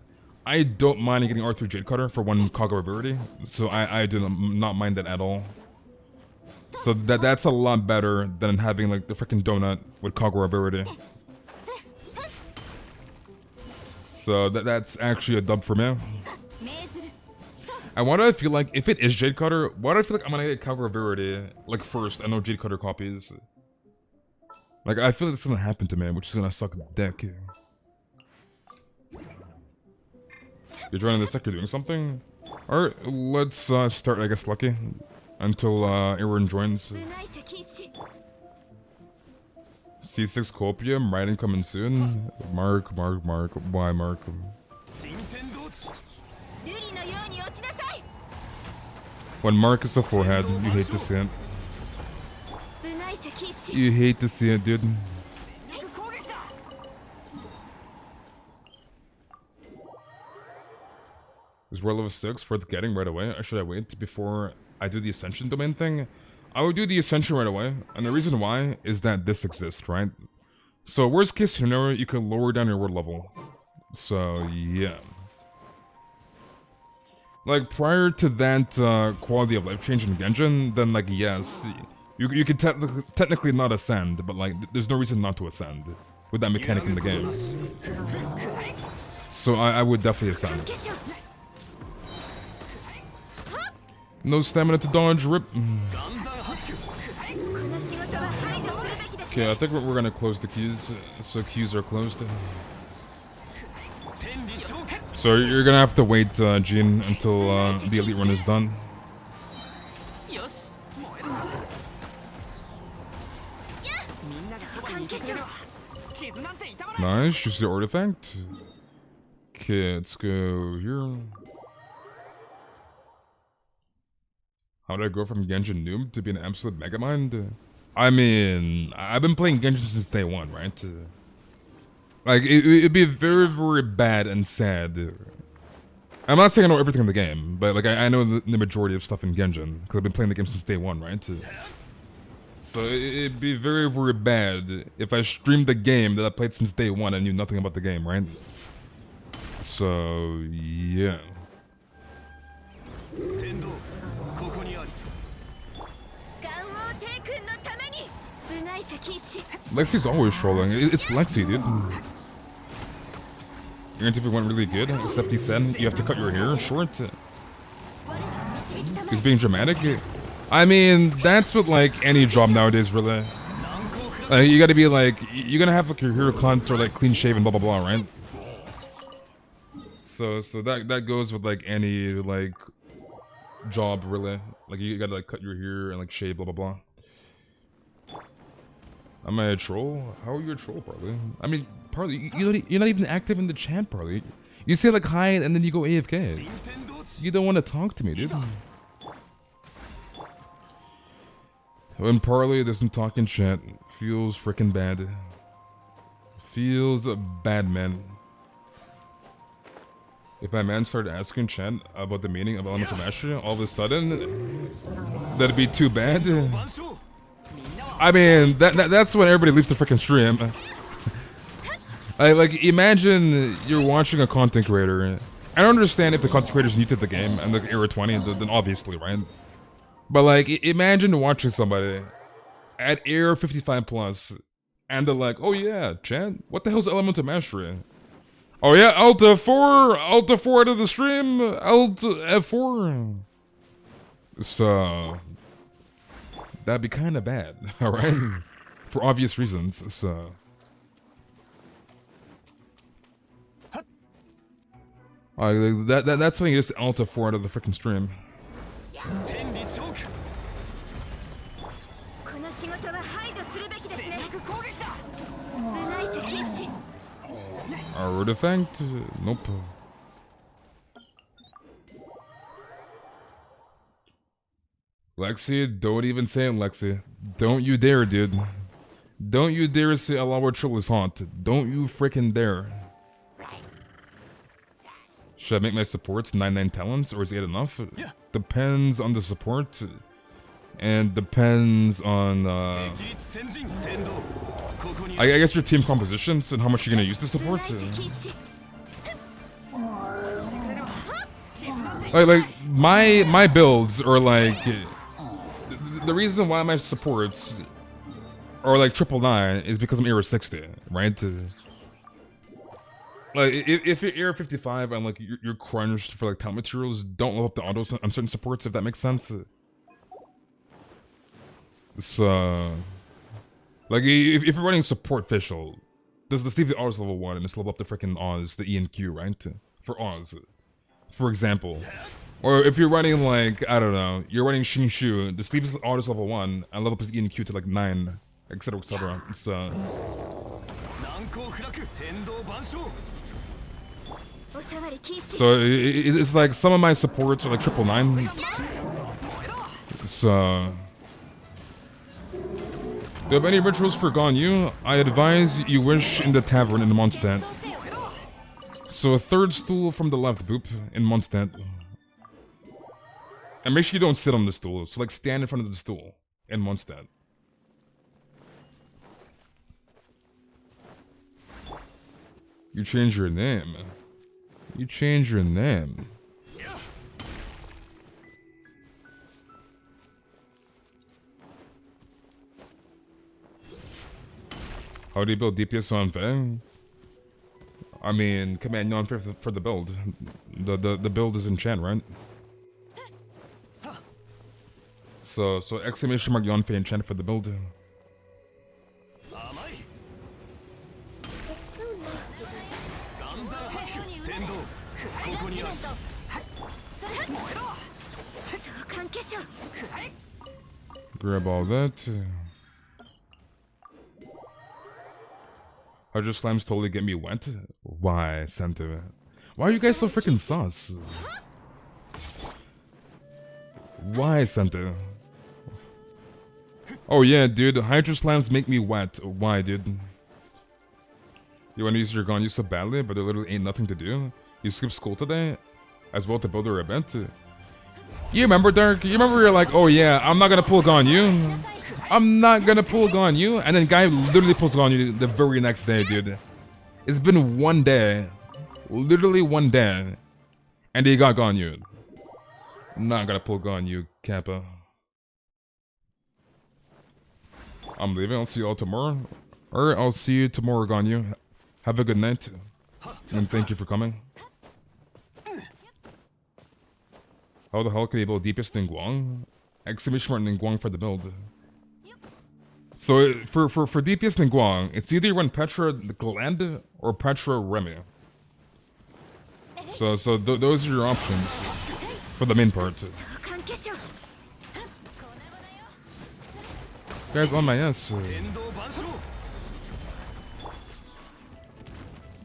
I don't mind getting R3 Jade Cutter for one Kazuha Verity. So I do not mind that at all. So that's a lot better than having, like, the freaking donut with Kazuha Verity. So that's actually a dub for me. And why do I feel like, if it is Jade Cutter, why do I feel like I'm gonna get Kazuha Verity, like, first, and no Jade Cutter copies? Like, I feel like this is gonna happen to me, which is gonna suck dick. You're joining the sector doing something? Alright, let's start, I guess, Lucky. Until Aaron joins. C6 Copium, Raiden coming soon. Mark, why Mark? When Mark is a forehead, you hate to see it. You hate to see it, dude. Is World level 6 worth getting right away? Or should I wait before I do the Ascension domain thing? I would do the Ascension right away, and the reason why is that this exists, right? So worst case scenario, you can lower down your world level. So yeah. Like prior to that quality of life change in Genshin, then like yes, you can technically not ascend, but like there's no reason not to ascend with that mechanic in the game. So I would definitely ascend. No stamina to dodge, rip. Okay, I think we're gonna close the queues, so queues are closed. So you're gonna have to wait, Jean, until the elite run is done. Nice, just the artifact. Okay, let's go here. How did I go from Genshin noob to being an absolute megamind? I mean, I've been playing Genshin since day one, right? Like, it'd be very, very bad and sad. I'm not saying I know everything in the game, but like I know the majority of stuff in Genshin because I've been playing the game since day one, right? So it'd be very, very bad if I streamed the game that I played since day one and knew nothing about the game, right? So yeah. Lexi's always trolling. It's Lexi, dude. Your interview went really good, except he said you have to cut your hair short. He's being dramatic. I mean, that's what like any job nowadays, really. You gotta be like, you're gonna have like your hair cut or like clean shaven, blah blah blah, right? So that goes with like any like job, really. Like you gotta like cut your hair and like shave, blah blah blah. Am I a troll? How are you a troll, Parley? I mean, Parley, you're not even active in the chat, Parley. You say like hi and then you go AFK. You don't want to talk to me, dude. When Parley doesn't talk in chat, feels freaking bad. Feels bad, man. If my man started asking chat about the meaning of elemental mastery, all of a sudden, that'd be too bad. I mean, that's when everybody leaves the freaking stream. Like, imagine you're watching a content creator. I don't understand if the content creator is new to the game and like era 20, then obviously, right? But like, imagine watching somebody at era 55 plus, and they're like, "Oh yeah, chat, what the hell's elemental mastery?" "Oh yeah, Alt F4 out of the stream, Alt F4. So that'd be kind of bad, all right, for obvious reasons. So. That's when you just Alt F4 out of the freaking stream. Artifact? Nope. Lexi, don't even say it, Lexi. Don't you dare, dude. Don't you dare say Alawa Trill is haunt. Don't you freaking dare. Should I make my supports 99 talents, or is 8 enough? Depends on the support, and depends on, I guess your team compositions and how much you're gonna use the support. Like my builds are like, the reason why my supports are like 999 is because I'm era 60, right? Like, if you're era 55 and like you're crunched for like talent materials, don't level up the autos on certain supports, if that makes sense. So, like, if you're running support official, just leave the Oz level 1 and just level up the freaking Oz, the E and Q, right? For Oz, for example. Or if you're running like, I don't know, you're running Shinshu, just leave his Oz level 1 and level up his E and Q to like 9, etc, etc. So. So it's like some of my supports are like 999. So. Do you have any rituals for Ganyu? I advise you wish in the tavern in Mondstadt. So a third stool from the left, Boop, in Mondstadt. And make sure you don't sit on the stool. So like stand in front of the stool in Mondstadt. You change your name. You change your name. How do you build DPS on Fang? I mean, command non for the build. The build is enchant, right? So exclamation mark Yonfei enchant for the build. Grab all that. Hydro slimes totally get me wet. Why, Santa? Why are you guys so freaking sus? Why, Santa? Oh yeah, dude. Hydro slimes make me wet. Why, dude? You want to use your Ganyu so badly, but there literally ain't nothing to do. You skip school today, as well to build your event. You remember, Dark? You remember you're like, oh yeah, I'm not gonna pull Ganyu. I'm not gonna pull Ganyu. And then guy literally pulls Ganyu the very next day, dude. It's been one day. Literally one day. And he got Ganyu. I'm not gonna pull Ganyu, Kappa. I'm leaving. I'll see you all tomorrow. Alright, I'll see you tomorrow, Ganyu. Have a good night. And thank you for coming. How the hell can you build deepest in Guang? Exclamation mark in Guang for the build. So for deepest in Guang, it's either you run Petra Gland or Petra Remy. So those are your options for the main part. Guys on my ass.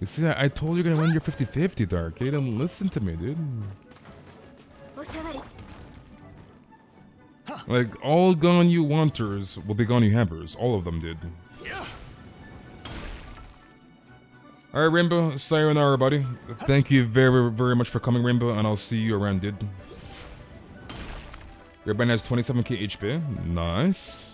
You see, I told you you're gonna win your 50-50, Dark. You didn't listen to me, dude. Like, all Ganyu wanters will be Ganyu hampers. All of them did. Alright, Rainbow. Sayonara, buddy. Thank you very, very much for coming, Rainbow, and I'll see you around, dude. Your band has 27k HP. Nice.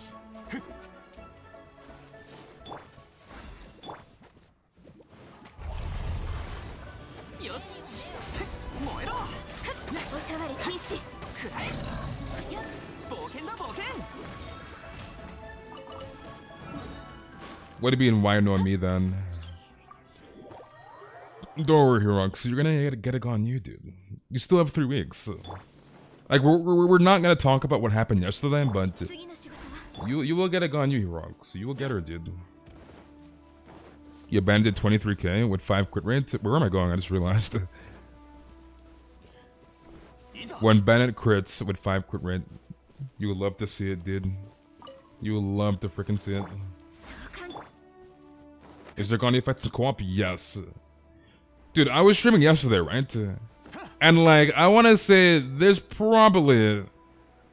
What do you mean, why know me then? Don't worry, Hirox. You're gonna get a Ganyu, dude. You still have 3 weeks. Like, we're not gonna talk about what happened yesterday, but you will get a Ganyu, Hirox. You will get her, dude. You abandoned 23k with 5 crit rate. Where am I going? I just realized. When Bennett crits with 5 crit rate, you will love to see it, dude. You will love to freaking see it. Is there Ganyu fights in co-op? Yes. Dude, I was streaming yesterday, right? And like, I want to say there's probably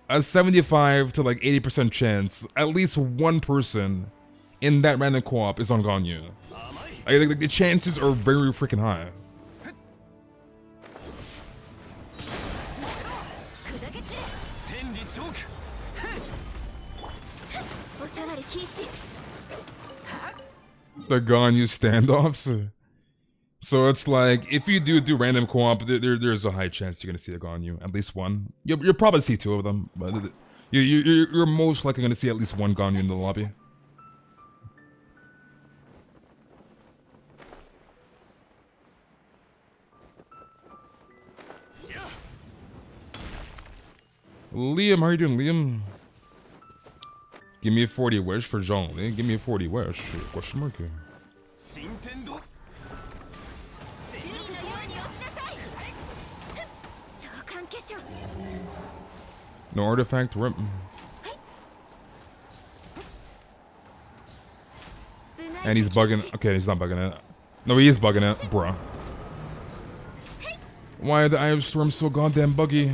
a 75 to like 80% chance at least one person in that random co-op is on Ganyu. Like, the chances are very freaking high. The Ganyu standoffs. So it's like, if you do random co-op, there's a high chance you're gonna see a Ganyu, at least one. You'll probably see 2 of them, but you're most likely gonna see at least one Ganyu in the lobby. Liam, how are you doing, Liam? Give me a 40 wish for Jean-Lee. Give me a 40 wish. Question mark here. No artifact, rip. And he's bugging. Okay, he's not bugging it. No, he is bugging it, bruh. Why are the Eye of Storm so goddamn buggy?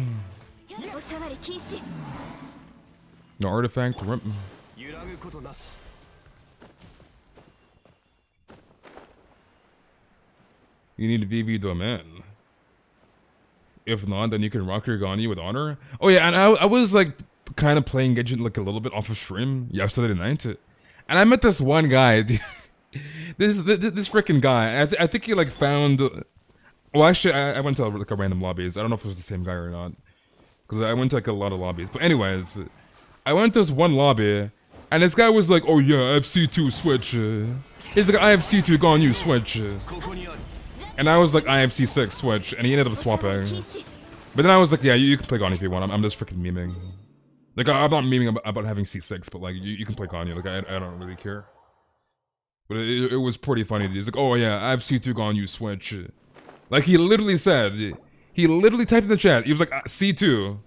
No artifact, rip. You need VV domain. If not, then you can rock your Ganyu with honor. Oh yeah, and I was like kind of playing Genshin like a little bit off of stream yesterday night, and I met this one guy. this freaking guy. I think he like found. Well, actually, I went to like a random lobbies. I don't know if it was the same guy or not, because I went to like a lot of lobbies. But anyways, I went to this one lobby, and this guy was like, "Oh yeah, I have C2 switch." He's like, "I have C2 Ganyu switch." And I was like, I have C6 switch, and he ended up swapping. But then I was like, yeah, you can play Ganyu if you want. I'm just freaking memeing. Like, I'm not memeing about having C6, but like, you can play Ganyu. Like, I don't really care. But it was pretty funny. He's like, oh yeah, I have C2 Ganyu switch. Like, he literally said, he literally typed in the chat, he was like, C2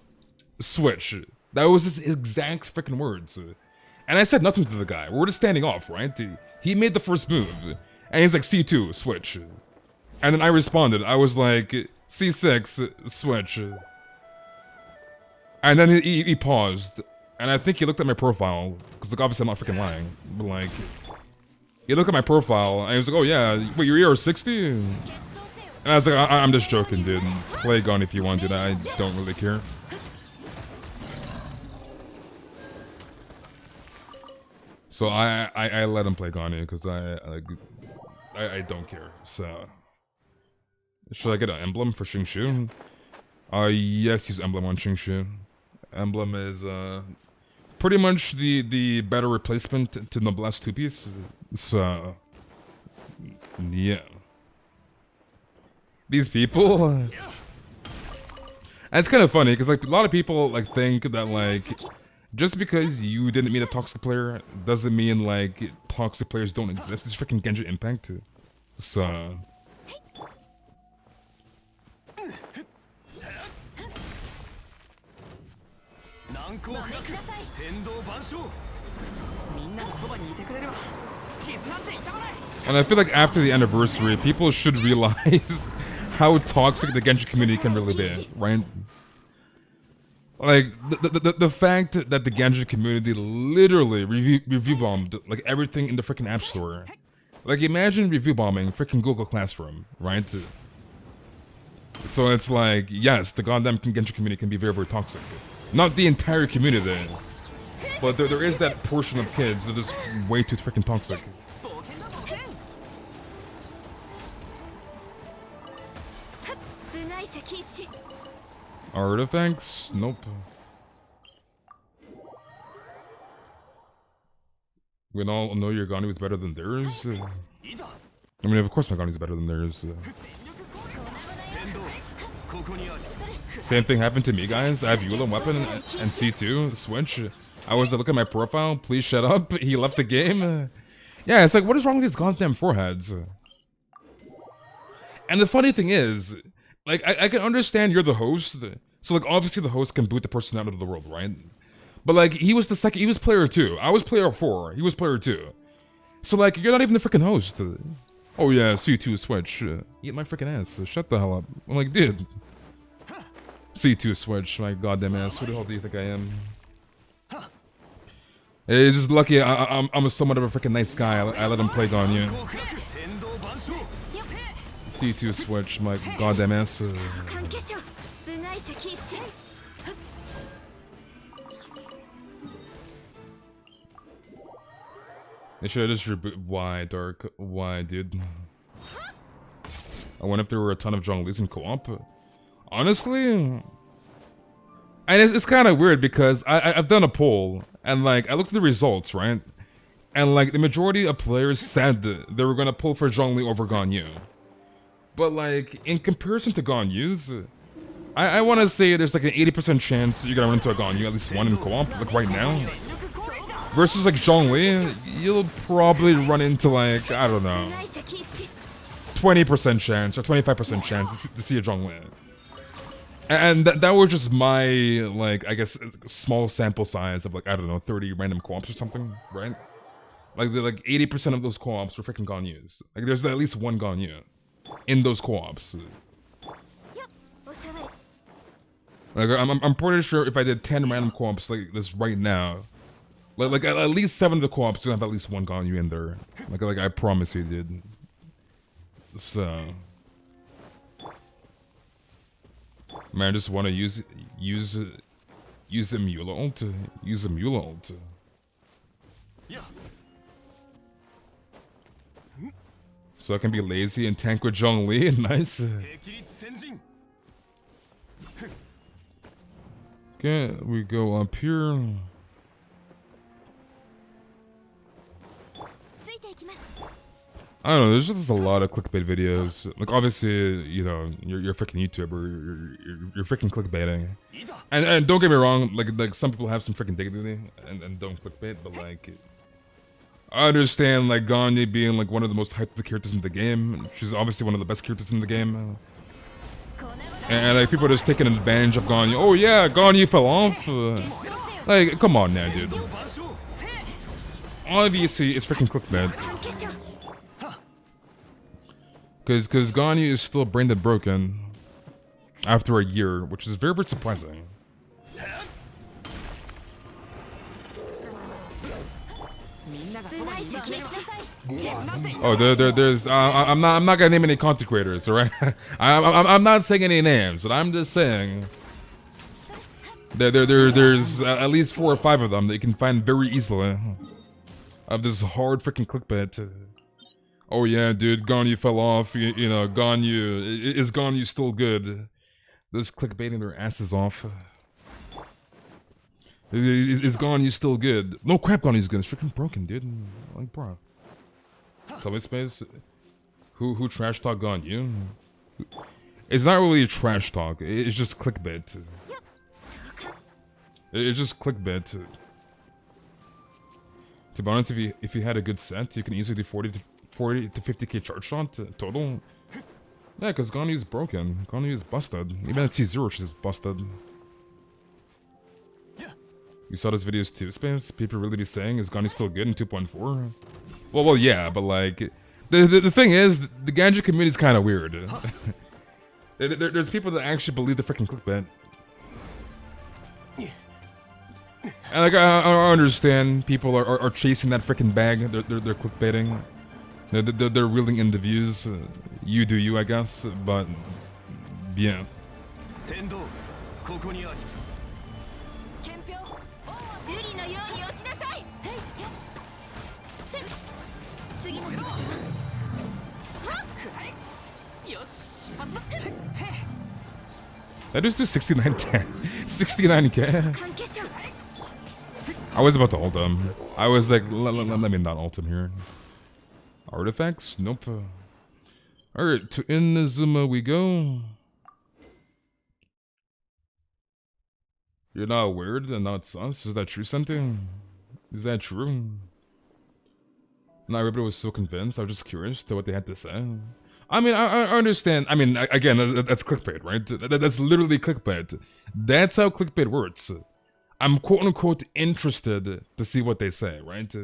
switch. That was his exact freaking words. And I said nothing to the guy. We're just standing off, right? He made the first move. And he's like, C2 switch. And then I responded. I was like, C6 switch. And then he paused. And I think he looked at my profile. Because like, obviously I'm not freaking lying. But like, He looked at my profile and he was like, "Oh yeah, wait, you're AR60?" And I was like, "I'm just joking, dude. Play gun if you want, dude. I don't really care." So I let him play Ganyu because I don't care. So should I get an emblem for Xingshu? Yes, use emblem on Xingshu. Emblem is pretty much the better replacement to Noblesse 2-piece. So yeah, these people. And it's kind of funny because like a lot of people like think that like just because you didn't meet a toxic player doesn't mean like toxic players don't exist. It's freaking Genshin Impact. So and I feel like after the anniversary, people should realize how toxic the Genshin community can really be, right? Like the fact that the Genshin community literally review bombed like everything in the freaking app store. Like imagine review bombing freaking Google Classroom, right? So it's like, yes, the goddamn Genshin community can be very, very toxic. Not the entire community, but there is that portion of kids that is way too freaking toxic. Artifacts? Nope. We all know your Ganyu is better than theirs. I mean, of course my Ganyu is better than theirs. Same thing happened to me, guys. I have Yula weapon and C2 switch. I was to look at my profile. Please shut up. He left the game. Yeah, it's like, what is wrong with these goddamn foreheads? And the funny thing is, like, I can understand you're the host. So, like, obviously the host can boot the person out of the world, right? But, like, he was the second. He was player 2. I was player 4. He was player 2. So, like, you're not even the freaking host. Oh, yeah, C2 switch. Eat my freaking ass. Shut the hell up. I'm like, dude. C2 switch, my goddamn ass. Who the hell do you think I am? It's just lucky I'm somewhat of a freaking nice guy. I let him play Ganyu. C2 switch, my goddamn ass. They should have just reboot. Why, Dark? Why, dude? I wonder if there were a ton of Zhonglis in co-op. Honestly, and it's kind of weird because I've done a poll and like I looked at the results, right? And like the majority of players said they were gonna pull for Zhongli over Ganyu. But like in comparison to Ganyu's, I want to say there's like an 80% chance you're gonna run into a Ganyu, at least one in co-op, like right now. Versus like Zhongli, you'll probably run into like, I don't know, 20% chance or 25% chance to see a Zhongli. And that was just my, like, I guess, small sample size of, like, I don't know, 30 random co-ops or something, right? Like 80% of those co-ops were freaking Ganyus. Like, there's at least one Ganyu in those co-ops. Like, I'm pretty sure if I did 10 random co-ops like this right now, like at least 7 of the co-ops do have at least one Ganyu in there. Like I promise you, dude. So... Man, I just want to use the Mula ult. Use the Mula ult. So I can be lazy and tank with Zhongli. Nice. Okay, we go up here. I don't know, there's just a lot of clickbait videos. Like, obviously, you know, you're a freaking YouTuber, you're freaking clickbaiting. And don't get me wrong, like some people have some freaking dignity and don't clickbait, but like, I understand like Ganyu being like one of the most hyped characters in the game. She's obviously one of the best characters in the game. And like people are just taking advantage of Ganyu. Oh yeah, Ganyu fell off. Like, come on now, dude. Obviously, it's freaking clickbait. Because Ganyu is still brain dead broken after a year, which is very, very surprising. Oh, there's. I'm not gonna name any content creators, all right? I'm not saying any names, but I'm just saying. There's at least 4 or 5 of them that you can find very easily. Of this hard freaking clickbait. Oh yeah, dude, Ganyu fell off. You know, Ganyu is Ganyu still good? Just clickbaiting their asses off. Is Ganyu still good? No crap, Ganyu's good. It's freaking broken, dude. Like, bro. Tell me, Space. Who trash talk Ganyu? It's not really trash talk. It's just clickbait. It's just clickbait. To be honest, if you had a good set, you can easily do 40 to 50k charge shot total. Yeah, because Ganyu's broken. Ganyu's busted. Even at C0, she's busted. You saw those videos too, Space? People really be saying, is Ganyu still good in 2.4? Well, yeah, but like, the thing is, the Ganyu community is kind of weird. There's people that actually believe the freaking clickbait. And like, I understand people are chasing that freaking bag. They're clickbaiting. They're reeling in the views. You do you, I guess. But yeah. That just do 6910. 69k. I was about to ult him. I was like, let me not ult him here. Artifacts? Nope. Alright, to Inazuma we go. You're not weird and not sus? Is that true, Sente? Is that true? Not everybody was so convinced. I was just curious to what they had to say. I mean, I understand. I mean, again, that's clickbait, right? That's literally clickbait. That's how clickbait works. I'm quote-unquote interested to see what they say, right?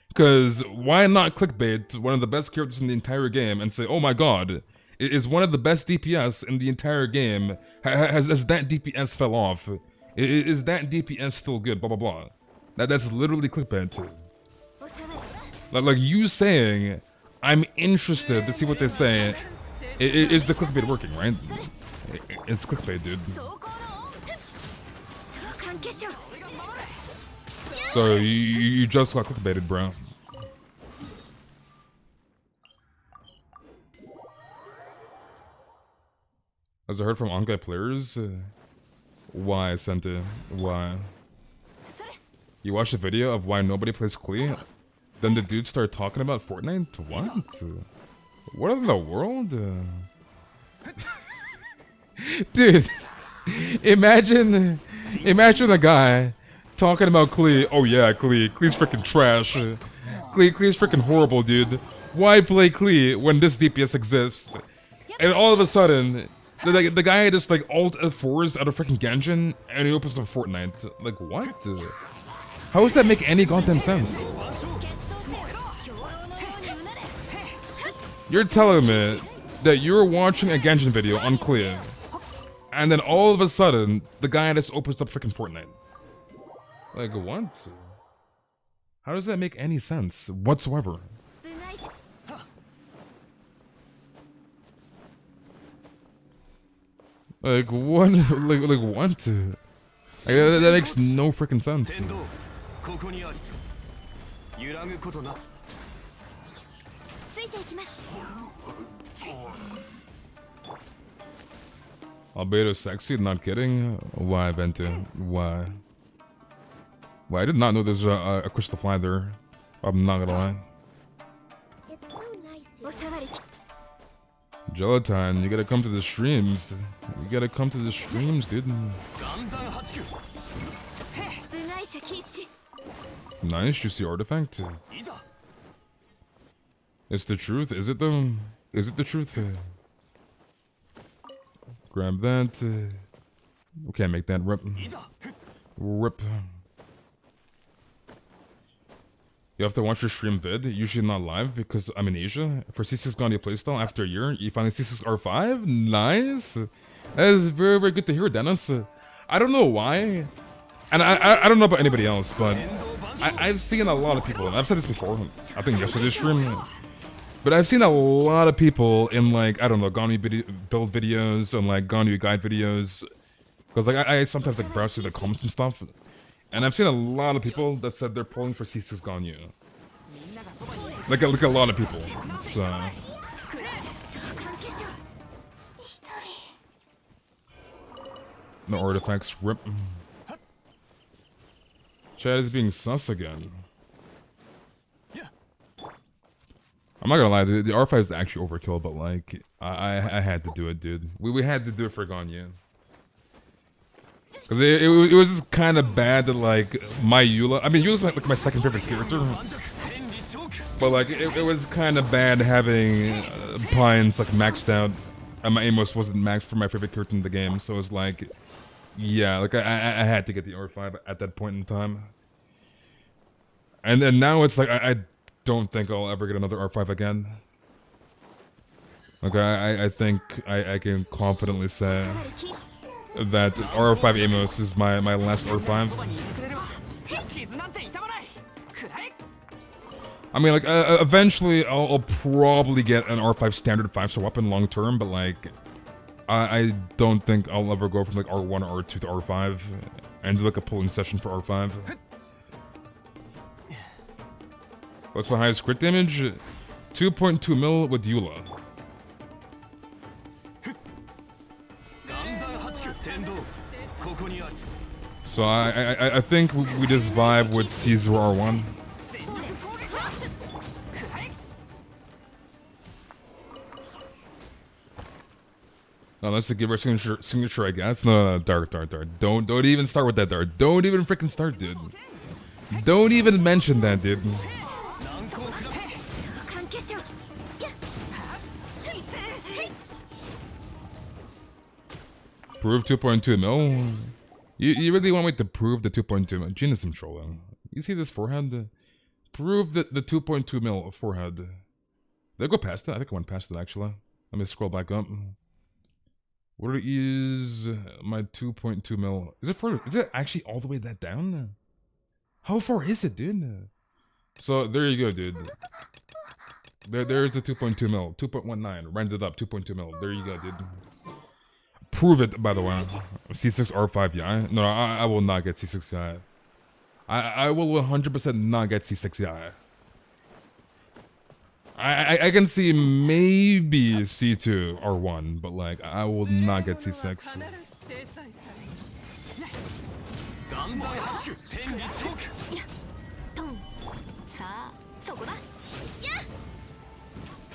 Because why not clickbait one of the best characters in the entire game and say, oh my god, is one of the best DPS in the entire game, has that DPS fell off? Is that DPS still good? Blah, blah, blah. That's literally clickbait. Like you saying, I'm interested to see what they say, is the clickbait working, right? It's clickbait, dude. So you just got clickbaited, bro. As I heard from Ongai players, why, Sente? Why? You watched a video of why nobody plays Klee? Then the dude started talking about Fortnite? What? What in the world? Dude, imagine a guy talking about Klee. Oh yeah, Klee's freaking trash. Klee's freaking horrible, dude. Why play Klee when this DPS exists? And all of a sudden, the guy just like alt F4s out of freaking Genshin and he opens up Fortnite. Like what? How does that make any goddamn sense? You're telling me that you're watching a Genshin video on Klee, and then all of a sudden, the guy just opens up freaking Fortnite. Like, what? How does that make any sense whatsoever? Like, what? Like what? Like, that makes no freaking sense. Albedo sexy, not kidding. Why, Venti? Why? Well, I did not know there's a crystal fly there. I'm not gonna lie. Gelatine, you gotta come to the streams. You gotta come to the streams, dude. Nice, juicy artifact. It's the truth, is it though? Is it the truth? Grab that. We can't make that. Rip. Rip. You have to watch your stream vid, usually not live because I'm in Asia. For C6 Ganyu playstyle, after a year, you finally C6 R5? Nice! That is very, very good to hear, Dennis. I don't know why, And I don't know about anybody else, but I've seen a lot of people, and I've said this before, I think yesterday's stream, but I've seen a lot of people in like, I don't know, Ganyu build videos and like Ganyu guide videos, because like I sometimes like browse through the comments and stuff, and I've seen a lot of people that said they're pulling for C6 Ganyu. Like a lot of people, so... No artifacts, rip. Chad is being sus again. I'm not gonna lie, the R5 is actually overkill, but like, I had to do it, dude. We had to do it for Ganyu. Cause it was just kind of bad that like, my Eula, I mean Eula's like my second favorite character. But like, it was kind of bad having Pines like maxed out, and my Amos wasn't maxed for my favorite character in the game, so it was like, yeah, like I had to get the R5 at that point in time. And then now it's like, I don't think I'll ever get another R5 again. Like I think I can confidently say that R5 Amos is my last R5. I mean, like, eventually I'll probably get an R5 standard 5-star weapon long term, but like, I don't think I'll ever go from like R1 or R2 to R5 and do like a pulling session for R5. What's my highest crit damage? 2.2 mil with Eula. So I think we just vibe with C0 R1. No, let's give her signature, I guess. No, Dart. Don't even start with that, Dart. Don't even freaking start, dude. Don't even mention that, dude. Prove 2.2 mil? You really want me to prove the 2.2 mil? Genius, I'm trolling. You see this forehead? Prove the 2.2 mil forehead. Did I go past that? I think I went past it, actually. Let me scroll back up. What is my 2.2 mil? Is it actually all the way that down? How far is it, dude? So there you go, dude. There's the 2.2 mil. 2.19. Rounded up 2.2 mil. There you go, dude. Prove it, by the way. C6 R5 yeah. No, I will not get C6 yeah. I will 100% not get C6 yeah. I can see maybe C2 R1, but like I will not get C6.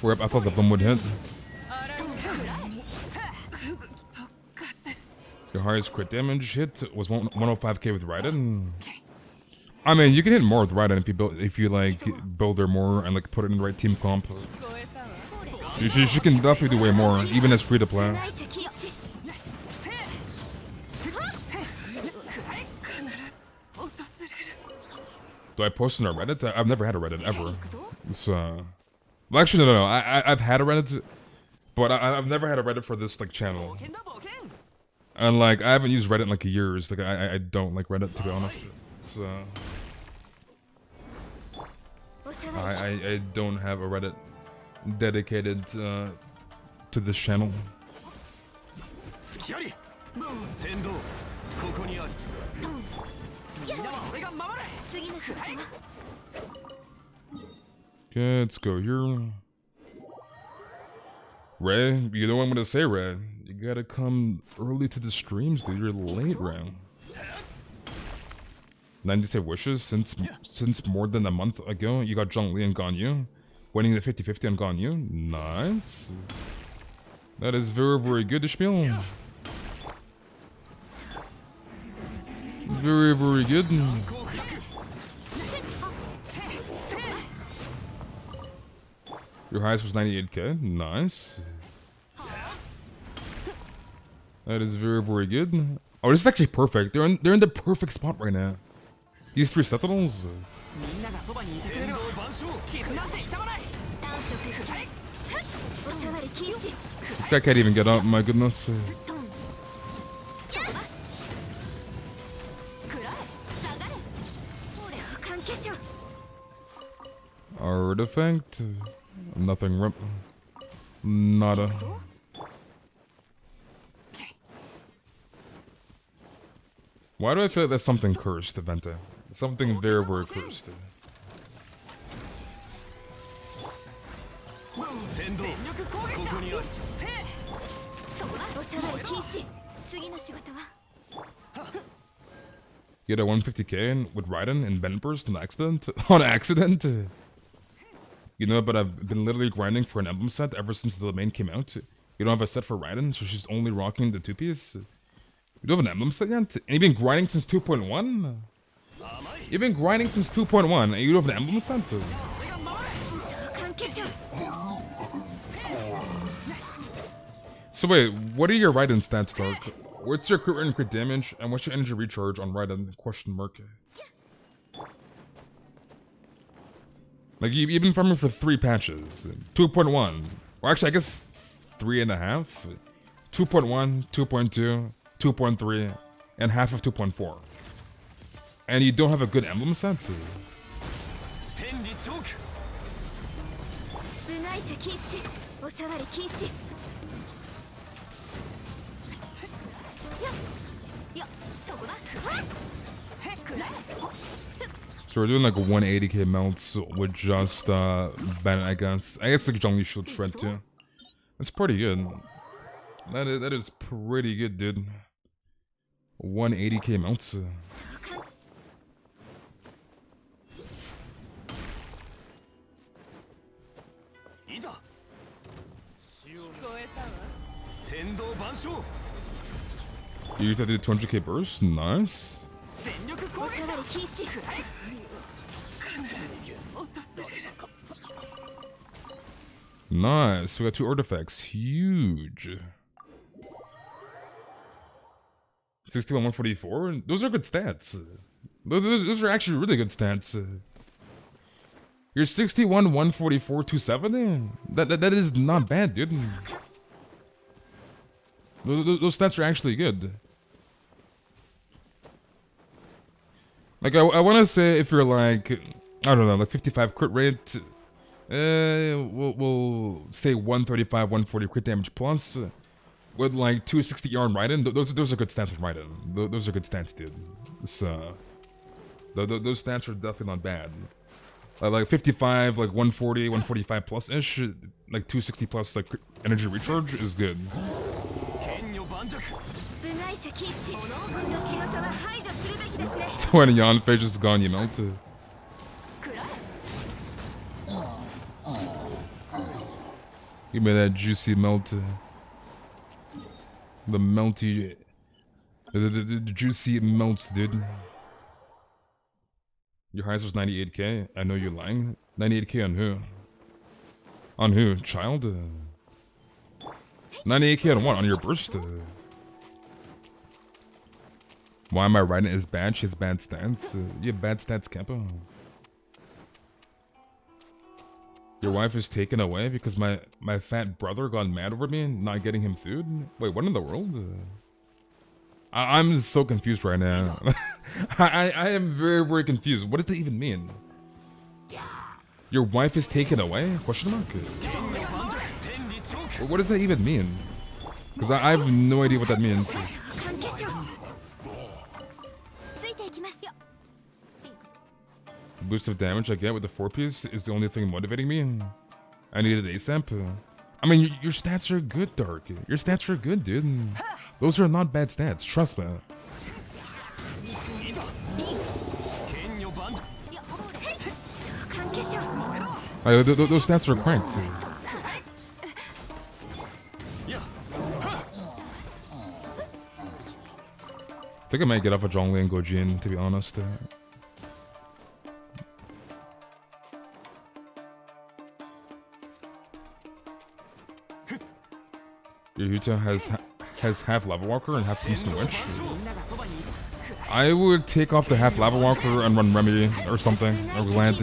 Rip, I thought the bomb would hit. Your highest crit damage hit was 105k with Raiden. I mean, you can hit more with Raiden if you like build her more and like put it in the right team comp. She can definitely do way more, even as free to play. Do I post on a Reddit? I've never had a Reddit ever. So, well, actually, no. I've had a Reddit, but I've never had a Reddit for this like channel. And like I haven't used Reddit in like years. Like I don't like Reddit, to be honest. It's I don't have a Reddit dedicated to this channel. Okay, let's go here. Ray, you know what I'm gonna say, Ray. You gotta come early to the streams, dude. You're late, Ray. 97 wishes since more than a month ago. You got Zhongli and Ganyu. Winning the 50-50 on Ganyu. Nice. That is very, very good, Ishmael. Very, very good. Your highest was 98k. Nice. That is very, very good. Oh, this is actually perfect. They're in the perfect spot right now. These three sentinels. This guy can't even get up. My goodness. artifact? Nothing. Nada. Why do I feel like that's something cursed, Venti? Something very, very cursed. Get a 150k with Raiden in Bend Burst on accident? On accident? You know, but I've been literally grinding for an emblem set ever since the domain came out. You don't have a set for Raiden, so she's only rocking the 2-piece. You don't have an emblem set yet? And you've been grinding since 2.1? You've been grinding since 2.1 and you don't have an emblem set? So wait, what are your Raiden stats, Dark? What's your crit rate and crit damage, and what's your energy recharge on Raiden? Question mark. Like, you've been farming for 3 patches. 2.1. Well, actually, I guess 3.5. 2.1, 2.2, 2.3, and half of 2.4. And you don't have a good emblem set? So we're doing like a 180k melts with just Bennett, I guess. I guess like Zhongli Shield Shred too. That's pretty good. That is pretty good, dude. 180k melts. You have to do 200k burst? Nice. Nice, we got 2 artifacts, huge. 61, 144, those are good stats. Those are actually really good stats. You're 61, 144, 270? That is not bad, dude. Those stats are actually good. Like, I want to say if you're like, I don't know, like 55 crit rate, we'll say 135, 140 crit damage plus, with like 260 on Raiden. Those are good stats with Raiden. Those are good stats, dude. So, those stats are definitely not bad. Like 55, like 140, 145 plus-ish, like 260 plus like energy recharge is good. 20 on face just gone, you melted. Give me that juicy melt. The melty. The juicy melts, dude. Your highest was 98k. I know you're lying. 98k on who? On who? Child? 98k on what? On your burst? Why am I writing his bad? She has bad stats. You have bad stats, Kappa. Your wife is taken away because my fat brother got mad over me not getting him food? Wait, what in the world? I'm so confused right now. I am very, very confused. What does that even mean? Your wife is taken away? Question mark? What does that even mean? Because I have no idea what that means. Boost of damage I get with the 4-piece is the only thing motivating me. I need it ASAP. I mean, your stats are good, Dark. Your stats are good, dude. Those are not bad stats, trust me. Those stats are cranked. I think I might get off a Zhongli and go Jin, to be honest. Your Yuta has half Lava Walker and half Crimson Witch. I would take off the half Lava Walker and run Remy or something, or Land.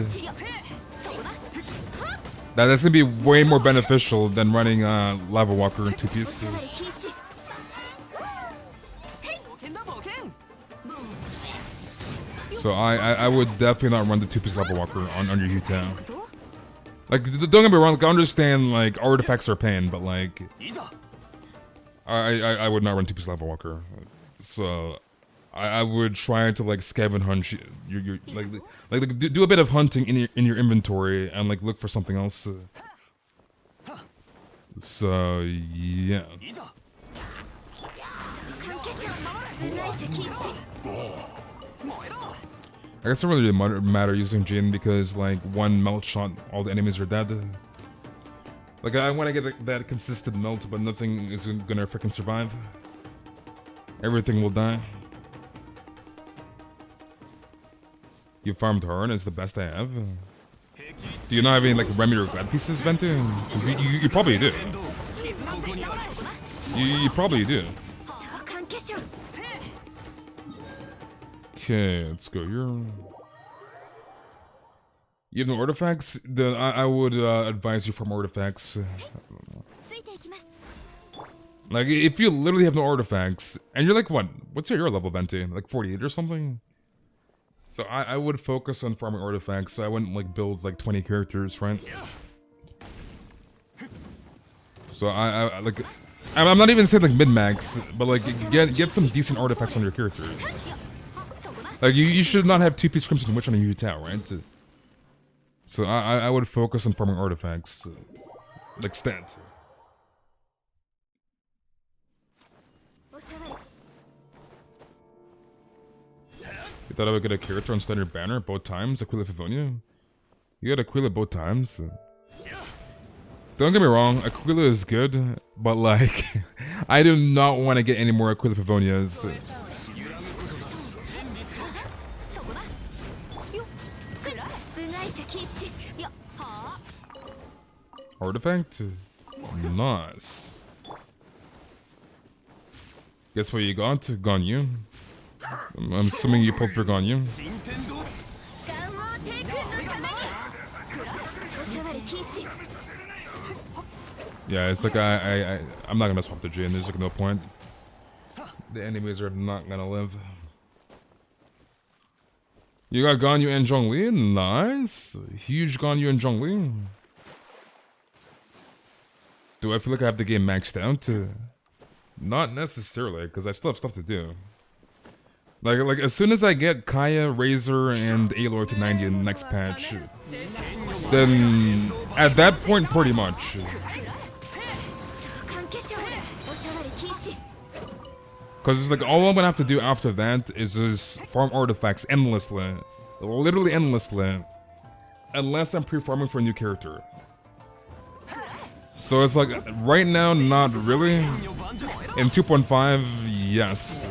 That's gonna be way more beneficial than running Lava Walker in 2-piece. So I would definitely not run the 2-piece Lava Walker on your Yuta. Like, don't get me wrong, like, I understand, like, artifacts are pain, but, like, I would not run 2-piece lava walker. So, I would try to, like, scavenge hunt your like do a bit of hunting in your inventory and, like, look for something else. So, yeah. I guess it doesn't really matter using Jin because, like, one melt shot, all the enemies are dead. Like, I want to get that consistent melt, but nothing is gonna freaking survive. Everything will die. You farmed hard, it's the best I have. Do you not have any, like, Remy or Glad pieces, Venti? Because you probably do. You probably do. Okay, let's go here. You have no artifacts? Then I would advise you from artifacts. Like, if you literally have no artifacts, and you're like, what? What's your level, Venti? Like 48 or something? So I would focus on farming artifacts, so I wouldn't, like, build, like, 20 characters, right? So I'm not even saying, like, mid-max, but, like, get some decent artifacts on your characters. Like, you should not have 2-piece Crimson Witch on a Yutao, right? So I would focus on farming artifacts. Like, stat. You thought I would get a character on standard banner both times, Aquila Fivonia? You got Aquila both times. Don't get me wrong, Aquila is good, but, like, I do not want to get any more Aquila Favonias. Artifact? Nice. Guess what you got? Ganyu. I'm assuming you pulled for Ganyu. Yeah, it's like I'm not gonna swap the Jin, there's like no point. The enemies are not gonna live. You got Ganyu and Zhongli, nice. Huge Ganyu and Zhongli. Do I feel like I have the game maxed out? Not necessarily, because I still have stuff to do. Like as soon as I get Kaya, Razor, and Aloy to 90 in the next patch, then at that point, pretty much. Because it's like all I'm gonna have to do after that is just farm artifacts endlessly, literally endlessly, unless I'm pre-farming for a new character. So it's like, right now, not really. In 2.5, yes.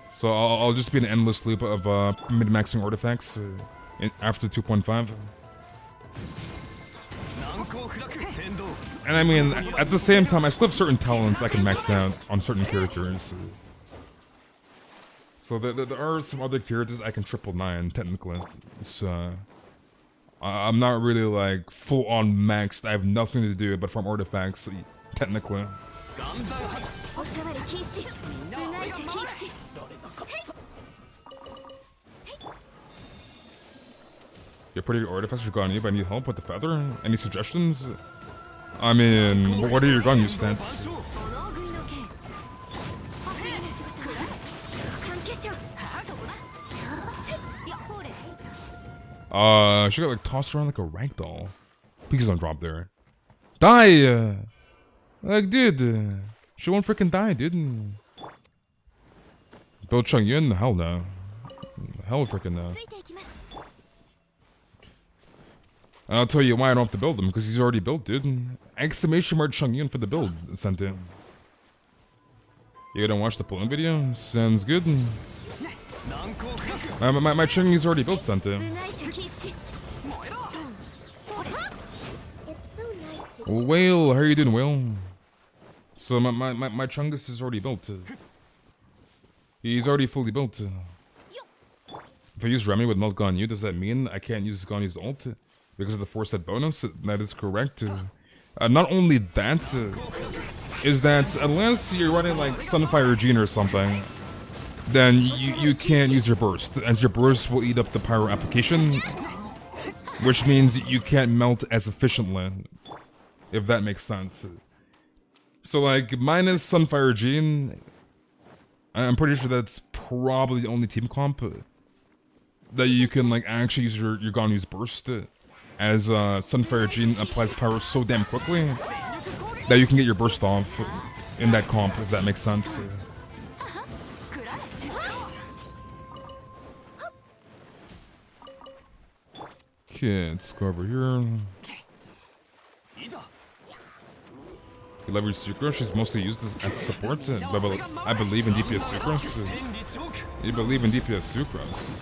So I'll just be in an endless loop of mid-maxing artifacts after 2.5. And I mean, at the same time, I still have certain talents I can max out on certain characters. So there are some other characters I can triple 9, technically. So I'm not really like full on maxed. I have nothing to do but farm artifacts, technically. You're pretty good artifacts for Ganyu, but I need help with the feather. Any suggestions? I mean, what are your Ganyu stats? She got like tossed around like a ragdoll. Please don't drop there. Die! Like, dude, she won't freaking die, dude. Build Chongyun? Hell no. Hell freaking no. I'll tell you why I don't have to build him, because he's already built, dude. Exclamation mark Chongyun for the build sent in. You gonna watch the pulling video? Sounds good. My Chongyun's already built sent in. Whale, how are you doing, Whale? So my Chungus is already built. He's already fully built. If I use Remy with Melt Ganyu, does that mean I can't use Ganyu's ult? Because of the 4-set bonus? That is correct. Not only that, is that unless you're running like Sunfire Gene or something, then you can't use your burst, as your burst will eat up the pyro application. which means you can't melt as efficiently, if that makes sense. So like, minus Sunfire Gene, I'm pretty sure that's probably the only team comp that you can like actually use your Ganyu's burst, as Sunfire Gene applies power so damn quickly that you can get your burst off in that comp, if that makes sense. Okay, let's go over here. You leverage Sucrose, she's mostly used as support, but I believe in DPS Sucrose. You believe in DPS Sucrose.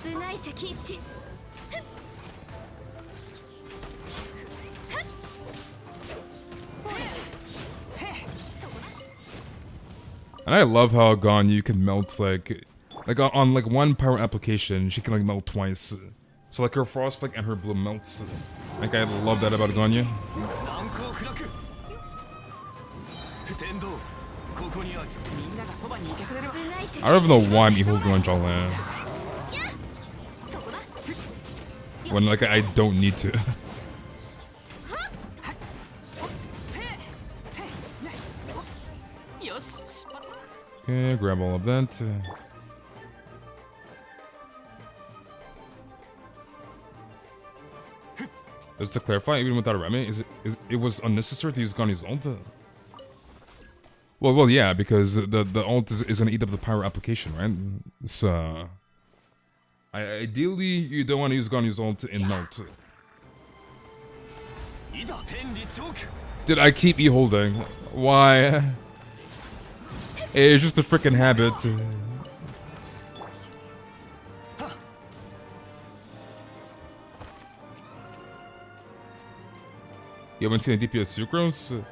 And I love how Ganyu can melt like on like one power application, she can like melt twice. So like her Frost Flake and her Bloom melts. Like I love that about Ganyu. I don't even know why I'm holding on Jolene when like I don't need to. Okay, grab all of that. Just to clarify, even without a Remy, it was unnecessary to use Ganyu's ult? Well, yeah, because the ult is gonna eat up the power application, right? So, ideally, you don't want to use Ganyu's ult in melt. Did I keep holding? Why? It's just a freaking habit. You haven't seen a DPS Sucrose?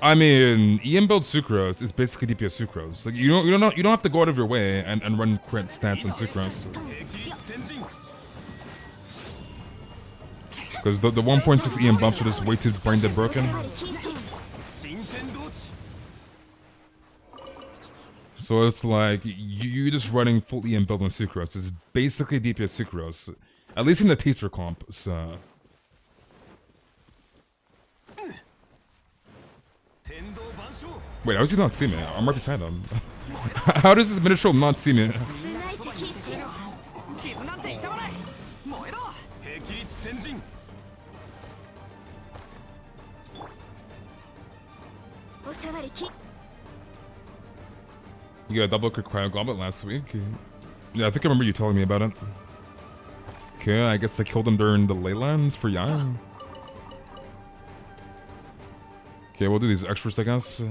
I mean, EM build Sucrose is basically DPS Sucrose. Like you don't have to go out of your way and run crit stats on Sucrose. Because the 1.6 EM buffs are just way too brain dead broken. So it's like you just running full EM build on Sucrose. It's basically DPS Sucrose, at least in the taster comp. So. Wait, how does he not see me? I'm right beside him. How does this miniature not see me? You got a double crit cryo goblet last week. Yeah, I think I remember you telling me about it. Okay, I guess I killed him during the Leylands for Yang. Okay, we'll do these extras, I guess.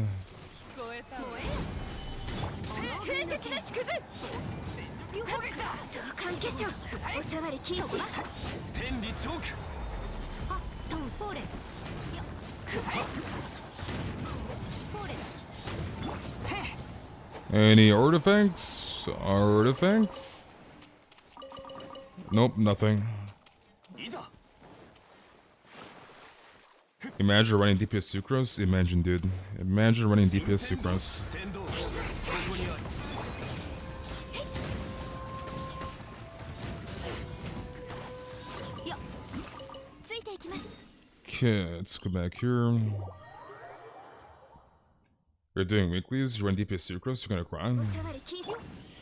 Any artifacts? Artifacts? Nope, nothing. Imagine running DPS Sucrose? Imagine, dude. Imagine running DPS Sucrose. Okay, let's go back here. You're doing weeklies, you run DPS Sucrose, you're gonna cry.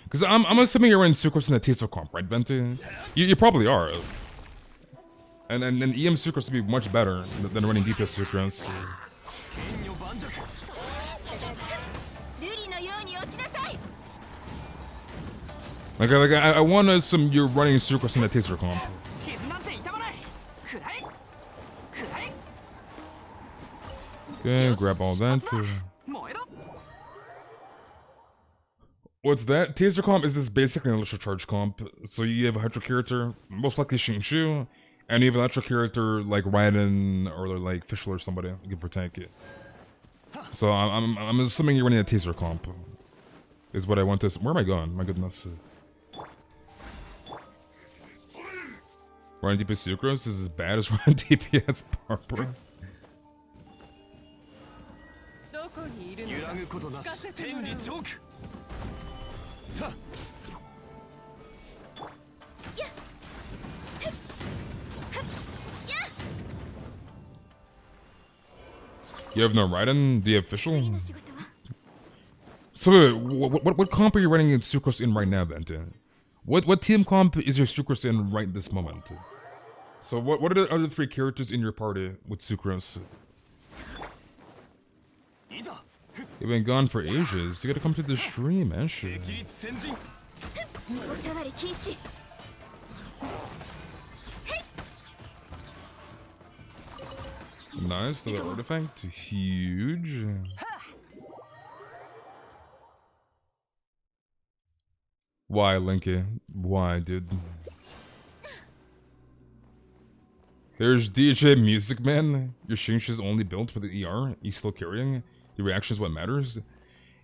Because I'm assuming you're running Sucrose in a taster comp, right, Venti? You probably are. And EM Sucrose would be much better than running DPS Sucrose. Like I want to assume you're running Sucrose in a taster comp. Okay, grab all that too. What's that? Taser comp is this basically an electric charge comp. So you have a Hydro character, most likely Shinshu, and you have an electric character like Raiden or like Fischl or somebody, give or take it. So I'm assuming you're running a taser comp. Is what I want to. Where am I going? My goodness. Running DPS Sucrose is as bad as running DPS Barbara. You have no Raiden, the official? So wait, what comp are you running in Sucrose in right now, Venti? What team comp is your Sucrose in right this moment? So what are the other 3 characters in your party with Sucrose? You've been gone for ages. You gotta come to the stream, man. Shit. Nice, the artifact. Huge. Why, Linky? Why, dude? There's DJ Music Man. Your Shinshi's only built for the ER. He's still carrying. The reaction is what matters.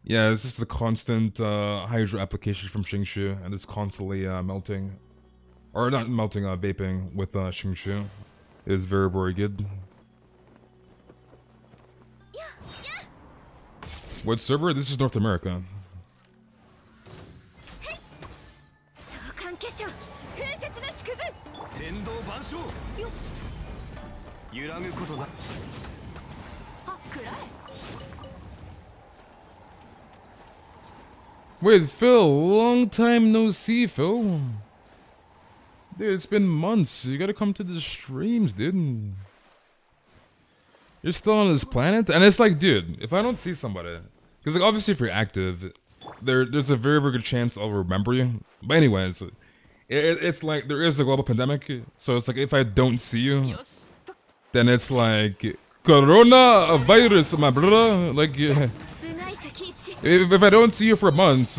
Yeah, it's just a constant Hydro application from Xingqiu, and it's constantly melting. Or not melting, vaping with Xingqiu. It is very, very good. What server? This is North America. Wait, Phil, long time no see, Phil. Dude, it's been months. You gotta come to the streams, dude. You're still on this planet? And it's like, dude, if I don't see somebody... Because like, obviously if you're active, there's a very, very good chance I'll remember you. But anyways, it's like, there is a global pandemic. So it's like, if I don't see you, then it's like... Coronavirus, my brother. Like, if I don't see you for months,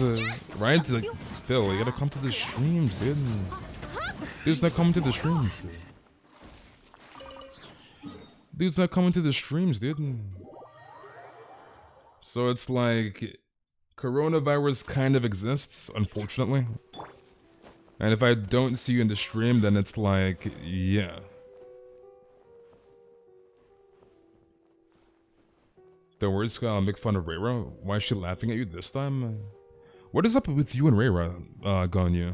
right? Like, Phil, you gotta come to the streams, dude. Dude's not coming to the streams. Dude's not coming to the streams, dude. So it's like, coronavirus kind of exists, unfortunately. And if I don't see you in the stream, then it's like, yeah. Don't worry, Scott, I'll make fun of Reira. Why is she laughing at you this time? What is up with you and Reira, Ganyu?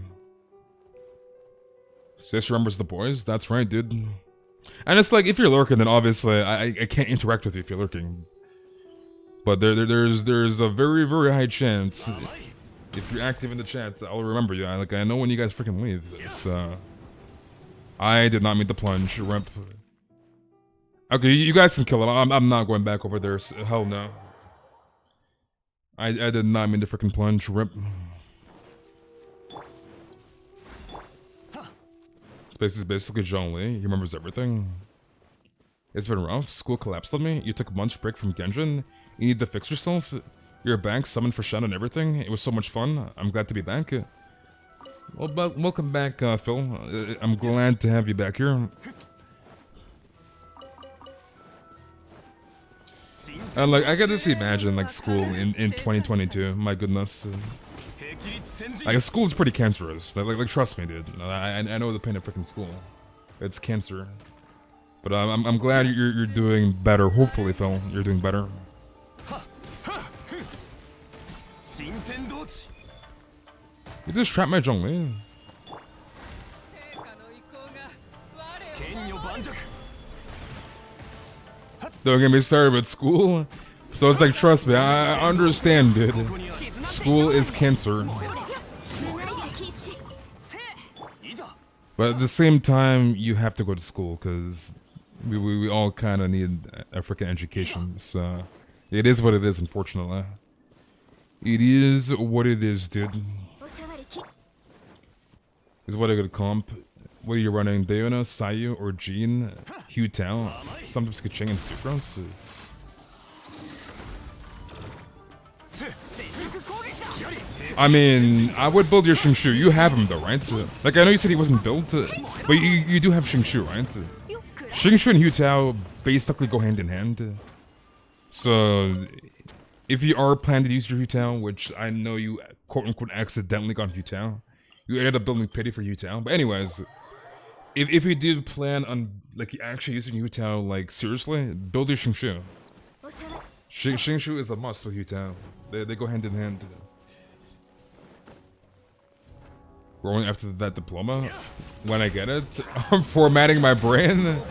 Stace remembers the boys? That's right, dude. And it's like, if you're lurking, then obviously I can't interact with you if you're lurking. But there's a very, very high chance, if you're active in the chat, I'll remember you. I know when you guys freaking leave. So I did not mean to plunge, Remp. Okay, you guys can kill it. I'm not going back over there. Hell no. I did not mean to freaking plunge, Rip. Space is basically John Lee. He remembers everything. It's been rough. School collapsed on me. You took a month's break from Genshin. You need to fix yourself. You're back, summoned for Shen and everything. It was so much fun. I'm glad to be back. Well, welcome back, Phil. I'm glad to have you back here. And like, I can just imagine like school in 2022. My goodness. Like, school is pretty cancerous. Like trust me, dude. I know the pain of freaking school. It's cancer. But I'm glad you're doing better. Hopefully, Phil, you're doing better. You just trapped my Zhongli. Don't get me started with school. So it's like, trust me, I understand, dude. School is cancer. But at the same time, you have to go to school, because we all kind of need a freaking education. So it is what it is, unfortunately. It is what it is, dude. Is what a good comp. What are you running? Deona, Sayu, or Jean? Hu Tao? Sometimes Kaching and Sucrose? I mean, I would build your Xingshu. You have him though, right? Like, I know you said he wasn't built, but you do have Xingshu, right? Xingshu and Hu Tao basically go hand in hand. So, if you are planning to use your Hu Tao, which I know you quote-unquote accidentally got Hu Tao, you ended up building Pity for Hu Tao. But anyways, if you did plan on like actually using Hu Tao like seriously, build your Xingshu. Xingshu is a must with Hu Tao. They go hand in hand. Going after that diploma when I get it. I'm formatting my brain.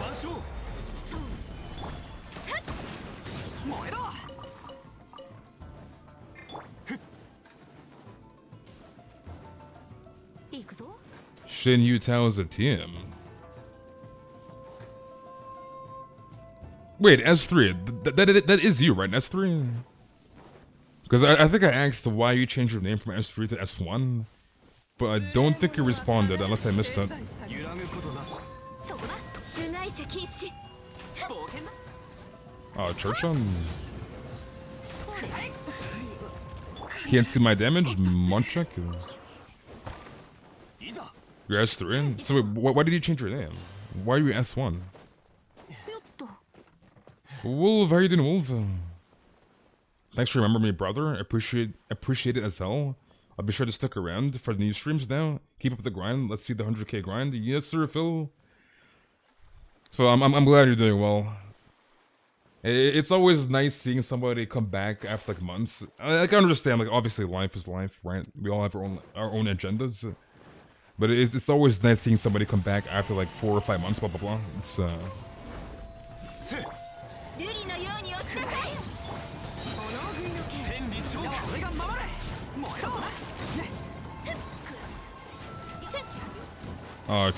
Shin Yu Tao is a TM. Wait, S3. That is you, right? S3? Because I think I asked why you changed your name from S3 to S1, but I don't think you responded unless I missed it. Oh, church on. Can't see my damage? Munchak? You're S3? So wait, why did you change your name? Why are you S1? Wolf, how you doing, Wolf? Thanks for remembering me, brother. Appreciate it as hell. I'll be sure to stick around for the new streams now. Keep up the grind. Let's see the 100k grind. Yes, sir, Phil. So I'm glad you're doing well. It's always nice seeing somebody come back after like months. I can understand, like obviously life is life, right? We all have our own agendas, but it's always nice seeing somebody come back after like 4 or 5 months. Blah blah blah. It's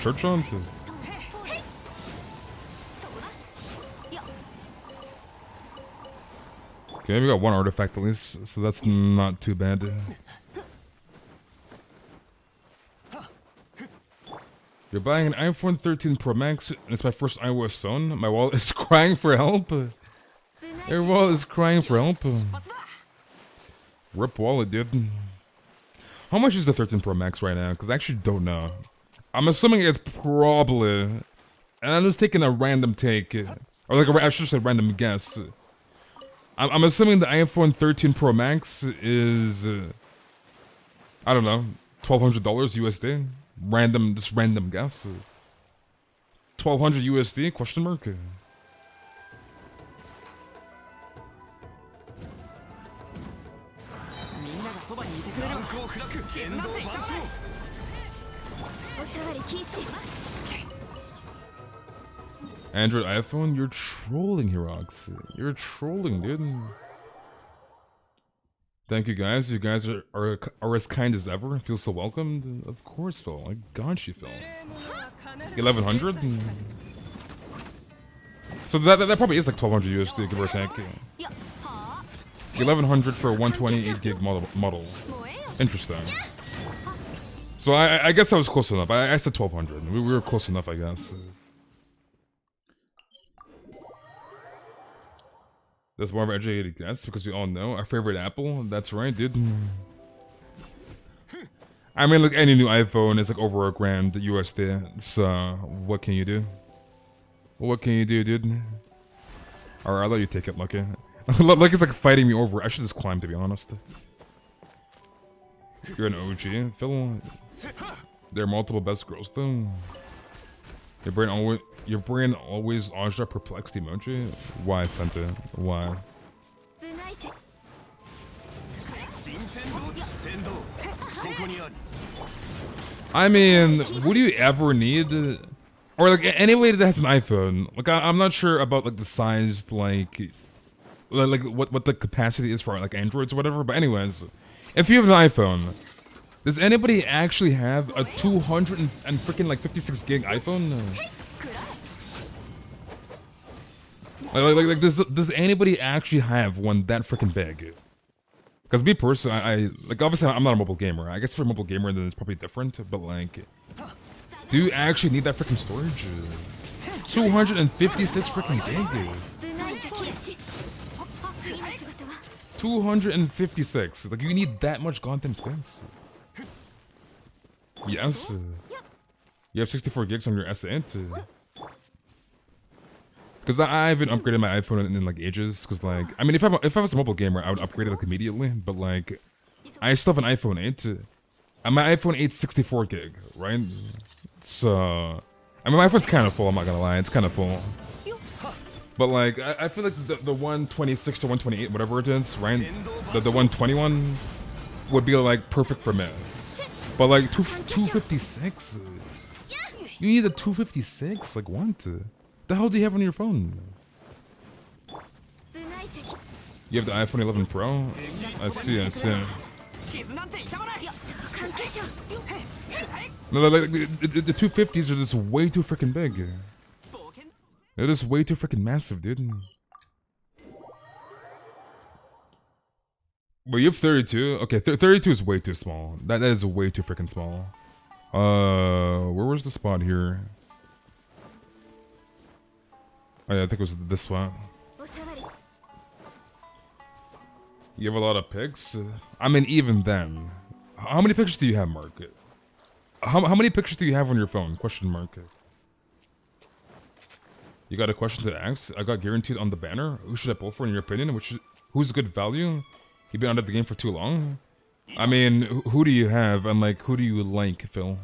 church hunt. Okay, we got 1 artifact at least, so that's not too bad. You're buying an iPhone 13 Pro Max, and it's my first iOS phone. My wallet is crying for help. Your wallet is crying for help. Rip wallet, dude. How much is the 13 Pro Max right now? Because I actually don't know. I'm assuming it's probably, and I'm just taking a random take, or like I should say random guess. I'm assuming the iPhone 13 Pro Max is, I don't know, $1,200 USD. Just random guess. 1,200 USD? Question mark. Android iPhone? You're trolling, Herox. You're trolling, dude. Thank you guys. You guys are as kind as ever. Feel so welcomed. Of course, Phil. I got you, Phil. 1,100? So that probably is like 1,200 USD, give or take. 1,100 for a 128 gig model. Interesting. So I guess I was close enough. I said 1,200. We were close enough, I guess. That's more of an educated guess because we all know our favorite Apple. That's right, dude. I mean, like any new iPhone is like over $1,000 USD. So what can you do? What can you do, dude? Alright, I'll let you take it, Lucky. Lucky's like fighting me over. I should just climb, to be honest. You're an OG, Phil. There are multiple best girls though. Your brain always Aja perplexed emoji? Why, Senta? Why? I mean, would you ever need, or like anybody that has an iPhone? Like I'm not sure about like the size, like what the capacity is for like Androids or whatever. But anyways, if you have an iPhone, does anybody actually have a 200 and freaking like 56 gig iPhone? Like does anybody actually have one that freaking big? Because me personally, I like obviously I'm not a mobile gamer. I guess for a mobile gamer then it's probably different. But like, do you actually need that freaking storage? 256 freaking gig. 256. Like you need that much goddamn space. Yes. You have 64 gigs on your S8. Because I haven't upgraded my iPhone in like ages. Because like, I mean, if I was a mobile gamer, I would upgrade it like immediately. But like, I still have an iPhone 8. And my iPhone 8's 64 gig, right? So, I mean, my iPhone's kind of full. I'm not gonna lie, it's kind of full. But like, I feel like the 126 to 128, whatever it is, right? The 121 would be like perfect for me. But like 256, you need a 256? Like what? The hell do you have on your phone? You have the iPhone 11 Pro? I see. No, like, the 250s are just way too freaking big. They're just way too freaking massive, dude. Well, you have 32. Okay, 32 is way too small. That is way too freaking small. Where was the spot here? Oh yeah, I think it was this spot. You have a lot of pics? I mean, even then. How many pictures do you have, Mark? How many pictures do you have on your phone? Question mark. You got a question to ask? I got guaranteed on the banner. Who should I pull for in your opinion? Who's good value? You've been out of the game for too long? I mean, who do you have and like who do you like, Phil?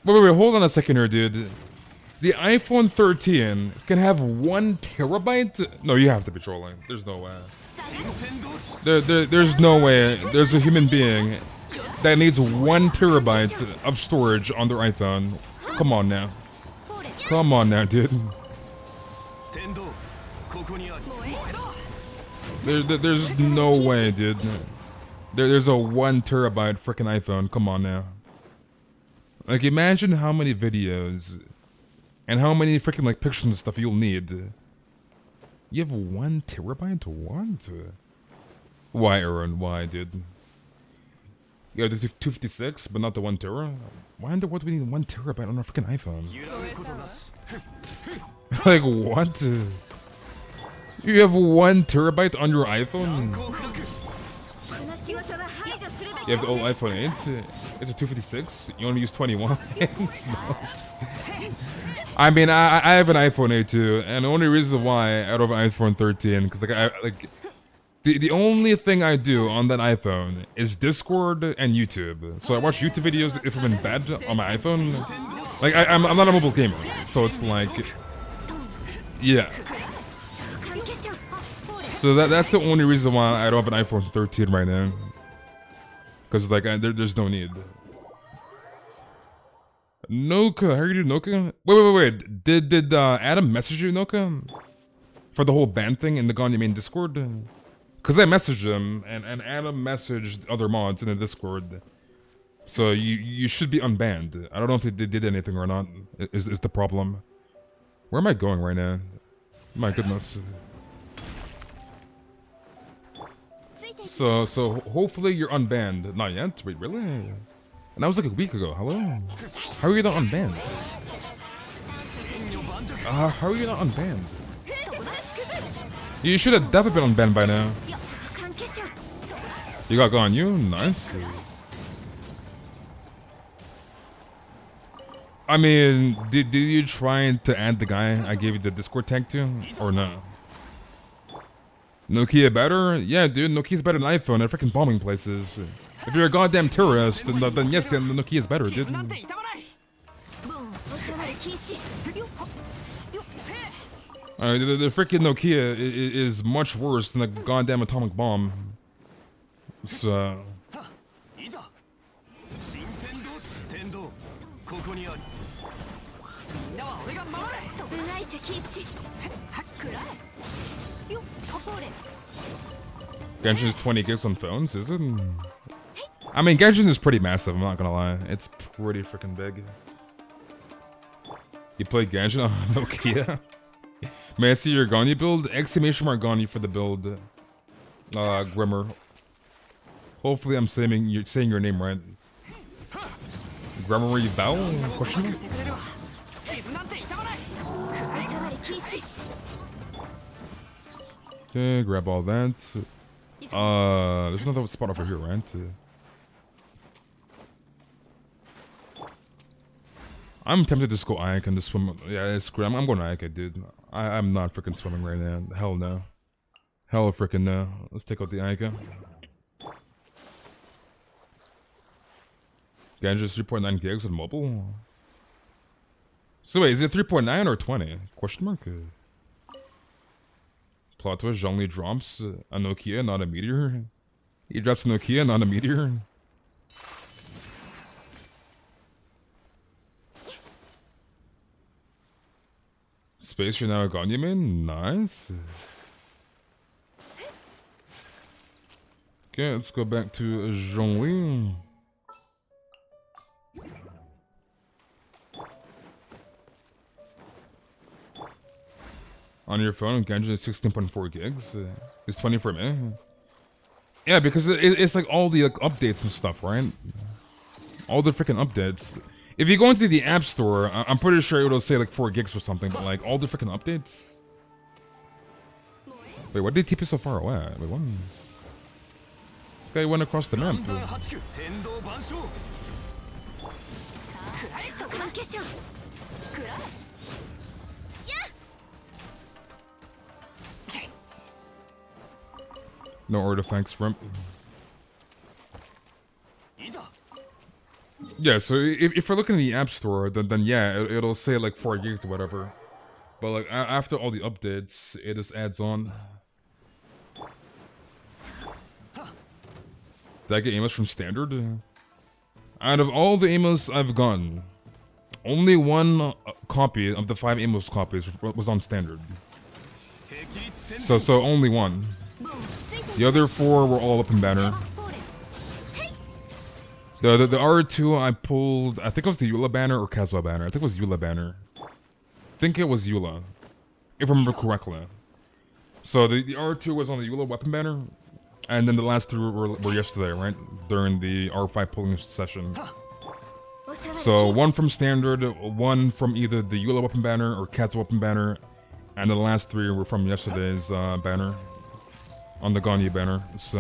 Wait, hold on a second here, dude. The iPhone 13 can have 1 terabyte? No, you have to be trolling. There's no way. There's no way there's a human being that needs 1 terabyte of storage on their iPhone. Come on now. Come on now, dude. There's no way, dude. There's a 1 terabyte freaking iPhone. Come on now. Like, imagine how many videos and how many freaking like pictures and stuff you'll need. You have 1 terabyte? What? Why, Aaron? Why, dude? You have the 256, but not the 1 tera? Why do we need 1 terabyte on our freaking iPhone? Like, what? You have 1 terabyte on your iPhone? You have the old iPhone 8? It's a 256? You only use 21? I mean, I have an iPhone 8 too, and the only reason why out of iPhone 13, because like the only thing I do on that iPhone is Discord and YouTube. So I watch YouTube videos if I'm in bed on my iPhone. Like I'm not a mobile gamer, so it's like, yeah. So that's the only reason why I don't have an iPhone 13 right now, because like there's no need. Noka, how are you doing, Noka? Wait. Did Adam message you, Noka? For the whole ban thing in the Ganyu main Discord? Cause I messaged him, and Adam messaged other mods in the Discord. So you should be unbanned. I don't know if they did anything or not, is the problem. Where am I going right now? My goodness. So hopefully you're unbanned. Not yet? Wait, really? And that was like a week ago. Hello? How are you not unbanned? How are you not unbanned? You should have definitely been unbanned by now. You got Ganyu? Nice. I mean, did you try to add the guy I gave you the Discord tag to? Or no? Nokia better? Yeah, dude, Nokia's better than iPhone at freaking bombing places. If you're a goddamn terrorist, then yes, then the Nokia is better, dude. The freaking Nokia is much worse than a goddamn atomic bomb. So... Genshin is 20 gigs on phones, is it? I mean, Genshin is pretty massive, I'm not gonna lie. It's pretty freaking big. You played Genshin on Nokia? May I see your Ganyu build? Exclamation mark Ganyu for the build. Grimmer. Hopefully I'm saying your name right. Grimmery Val? Question mark? Okay, grab all that. There's another spot over here, right? I'm tempted to just go Ike and just swim. Yeah, it's great. I'm going Ike, dude. I'm not freaking swimming right now. Hell no. Hell freaking no. Let's take out the Ike. Genshin 3.9 gigs on mobile? So wait, is it 3.9 or 20? Question mark? Plot twist, only drops a Nokia, not a meteor. He drops a Nokia, not a meteor. Space, you're now a Ganyu main? Nice. Okay, let's go back to Zhongli. On your phone, Genshin is 16.4 gigs. It's 20 for me. Yeah, because it's like all the like, updates and stuff, right? All the freaking updates. If you go into the App Store, I'm pretty sure it'll say like 4 gigs or something, but like all the freaking updates. Wait, why did he TP so far away? Wait, what? This guy went across the map. No artifacts from. Yeah, so if you're looking at the App Store, then yeah, it'll say like 4 gigs or whatever. But like after all the updates, it just adds on. Did I get amos from standard? Out of all the amos I've gotten, only 1 copy of the 5 amos copies was on standard. So only 1. The other 4 were all up in banner. The R2 I pulled, I think it was the Eula banner or Kazuha banner. I think it was Eula banner. I think it was Eula, if I remember correctly. So the R2 was on the Eula weapon banner, and then the last 3 were yesterday, right? During the R5 pulling session. So 1 from standard, 1 from either the Eula weapon banner or Kazuha weapon banner, and the last 3 were from yesterday's banner. On the Ganyu banner, so.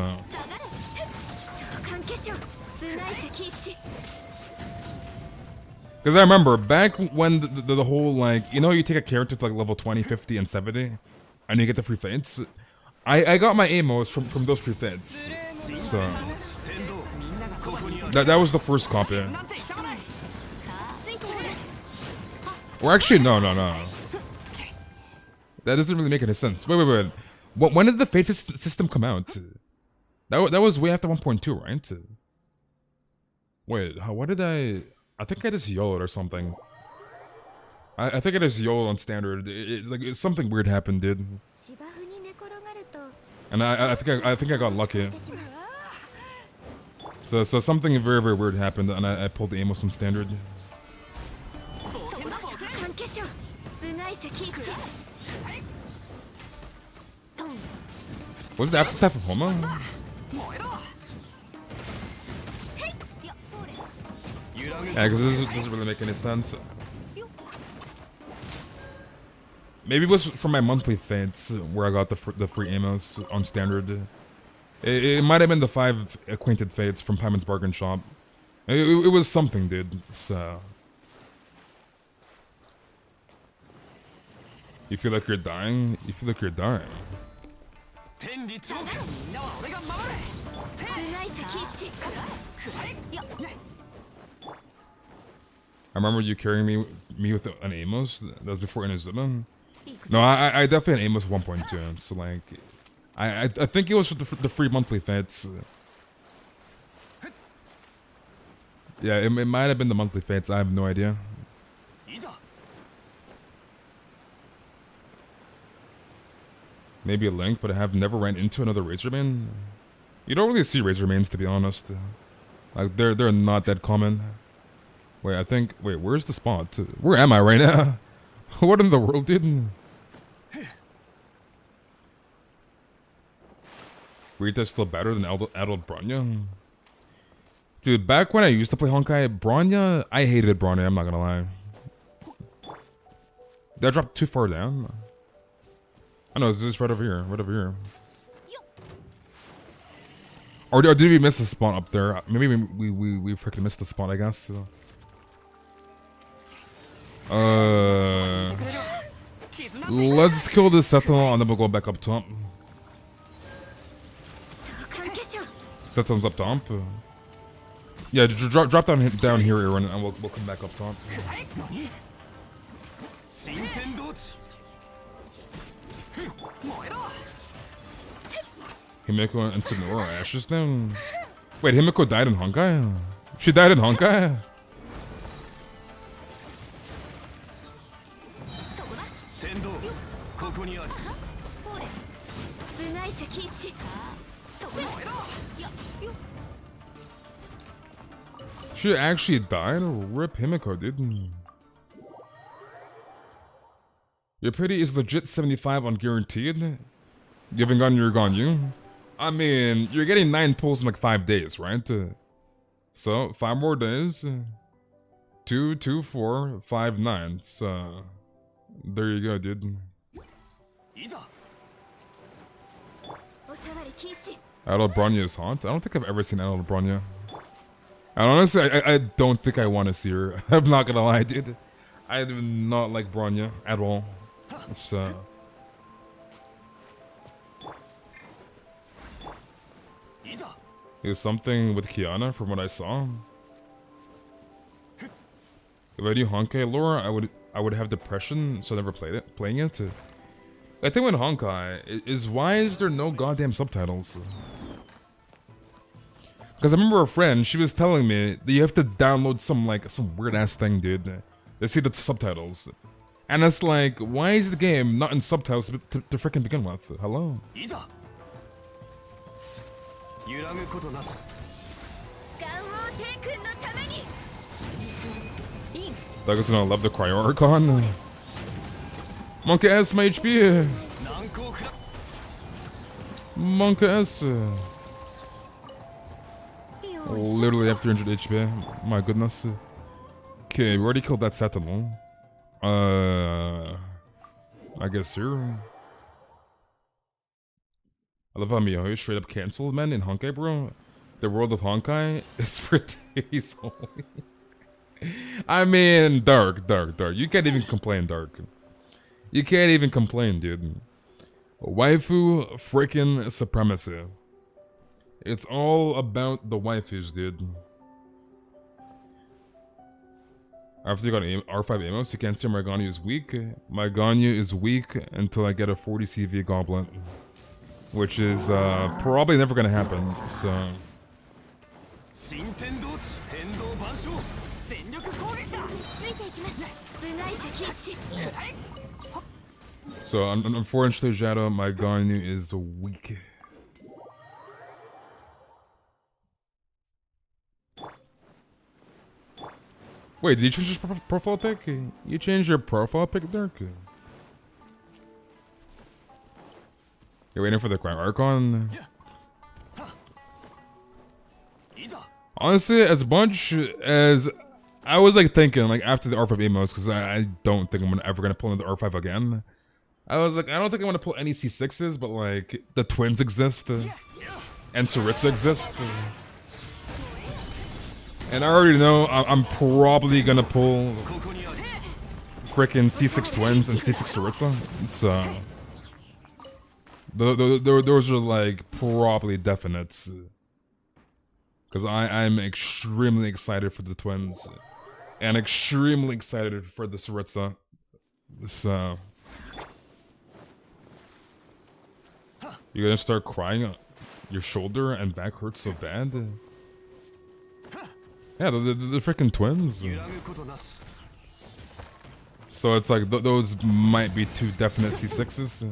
Because I remember back when the whole like, you know, you take a character to like level 20, 50, and 70, and you get the free fates. I got my amos from those free fates, so that was the first copy. Or actually, no. That doesn't really make any sense. Wait. When did the fate system come out? That was way after 1.2, right? Wait, what did I think I just YOLO'd or something. I think I just YOLO'd on standard. Like something weird happened, dude. And I think I got lucky. So something very weird happened, and I pulled the amos on standard. Was it after Staff of Homa? Yeah, because this doesn't really make any sense. Maybe it was from my monthly fates where I got the free amos on standard. It might have been the 5 acquainted fates from Paimon's Bargain Shop. It was something, dude. So. You feel like you're dying? You feel like you're dying. I remember you carrying me with an amos. That was before Inazuma. No, I definitely had amos 1.2. So like, I think it was for the free monthly fates. Yeah, it might have been the monthly fates. I have no idea. Maybe a link, but I have never ran into another Razorman. You don't really see Razormans, to be honest. Like they're not that common. Wait, where's the spot? Where am I right now? What in the world, dude? Rita's still better than adult Bronya? Dude, back when I used to play Honkai, Bronya, I hated Bronya, I'm not gonna lie. Did I drop too far down? I know, it's just right over here, Or did we miss a spot up there? Maybe we freaking missed the spot, I guess. Let's kill this Sentinel and then we'll go back up top. Sentinel's up top. Yeah, drop down here, Aaron, and we'll come back up top. Himeko and Sonora ashes down. Wait, Himeko died in Honkai? She died in Honkai? She actually died? Rip Himiko, dude. Your pity is legit 75 on guaranteed. Giving on your Ganyu. I mean, you're getting 9 pulls in like 5 days, right? So, 5 more days. 2, 2, 4, 5, 9. So, there you go, dude. Adult Bronya is hot. I don't think I've ever seen Adult Bronya. And honestly, I don't think I want to see her. I'm not gonna lie, dude. I do not like Bronya at all. So... There's something with Kiana from what I saw. If I knew Honkai lore, I would have depression, so I never playing it. I think with Honkai is why is there no goddamn subtitles? Because I remember a friend, she was telling me that you have to download some weird ass thing, dude, to see the subtitles. And it's like, why is the game not in subtitles to freaking begin with? Hello? Doug's gonna love the Cryo-Archon. Monk S, my HP. Monk S. Literally have 300 HP. My goodness. Okay, we already killed that Sentinel. I guess here. I love how Miyohi straight up canceled, man, in Honkai, bro. The world of Honkai is for days only. I mean, dark. You can't even complain, dark. You can't even complain, dude. Waifu freaking supremacy. It's all about the waifus, dude. After you got R5 Amos, you can't say my Ganyu is weak. My Ganyu is weak until I get a 40 CV goblet. Which is probably never gonna happen, so... So, unfortunately, Shadow, my Ganyu is weak. Wait, did you change your profile pic? You changed your profile pic, Dirk? You're waiting for the Cryo-Archon? Honestly, as much as I was like thinking, like after the R5 Amos, because I don't think I'm ever gonna pull into the R5 again. I was like, I don't think I'm gonna pull any C6s, but like the twins exist, and Saritsa exists, and I already know I'm probably gonna pull frickin' C6 twins and C6 Saritsa, so those are like probably definites. Because I'm extremely excited for the twins. And extremely excited for the Saritsa. So... You're gonna start crying? Your shoulder and back hurt so bad? Yeah, the freaking twins. So it's like, those might be 2 definite C6s.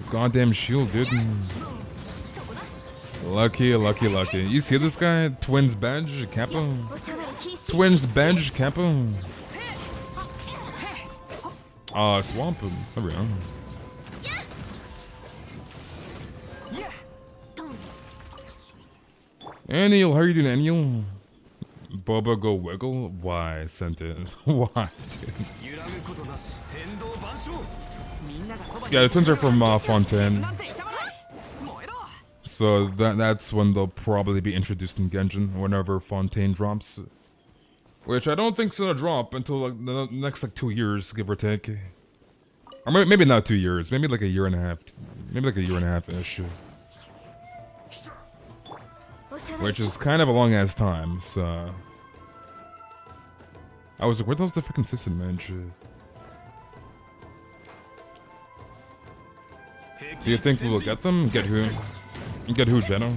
Goddamn shield, dude. Lucky. You see this guy? Twins badge, Kappa? Twins badge, Kappa? Swamp him. There we go. Anil, how are you doing, Anil? Boba go wiggle? Why, sent it? Why, dude? Yeah, the twins are from Fontaine. So that's when they'll probably be introduced in Genshin, whenever Fontaine drops. Which I don't think's gonna drop until like the next like 2 years, give or take. Or maybe not 2 years, maybe like a year and a half. Maybe like a year and a half-ish. Which is kind of a long ass time, so... I was like, where the hell's the freaking system, man? Do you think we will get them? Get who? Get who, Geno?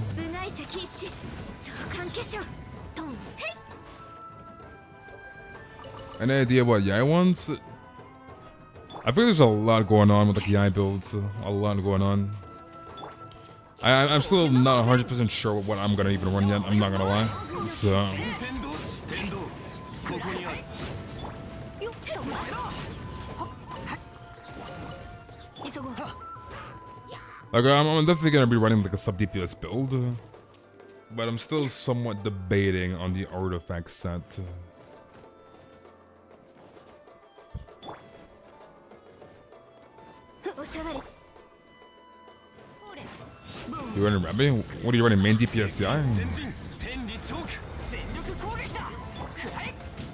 Any idea what Yai wants? I feel there's a lot going on with like the AI builds. A lot going on. I'm still not 100% sure what I'm gonna even run yet. I'm not gonna lie. So. Like I'm definitely gonna be running like a sub DPS build, but I'm still somewhat debating on the artifact set. You running Rebbe? What are you running, main DPS CI?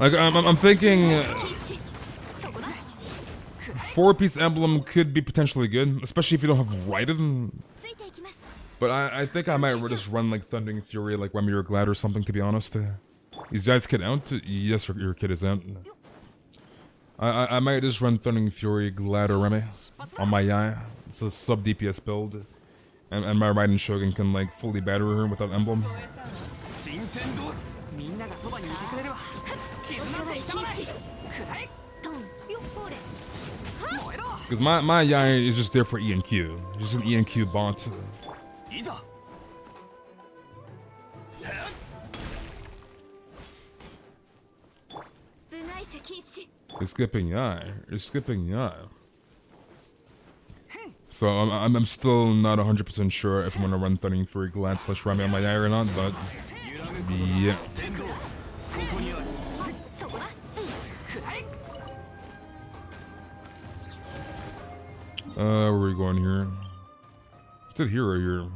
Like I'm thinking 4-piece emblem could be potentially good, especially if you don't have Raiden. But I think I might just run like Thundering Fury, like Remy or Glad or something, to be honest. Is guys kid out? Yes, your kid is out. I might just run Thundering Fury, Glad or Remy on my Yai. It's a sub DPS build. And my Raiden Shogun can like fully batter her without emblem. Because my Yai is just there for E and Q. Just an E and Q bot. You're skipping Yai. You're skipping Yai. So I'm still not 100% sure if I'm gonna run Thundering Fury Glad / Remy on my Yai or not, but yeah. Where are we going here? Is it here or here?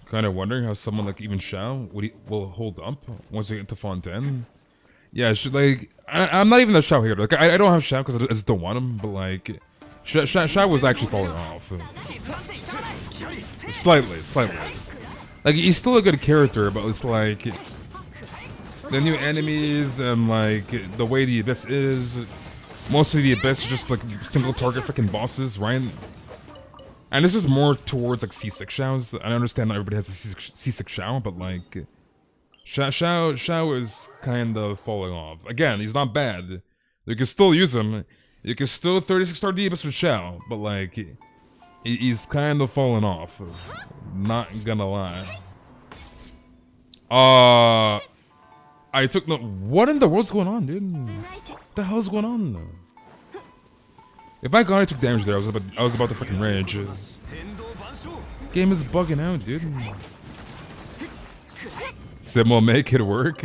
Kind of wondering how someone like even Shao will hold up once we get to Fontaine. Yeah, like I'm not even a Shao hater. Like I don't have Shao because I just don't want him. But like Shao was actually falling off. Slightly. Like he's still a good character, but it's like the new enemies and like the way the Abyss is. Most of the Abyss is just like single target freaking bosses, right? And this is more towards like C6 Shaos. I understand not everybody has a C6 Shao, but like Shao is kind of falling off. Again, he's not bad. You can still use him. You can still 36-star DPS with Shao, but like he's kind of falling off. Not gonna lie. I took no. What in the world's going on, dude? What the hell's going on? If my guy took damage there, I was about to freaking rage. Game is bugging out, dude. Sim will make it work.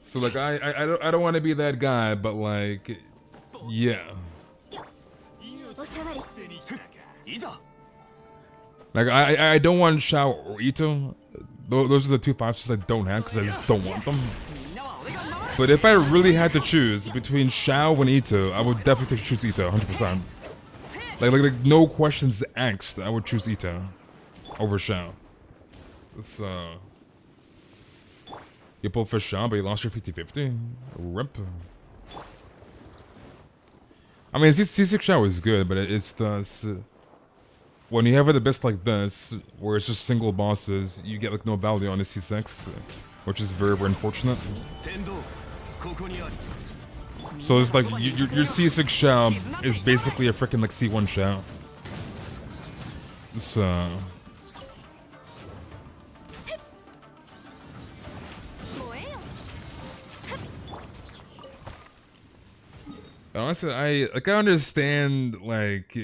So like I don't want to be that guy, but like yeah. Like I don't want Shao or Ito. Those are the two 5-stars I don't have because I just don't want them. But if I really had to choose between Shao and Ito, I would definitely choose Ito, 100%. Like no questions asked, I would choose Ito over Shao. It's you pulled for Shao, but you lost your 50-50. Rip. I mean, C6 Shao is good, but it's the when you have it the best like this, where it's just single bosses, you get like no value on the C6, which is very unfortunate. So it's like your C6 Shao is basically a freaking like C1 Shao. So honestly, I understand like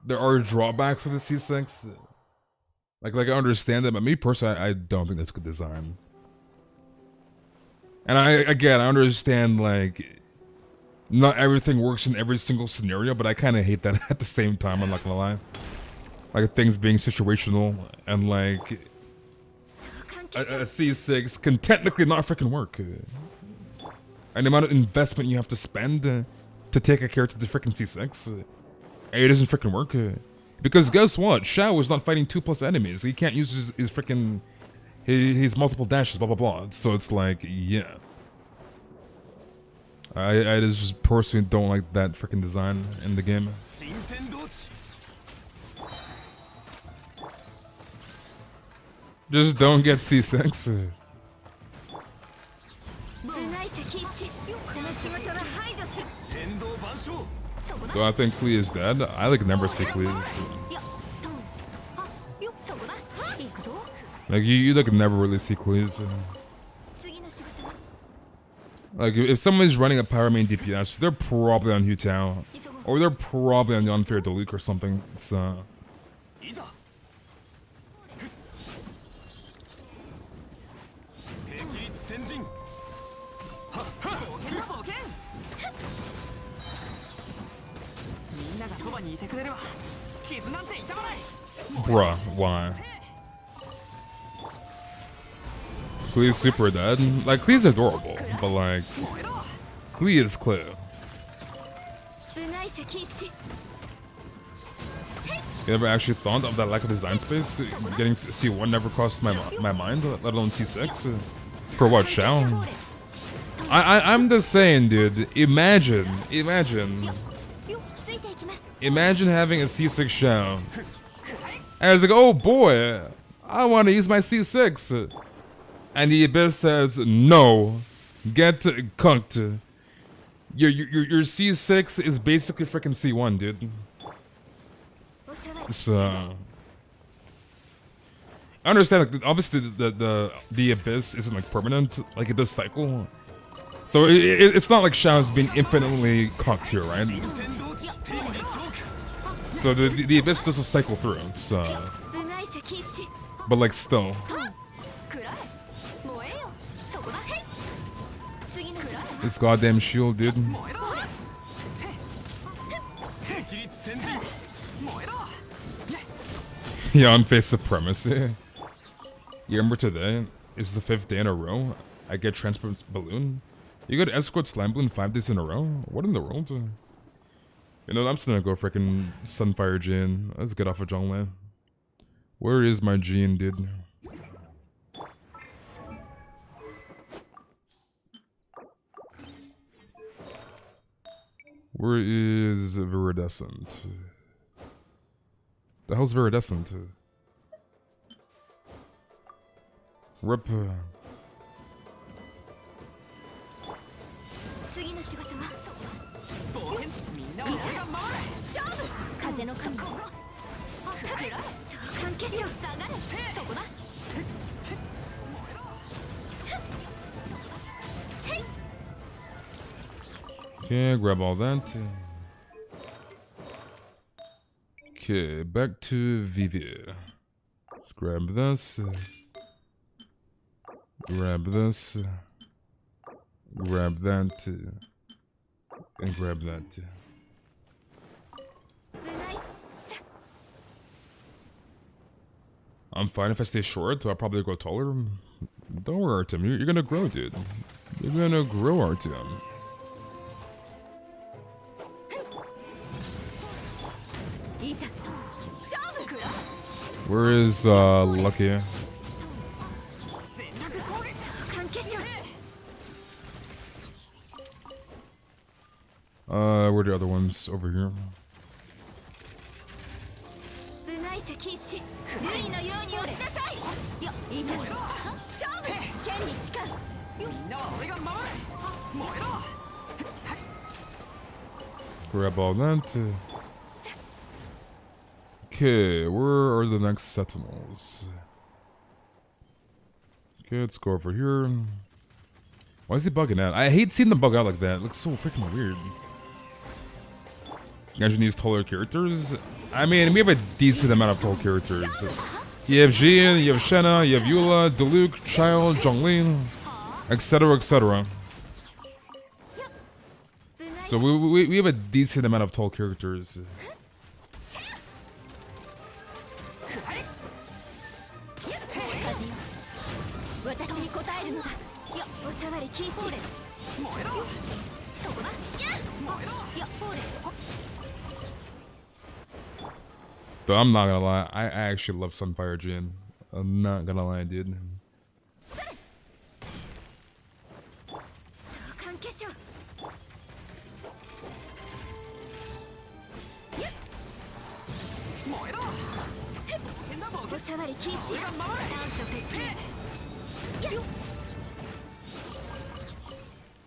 there are drawbacks with the C6. Like I understand it, but me personally, I don't think that's good design. And I understand like not everything works in every single scenario, but I kind of hate that at the same time. I'm not gonna lie. Like things being situational and like a C6 can technically not freaking work. And the amount of investment you have to spend to take a character to the freaking C6, it doesn't freaking work. Because guess what? Shao is not fighting 2+ enemies. He can't use his freaking his multiple dashes, blah blah blah. So it's like, yeah. I just personally don't like that freaking design in the game. Just don't get C6. So I think Klee is dead. I like never see Klee's. Like you like never really see Klee's. Like if someone's running a power main DPS, they're probably on Hutao, or they're probably on the unfair Deluke or something. It's bruh, why? Klee's super dead. Like Klee's adorable, but like Klee is Klee. You ever actually thought of that lack of design space? Getting C1 never crossed my mind, let alone C6. For what, Shao? I'm just saying, dude. Imagine having a C6 Shao. And I was like, oh boy, I want to use my C6. And the Abyss says, no, get cunked. Your C6 is basically freaking C1, dude. So I understand, like, obviously the Abyss isn't like permanent, like it does cycle. So it's not like Shao's being infinitely cocked here, right? So the Abyss doesn't cycle through, so. But like still. This goddamn shield, dude. Yeah, on face supremacy. You remember today is the 5th day in a row I get transport balloon. You got escort slime balloon 5 days in a row? What in the world? You know, I'm still gonna go freaking Sunfire Jin. Let's get off of Zhongli. Where is my Jin, dude? Where is Viridescent? The hell's Viridescent? Rip. Okay, grab all that. Okay, back to Vivi. Let's grab this. Grab this. Grab that. And grab that. I'm fine if I stay short, I'll probably go taller. Don't worry, Artem, you're gonna grow, dude. You're gonna grow, Artem. Where is Lucky? Where are the other ones? Over here. Grab all that. Okay, where are the next sentinels? Okay, let's go over here. Why is he bugging out? I hate seeing them bug out like that. It looks so freaking weird. Genshin needs taller characters. I mean, we have a decent amount of tall characters. You have Jin, you have Shenna, you have Eula, Diluc, Child, Zhonglin, etc., etc. So we have a decent amount of tall characters. Though I'm not gonna lie, I actually love Sunfire Jin. I'm not gonna lie, dude.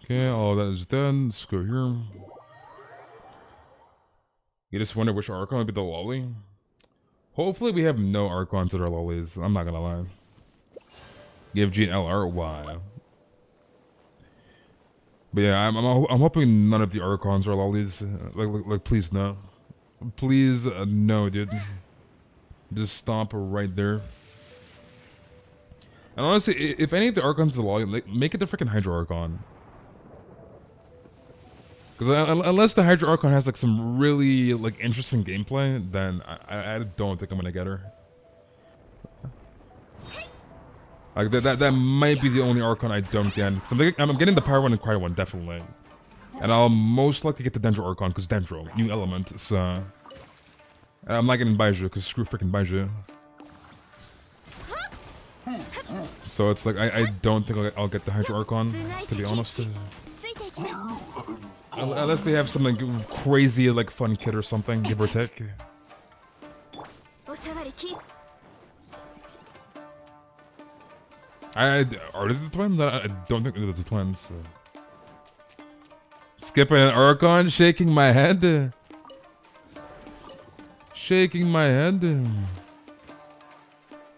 Okay, all that is done. Let's go here. You just wonder which Archon would be the lolly? Hopefully we have no Archons that are lollies. I'm not gonna lie. Give Gene LR? Why? But yeah, I'm hoping none of the Archons are lollies. Like please no. Please no, dude. Just stop right there. And honestly, if any of the Archons are lolly, like, make it the freaking Hydra Archon. Because unless the Hydra Archon has like some really like interesting gameplay, then I don't think I'm gonna get her. Like that might be the only Archon I don't get. Cause I'm getting the Power one and Quiet one definitely, and I'll most likely get the Dendro Archon because Dendro, new element. So and I'm not getting Baiju because screw freaking Baiju. So it's like I don't think I'll get the Hydra Archon, to be honest. Unless they have something crazy like fun kit or something, give or take. Are they the twins? I don't think they're the twins. Skipping an Archon, shaking my head. Shaking my head.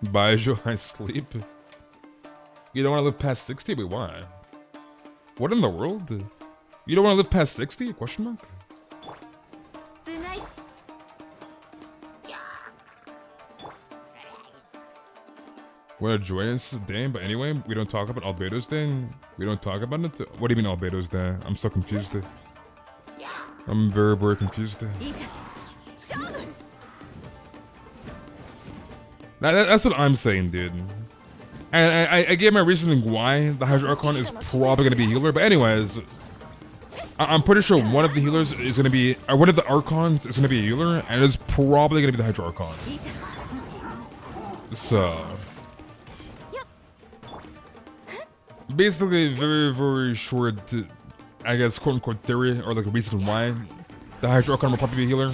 Baiju, I sleep. You don't want to live past 60? Wait, why? What in the world? You don't want to live past 60? Question mark? What a joyous day, but anyway, we don't talk about Albedo's Day? We don't talk about it? What do you mean Albedo's Day? I'm so confused. I'm very, very confused. That's what I'm saying, dude. And I gave my reasoning why the Hydra Archon is probably going to be a healer, but anyways, I'm pretty sure one of the healers is going to be, or one of the Archons is going to be a healer, and it's probably going to be the Hydra Archon. So basically, very, very short, I guess, quote-unquote theory, or like a reason why the Hydra Archon will probably be a healer,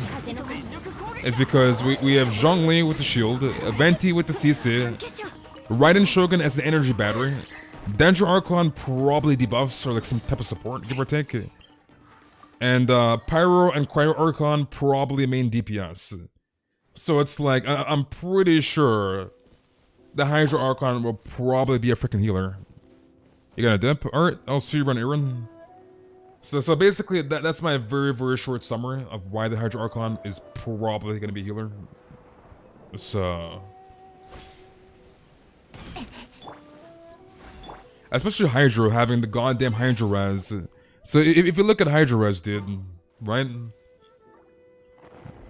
is because we have Zhongli with the shield, Venti with the CC, Raiden Shogun as the energy battery, Dendro Archon probably debuffs or like some type of support, give or take, and Pyro and Cryo Archon probably main DPS. So it's like, I'm pretty sure the Hydra Archon will probably be a freaking healer. You got a dip? Alright, I'll see you run Aaron. So basically, that's my very, very short summary of why the Hydra Archon is probably going to be a healer. So especially Hydra, having the goddamn Hydra res. So if you look at Hydra res, dude, right?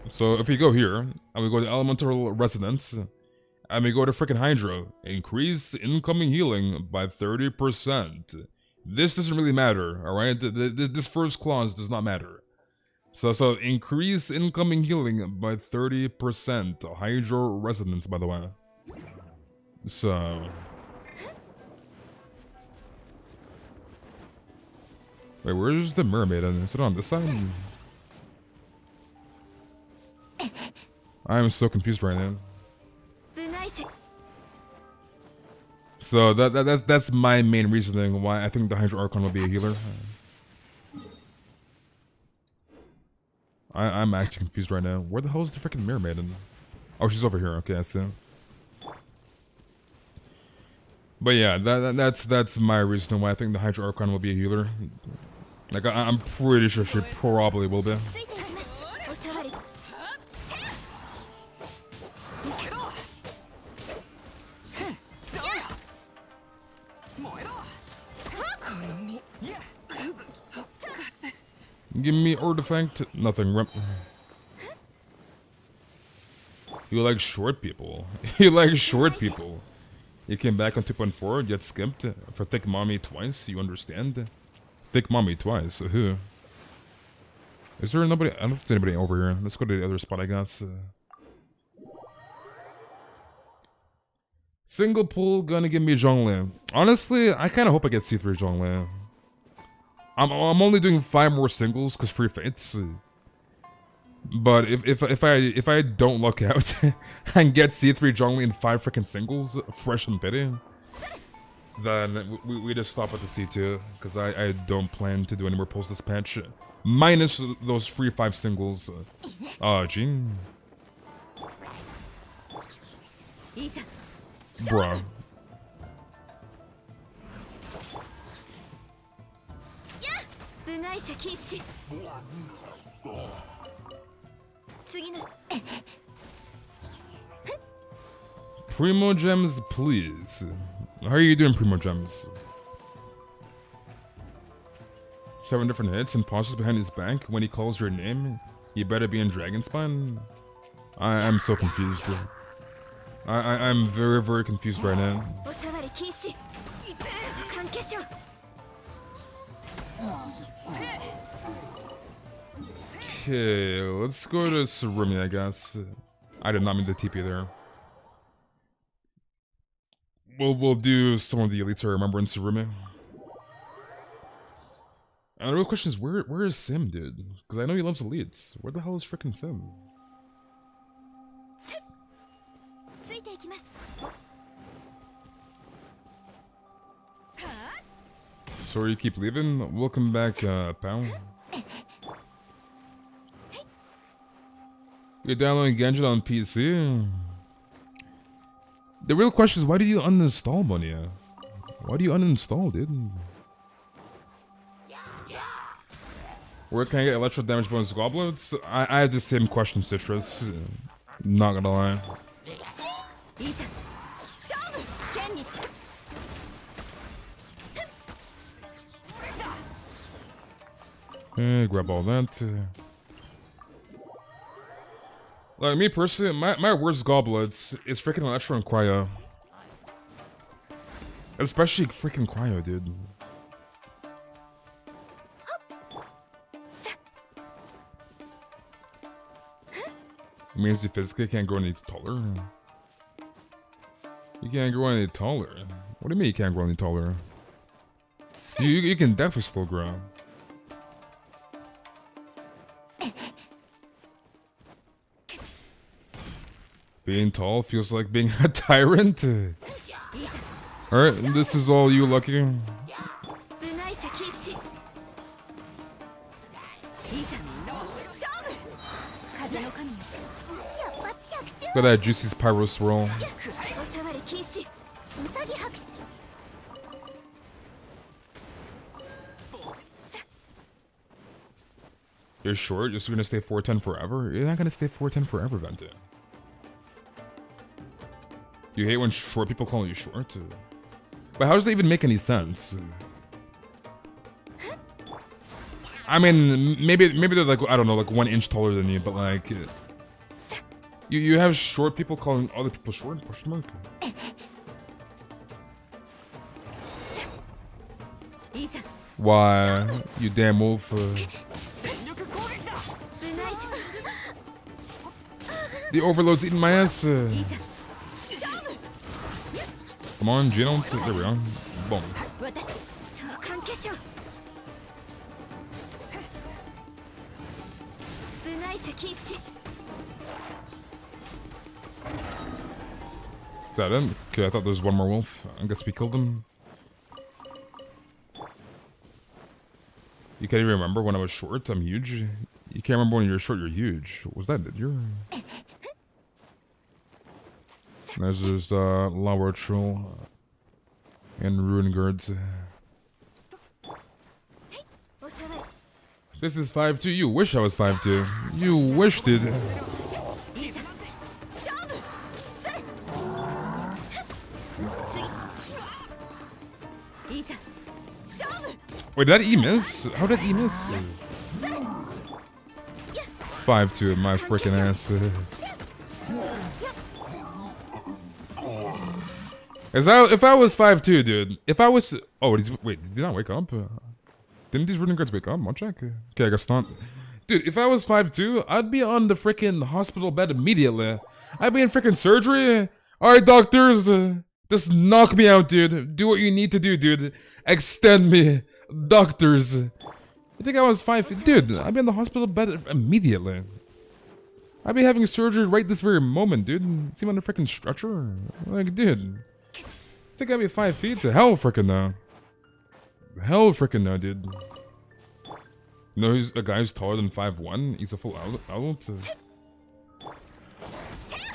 So if we go here, and we go to Elemental Resonance, and we go to freaking Hydra, increase incoming healing by 30%. This doesn't really matter, alright? This first clause does not matter. So increase incoming healing by 30%. Hydra Resonance, by the way. So wait, where's the mermaid? Is it on this side? I am so confused right now. So that's my main reasoning why I think the Hydra Archon will be a healer. I'm actually confused right now. Where the hell is the freaking mermaid? Oh, she's over here. Okay, I see. But yeah, that's my reason why I think the Hydra Archon will be a healer. Like I'm pretty sure she probably will be. Give me artifact. Nothing. You like short people. You like short people. You came back on 2.4, get skipped for thick mommy twice. You understand? Thick mommy twice. Who? Is there nobody? I don't know if there's anybody over here. Let's go to the other spot, I guess. Single pull gonna give me Zhongli. Honestly, I kind of hope I get C3 Zhongli. I'm only doing 5 more singles because free fates. But if I don't luck out and get C3 jungling in 5 freaking singles, fresh and pity, then we just stop at the C2 because I don't plan to do any more post this patch, minus those free 5 singles. Gee. Bruh. Primo gems, please. How are you doing, Primo gems? 7 different hits and pauses behind his back. When he calls your name, you better be in Dragon Spawn. I'm so confused. I'm very, very confused right now. Okay, let's go to Surumi, I guess. I did not mean to TP there. We'll do some of the elites I remember in Surumi. And the real question is, where is Sim, dude? Because I know he loves elites. Where the hell is frickin' Sim? Sorry you keep leaving? Welcome back, pal. You're downloading Genshin on PC? The real question is, why do you uninstall Monia? Why do you uninstall, dude? Where can I get electro damage bonus goblets? I have the same question, Citrus. Not gonna lie. Okay, grab all that. Like me personally, my worst goblets is freaking Electro and Cryo. Especially freaking Cryo, dude. It means you physically can't grow any taller. You can't grow any taller. What do you mean you can't grow any taller? You can definitely still grow. Being tall feels like being a tyrant. Alright, this is all you, Lucky. Look at that juicy pyro swirl. You're short? You're just gonna stay 410 forever? You're not gonna stay 410 forever, Venti. You hate when short people call you short? But how does that even make any sense? I mean, maybe they're like, I don't know, like 1 inch taller than you, but like... You have short people calling other people short? Question mark? Why? You damn wolf. The overload's eating my ass. Come on, Gino. There we go. Boom. Is that him? Okay, I thought there was one more wolf. I guess we killed him. You can't even remember when I was short? I'm huge. You can't remember when you're short, you're huge. Was that you're... There's Lower Troll and Ruin Guards. This is 5'2". You wish I was 5'2". You wished it. Wait, did that E miss? How did E miss? 5'2", my freaking ass. If I was 5'2", dude. If I was... Oh, wait, did he not wake up? Didn't these running guards wake up? I'll check. Okay, I guess not. Dude, if I was 5'2", I'd be on the freaking hospital bed immediately. I'd be in freaking surgery. Alright, doctors. Just knock me out, dude. Do what you need to do, dude. Extend me. Doctors. You think I was 5'... Dude, I'd be in the hospital bed immediately. I'd be having surgery right this very moment, dude. See him on the freaking stretcher? Like, dude. I think I'd be 5 feet. To hell freaking no. Hell freaking no, dude. You know who's a guy who's taller than 5'1"? He's a full adult.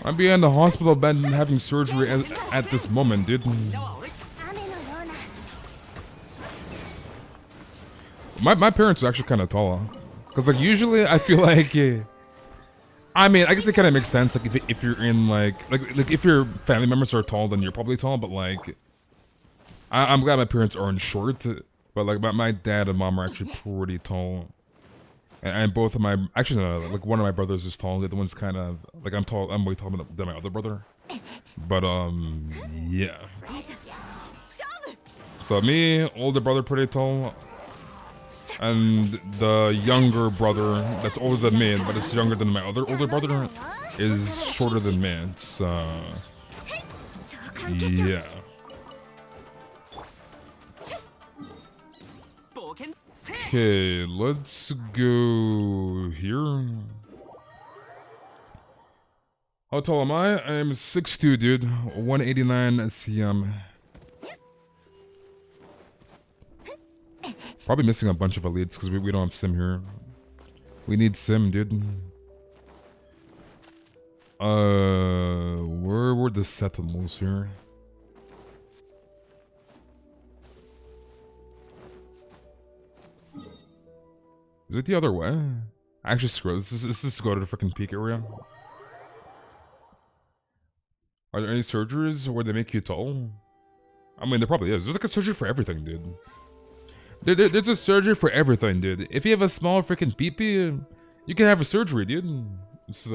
I'd be in the hospital bed and having surgery at this moment, dude. My parents are actually kind of tall. Because, like, usually I feel like... I mean, I guess it kind of makes sense. Like, if you're in, like if your family members are tall, then you're probably tall. But, like... I'm glad my parents aren't short. But, like, my dad and mom are actually pretty tall. And both of my... Actually, no, like, one of my brothers is tall. The other one's kind of... Like, I'm way taller than my other brother. But, yeah. So, me, older brother, pretty tall. And the younger brother, that's older than me, but it's younger than my other older brother, is shorter than me. It's, yeah. Okay, let's go here. How tall am I? I am 6'2", dude. 189 cm. Probably missing a bunch of elites because we don't have sim here. We need sim, dude. Where were the sentinels here? Is it the other way? Actually, screw it. Let's just go to the freaking peak area. Are there any surgeries where they make you tall? I mean, there probably is. There's like a surgery for everything, dude. There's a surgery for everything, dude. If you have a small freaking peepee, you can have a surgery, dude. It's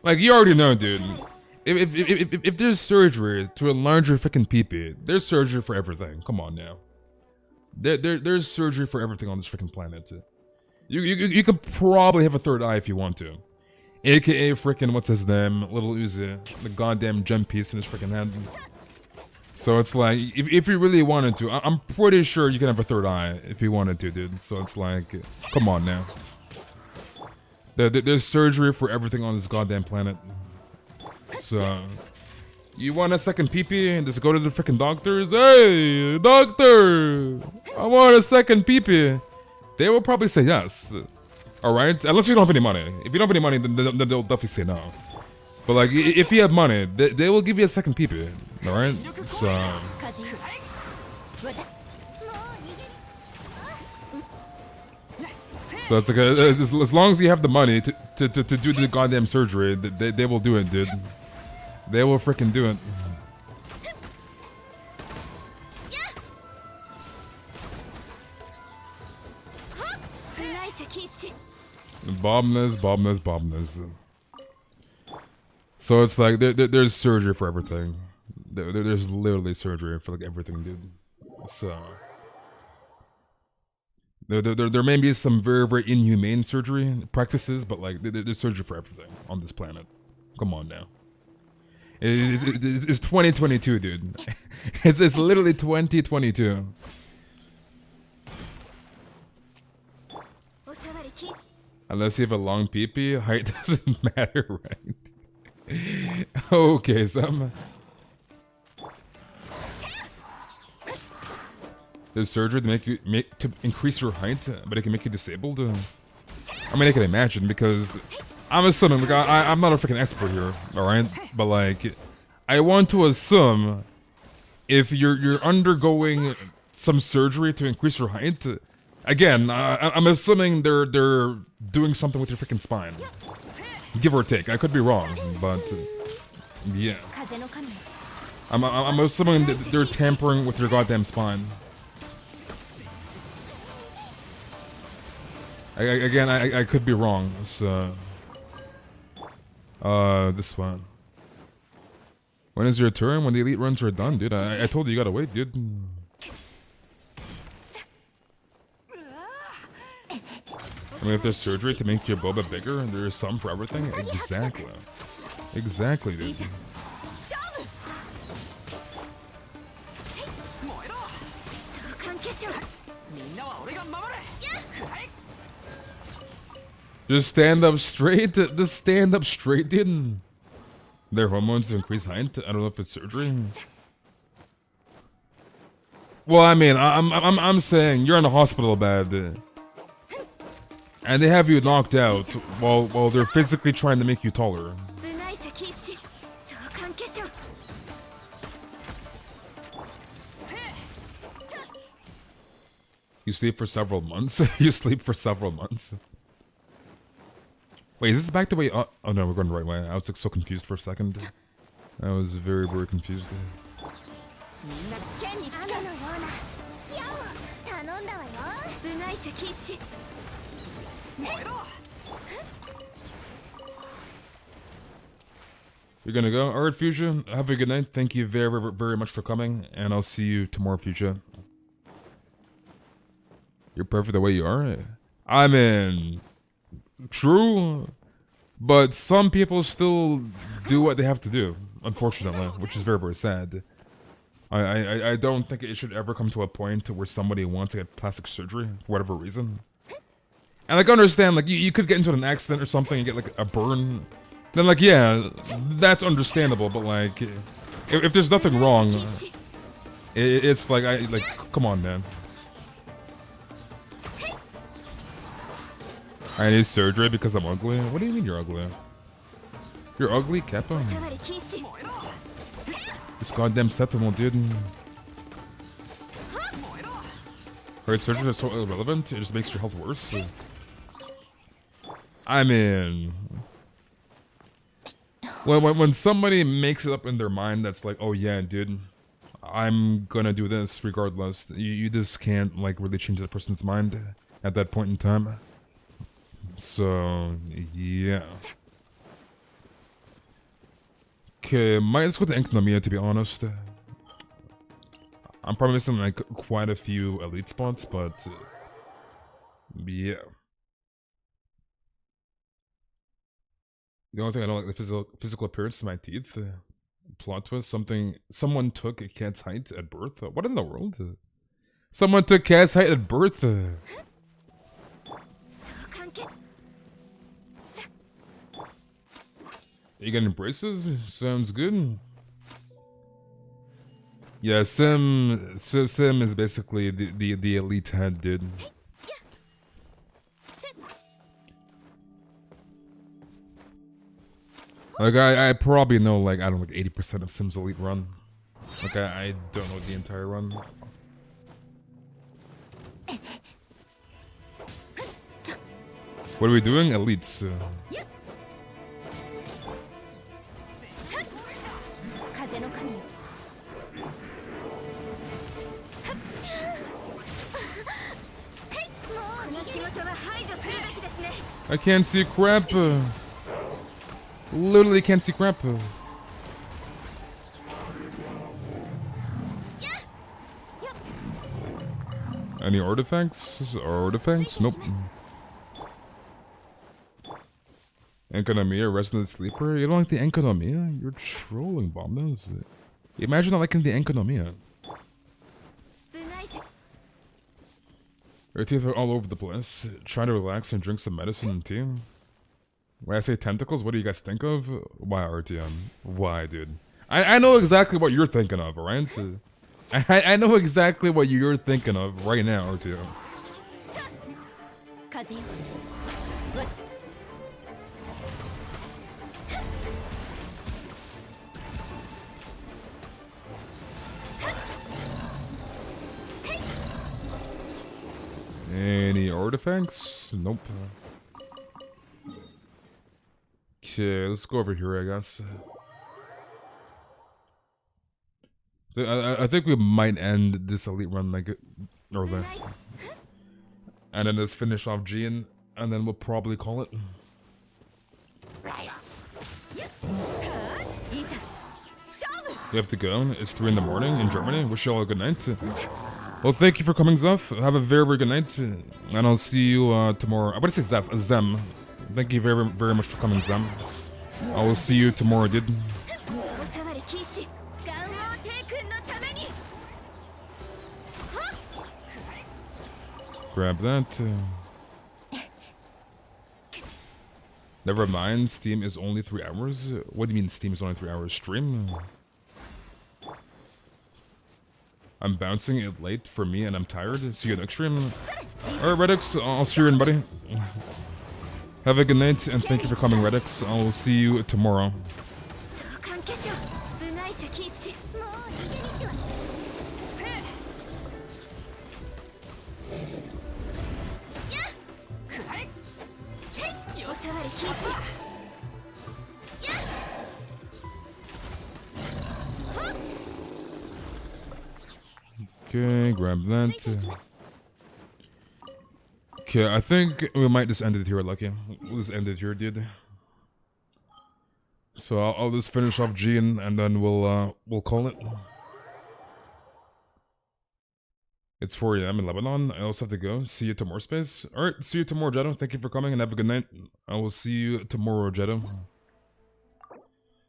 like you already know, dude. If there's surgery to a larger freaking peepee, there's surgery for everything. Come on now. There's surgery for everything on this freaking planet. You could probably have a third eye if you want to, AKA freaking what's his name, Little Uzi, the goddamn gem piece in his freaking head. So it's like, if you really wanted to, I'm pretty sure you can have a third eye if you wanted to, dude. So it's like, come on now. There's surgery for everything on this goddamn planet. So, you want a second peepee? Just go to the freaking doctors. Hey, doctor! I want a second peepee. They will probably say yes. Alright? Unless you don't have any money. If you don't have any money, then they'll definitely say no. But like, if you have money, they will give you a second peepee. Alright? So it's like, as long as you have the money to do the goddamn surgery, they will do it, dude. They will freaking do it. Bobness. So it's like, there's surgery for everything. There's literally surgery for like everything, dude. So... There may be some very, very inhumane surgery practices, but like, there's surgery for everything on this planet. Come on now. It's 2022, dude. It's literally 2022. Unless you have a long peepee, height doesn't matter, right? Okay, some... There's surgery to to increase your height, but it can make you disabled. I mean, I can imagine, because I'm assuming, like, I'm not a freaking expert here, alright? But like, I want to assume if you're undergoing some surgery to increase your height, again, I'm assuming they're doing something with your freaking spine. Give or take. I could be wrong, but yeah. I'm assuming that they're tampering with your goddamn spine. Again, I could be wrong, so... this one. When is your turn? When the elite runs are done, dude. I told you you gotta wait, dude. I mean, if there's surgery to make your boba bigger, there's some for everything? Exactly. Exactly, dude. Just stand up straight. Just stand up straight, dude. Their hormones increase height. I don't know if it's surgery. Well, I mean, I'm saying you're in a hospital bed, and they have you knocked out while they're physically trying to make you taller. You sleep for several months. You sleep for several months. Wait, is this back the way? Oh no, we're going the right way. I was like so confused for a second. I was very, very confused. You're gonna go? Alright, Fuchsia. Have a good night. Thank you very, very, very much for coming, and I'll see you tomorrow, Fuchsia. You're perfect the way you are. I mean, true, but some people still do what they have to do, unfortunately, which is very, very sad. I don't think it should ever come to a point where somebody wants to get plastic surgery for whatever reason. And like, understand, like, you could get into an accident or something and get like a burn. Then like, yeah, that's understandable, but like, if there's nothing wrong, it's like, come on, man. I need surgery because I'm ugly? What do you mean you're ugly? You're ugly, Kappa? This goddamn sentinel, dude. Alright, surgery is so irrelevant, it just makes your health worse. I mean... When somebody makes it up in their mind that's like, oh yeah, dude, I'm gonna do this regardless, you just can't like really change the person's mind at that point in time. So, yeah. Okay, might go to Enkonomiya to be honest. I'm probably missing like quite a few elite spots, but yeah. The only thing I don't like the physical appearance of my teeth. Plot twist: someone took a cat's height at birth. What in the world? Someone took cat's height at birth. You getting braces? Sounds good. Yeah, Sim is basically the elite head, dude. Like I probably know like I don't know, like 80% of Sim's elite run. Like I don't know the entire run. What are we doing? Elites. I can't see crap. Literally can't see crap. Any artifacts? Artifacts? Nope. Enkonomiya, resident sleeper? You don't like the Enkonomiya? You're trolling, bombs. Imagine not liking the Enkonomiya. Your teeth are all over the place. Try to relax and drink some medicine and tea. When I say tentacles, what do you guys think of? Why, RTM? Why, dude? I know exactly what you're thinking of, alright? I know exactly what you're thinking of right now, RTM. Any artifacts? Nope. Okay, let's go over here, I guess. I think we might end this elite run like early. And then just finish off Jean, and then we'll probably call it. You have to go. It's 3 in the morning in Germany. Wish you all a good night. Well, thank you for coming, Zeph. Have a very, very good night. And I'll see you tomorrow. I'm gonna say Zeph, Zem. Thank you very, very much for coming, Zem. I will see you tomorrow, dude. Grab that. Never mind, Steam is only 3 hours? What do you mean Steam is only 3 hours? Stream? I'm bouncing it late for me and I'm tired. See you next stream. Alright, Redix, I'll see you in, buddy. Have a good night and thank you for coming, Redix. I'll see you tomorrow. Okay, grab that. Okay, I think we might just end it here, Lucky. We'll just end it here, dude. So I'll just finish off Jean and then we'll call it. It's 4 AM in Lebanon. I also have to go. See you tomorrow, Space. Alright, see you tomorrow, Jetto. Thank you for coming and have a good night. I will see you tomorrow, Jetto.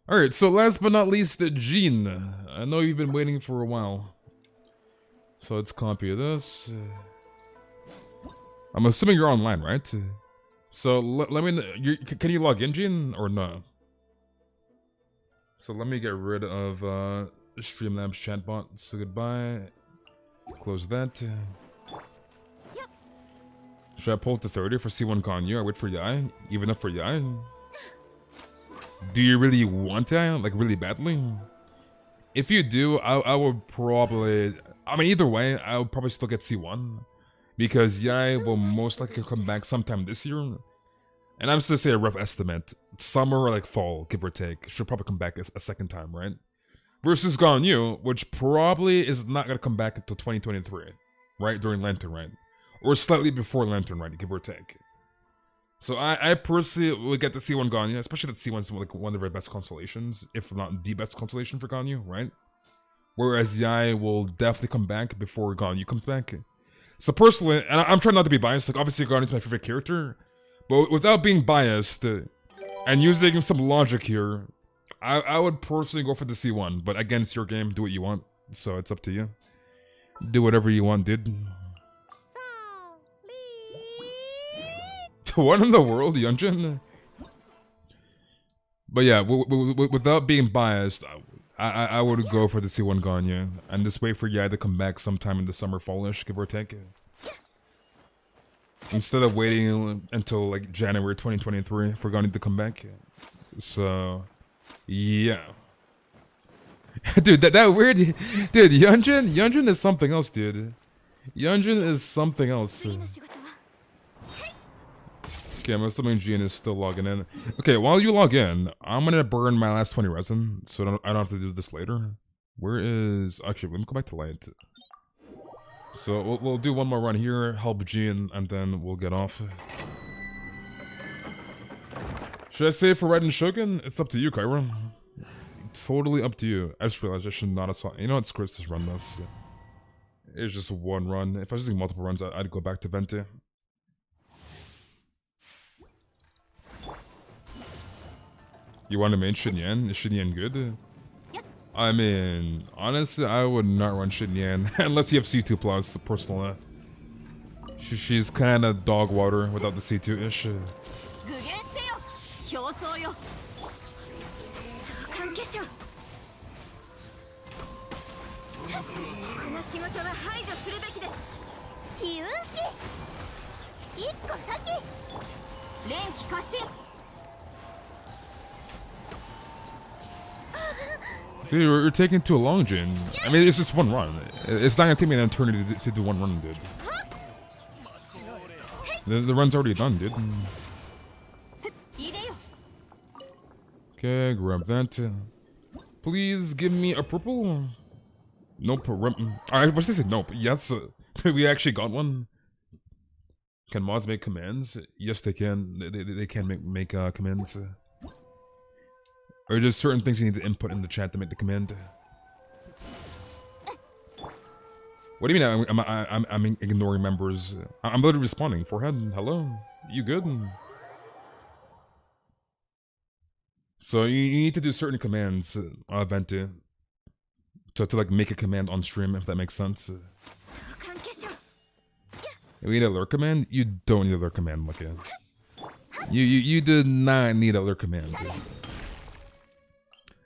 Alright, so last but not least, Jean. I know you've been waiting for a while. So let's copy this. I'm assuming you're online, right? So let me know. Can you log in, Jean, or no? So let me get rid of Streamlabs chatbot. So goodbye. Close that. Yep. Should I pull to 30 for C1 Ganyu? I wait for Yai? Even up for Yai? Do you really want to? Like, really badly? If you do, I would probably... I mean, either way, I'll probably still get C1. Because Yai will most likely come back sometime this year. And I'm just gonna say a rough estimate. Summer or like fall, give or take. She'll probably come back a second time, right? Versus Ganyu, which probably is not gonna come back until 2023. Right? During Lantern, right? Or slightly before Lantern, right? Give or take. So I personally would get to C1 Ganyu, especially that C1's like one of our best constellations, if not the best constellation for Ganyu, right? Whereas Yai will definitely come back before Ganyu comes back. So personally, and I'm trying not to be biased, like obviously Ganyu's my favorite character, but without being biased, and using some logic here, I would personally go for the C1, but against your game, do what you want, so it's up to you. Do whatever you want, dude. What in the world, Yunjin? But yeah, without being biased, I would go for the C1 Ganyu, and just wait for Yai to come back sometime in the summer, fallish, give or take. Instead of waiting until like January 2023 for Ganyu to come back. So, yeah. Dude, that weird... Dude, Yunjin is something else, dude. Yunjin is something else. Okay, I'm assuming Jean is still logging in. Okay, while you log in, I'm gonna burn my last 20 resin, so I don't have to do this later. Where is... Actually, let me go back to light. So we'll do one more run here, help Jean, and then we'll get off. Should I save for Red and Shogun? It's up to you, Kyra. Totally up to you. I just realized I should not have... You know what, screw this, just run this. It's just one run. If I was doing multiple runs, I'd go back to Venti. You want to main Xinyan? Is Xinyan good? Yep. I mean, honestly, I would not run Xinyan unless you have C2 plus, personally. She's kind of dog water without the C2-ish. See, you're taking too long, Jin. I mean, it's just one run. It's not gonna take me an eternity to do one run, dude. The run's already done, dude. Okay, grab that. Please give me a purple. Nope. Alright, what's this? Nope. Yes, we actually got one. Can mods make commands? Yes, they can. They can make commands. Or just certain things you need to input in the chat to make the command. What do you mean I'm ignoring members? I'm literally responding. Forehead, hello? You good? So you need to do certain commands, Venti. To like make a command on stream, if that makes sense. You need a lurk command? You don't need a lurk command, look at. You did not need a lurk command.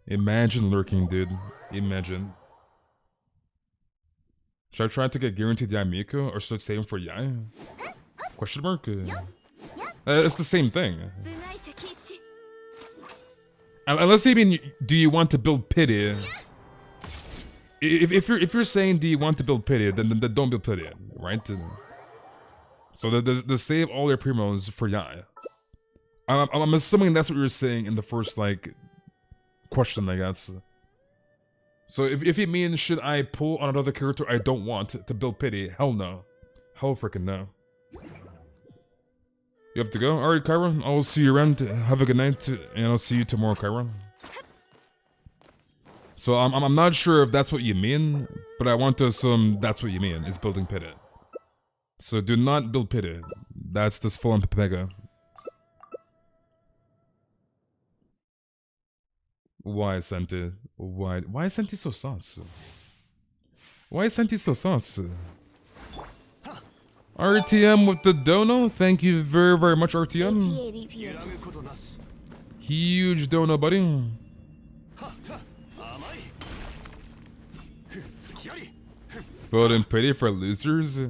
Imagine lurking, dude. Imagine. Should I try to get guaranteed Yamiko or should I save for Yai? Question mark? It's the same thing. Unless you mean, do you want to build pity? If you're saying do you want to build pity, then don't build pity, right? So the save all your primos for Yai. I'm assuming that's what you were saying in the first like question, I guess. So if you mean should I pull on another character I don't want to build pity, hell no, hell freaking no. You have to go? Alright, Kyron, I'll see you around. Have a good night, and I'll see you tomorrow, Kyron. So I'm not sure if that's what you mean, but I want to assume that's what you mean, is building pity. So do not build pity. That's this full-on Pepega. Why, Senti? Why is Senti so sus? Why is Senti so sus? RTM with the dono, thank you very much, RTM. Huge dono, buddy. Building pity for losers?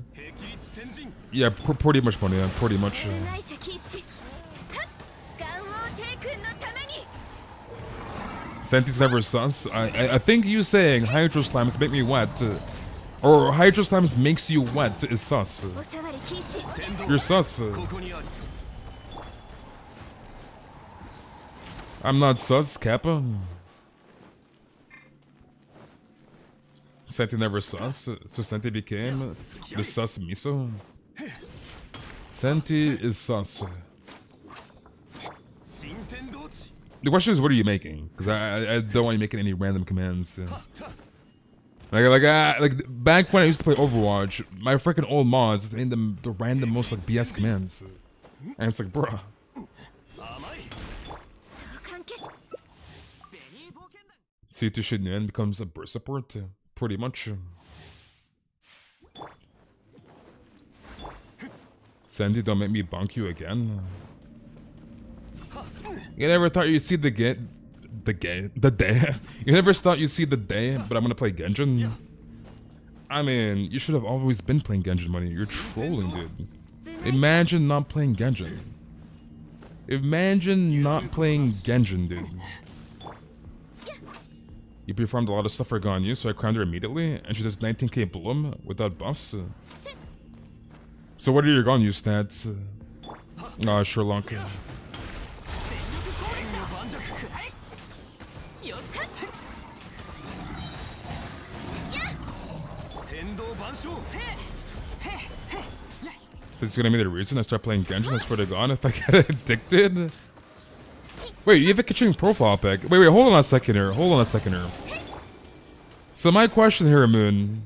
Yeah, pretty much money, pretty much. Senti's never sus. I think you saying Hydro Slimes make me wet, or Hydro Slimes makes you wet is sus. You're sus. I'm not sus, Kappa. Senti never sus, so Senti became the sus miso. Senti is sus. The question is, what are you making? Because I don't want you making any random commands. Like back when I used to play Overwatch, my freaking old mods made them the random most like BS commands, and it's like, bruh. C2 Shinyan becomes a burst support, pretty much. Sandy, don't make me bonk you again. You never thought you'd see the day. You never thought you'd see the day, but I'm gonna play Genshin. I mean, you should have always been playing Genshin, money. You're trolling, dude. Imagine not playing Genshin. Imagine not playing Genshin, dude. You performed a lot of stuff for Ganyu, so I crowned her immediately, and she does 19k Bloom without buffs. So what are your Ganyu stats? Sherlock. This is gonna be the reason I start playing Genshin. I swear to God, if I get addicted. Wait, you have a kitchen profile pic. Wait, hold on a second here. Hold on a second here. So my question here, Moon.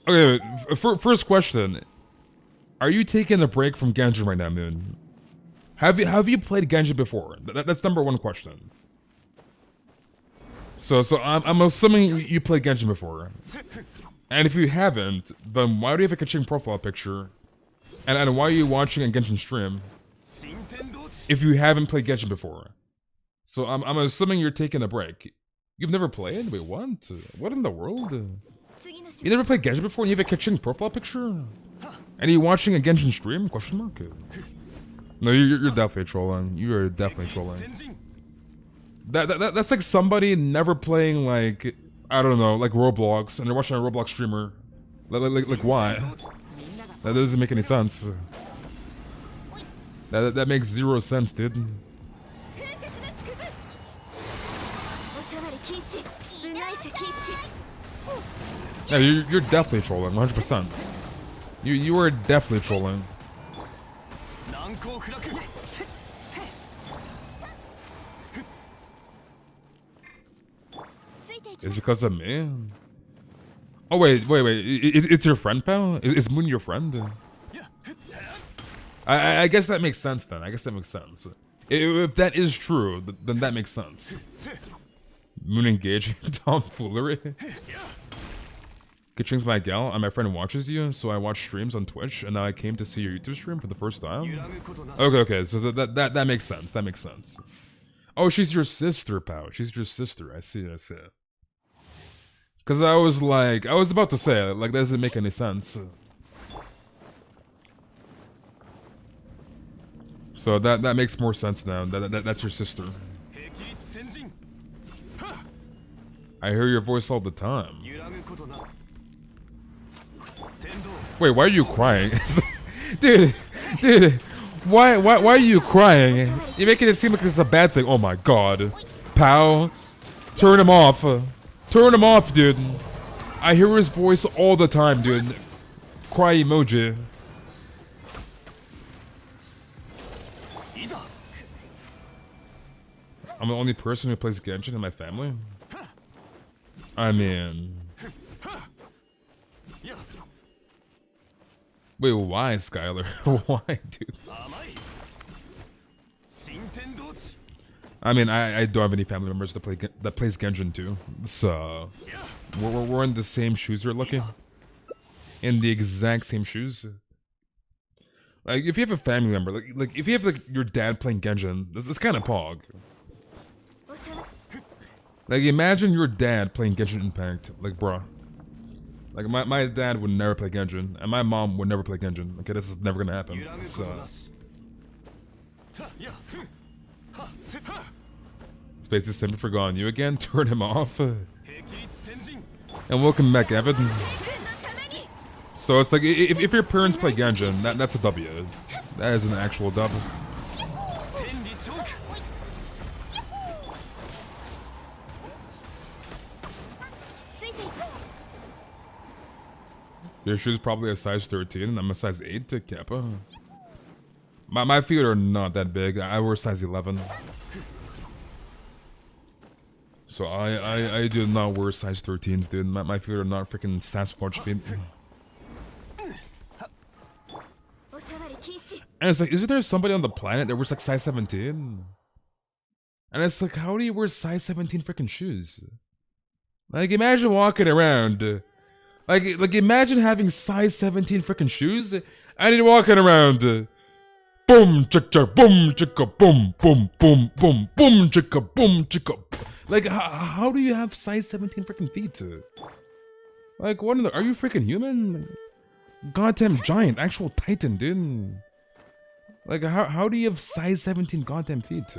Okay, first question. Are you taking a break from Genshin right now, Moon? Have you played Genshin before? That's number one question. So I'm assuming you played Genshin before. And if you haven't, then why do you have a Genshin profile picture? And why are you watching a Genshin stream? If you haven't played Genshin before. So I'm assuming you're taking a break. You've never played? Wait, what? What in the world? You never played Genshin before and you have a Genshin profile picture? And you're watching a Genshin stream? Question mark? No, you're definitely trolling. You are definitely trolling. That's like somebody never playing like, I don't know, like Roblox, and they're watching a Roblox streamer. Like why? That doesn't make any sense. That makes zero sense, dude. Yeah, you're definitely trolling, 100%. You are definitely trolling. It's because of me? Oh wait, it's your friend, pal? Is Moon your friend? I guess that makes sense then. I guess that makes sense. If that is true, then that makes sense. Moon engaging tomfoolery? Kaching's my gal, and my friend watches you, so I watch streams on Twitch, and now I came to see your YouTube stream for the first time. Okay, so that makes sense. That makes sense. Oh, she's your sister, pal. She's your sister. I see. Cause I was about to say, like, that doesn't make any sense. So that makes more sense now. That's your sister. I hear your voice all the time. Wait, why are you crying? dude, why are you crying? You're making it seem like it's a bad thing. Oh my god. Pal, turn him off. Turn him off, dude. I hear his voice all the time, dude. Cry emoji. I'm the only person who plays Genshin in my family? I mean... Wait, why, Skylar? Why, dude? I mean, I don't have any family members that plays Genshin too, so we're in the same shoes. You're looking in the exact same shoes. Like, if you have a family member, like if you have like your dad playing Genshin, that's kind of pog. Like, imagine your dad playing Genshin Impact, like, bruh. Like, my dad would never play Genshin, and my mom would never play Genshin. Okay, this is never gonna happen, so... Space is simply for Ganyu again? Turn him off. And welcome back, Evan. So it's like, if your parents play Genshin, that's a W. That is an actual dub. Your shoe's probably a size 13, and I'm a size 8 to Kappa. My feet are not that big. I wear size 11. So I do not wear size 13s, dude. My feet are not freaking Sasquatch feet. And it's like, isn't there somebody on the planet that wears like size 17? And it's like, how do you wear size 17 freaking shoes? Like, imagine walking around. Like imagine having size 17 freaking shoes and you're walking around. Boom chicka, boom chicka, boom boom boom boom boom chicka, boom chicka. Like, how do you have size 17 freaking feet? Like, what in the, are you freaking human? Goddamn giant, actual titan, dude. Like, how do you have size 17 goddamn feet?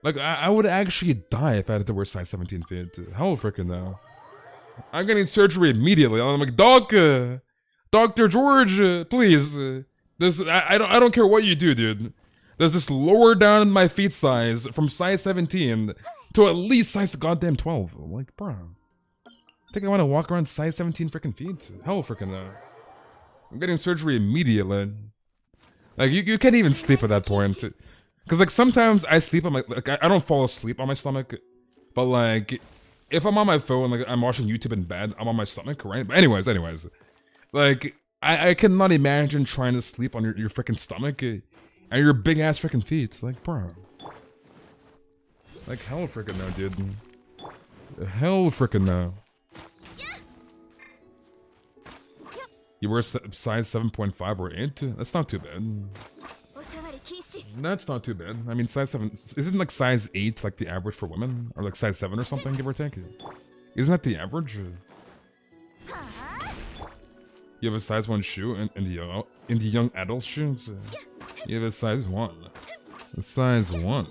Like, I would actually die if I had to wear size 17 feet. Hell freaking no. I'm gonna need surgery immediately. I'm like, Dr. George, please. This I don't care what you do, dude. There's this lower down my feet size from size 17 to at least size goddamn 12. I'm like, bro. I think I want to walk around size 17 freaking feet. Hell freaking no. I'm getting surgery immediately. Like, you can't even sleep at that point. Cause like sometimes I sleep on my, like I don't fall asleep on my stomach, but like if I'm on my phone, like I'm watching YouTube in bed, I'm on my stomach, right? But anyways, like I cannot imagine trying to sleep on your freaking stomach and your big ass freaking feet. It's like, bro, like hell freaking no, dude. Hell freaking no. You wear size 7.5 or 8? That's not too bad. That's not too bad. I mean, size 7... Isn't like size 8 like the average for women? Or like size 7 or something, give or take? Isn't that the average? You have a size 1 shoe in the young adult shoes? You have a size 1. A size 1.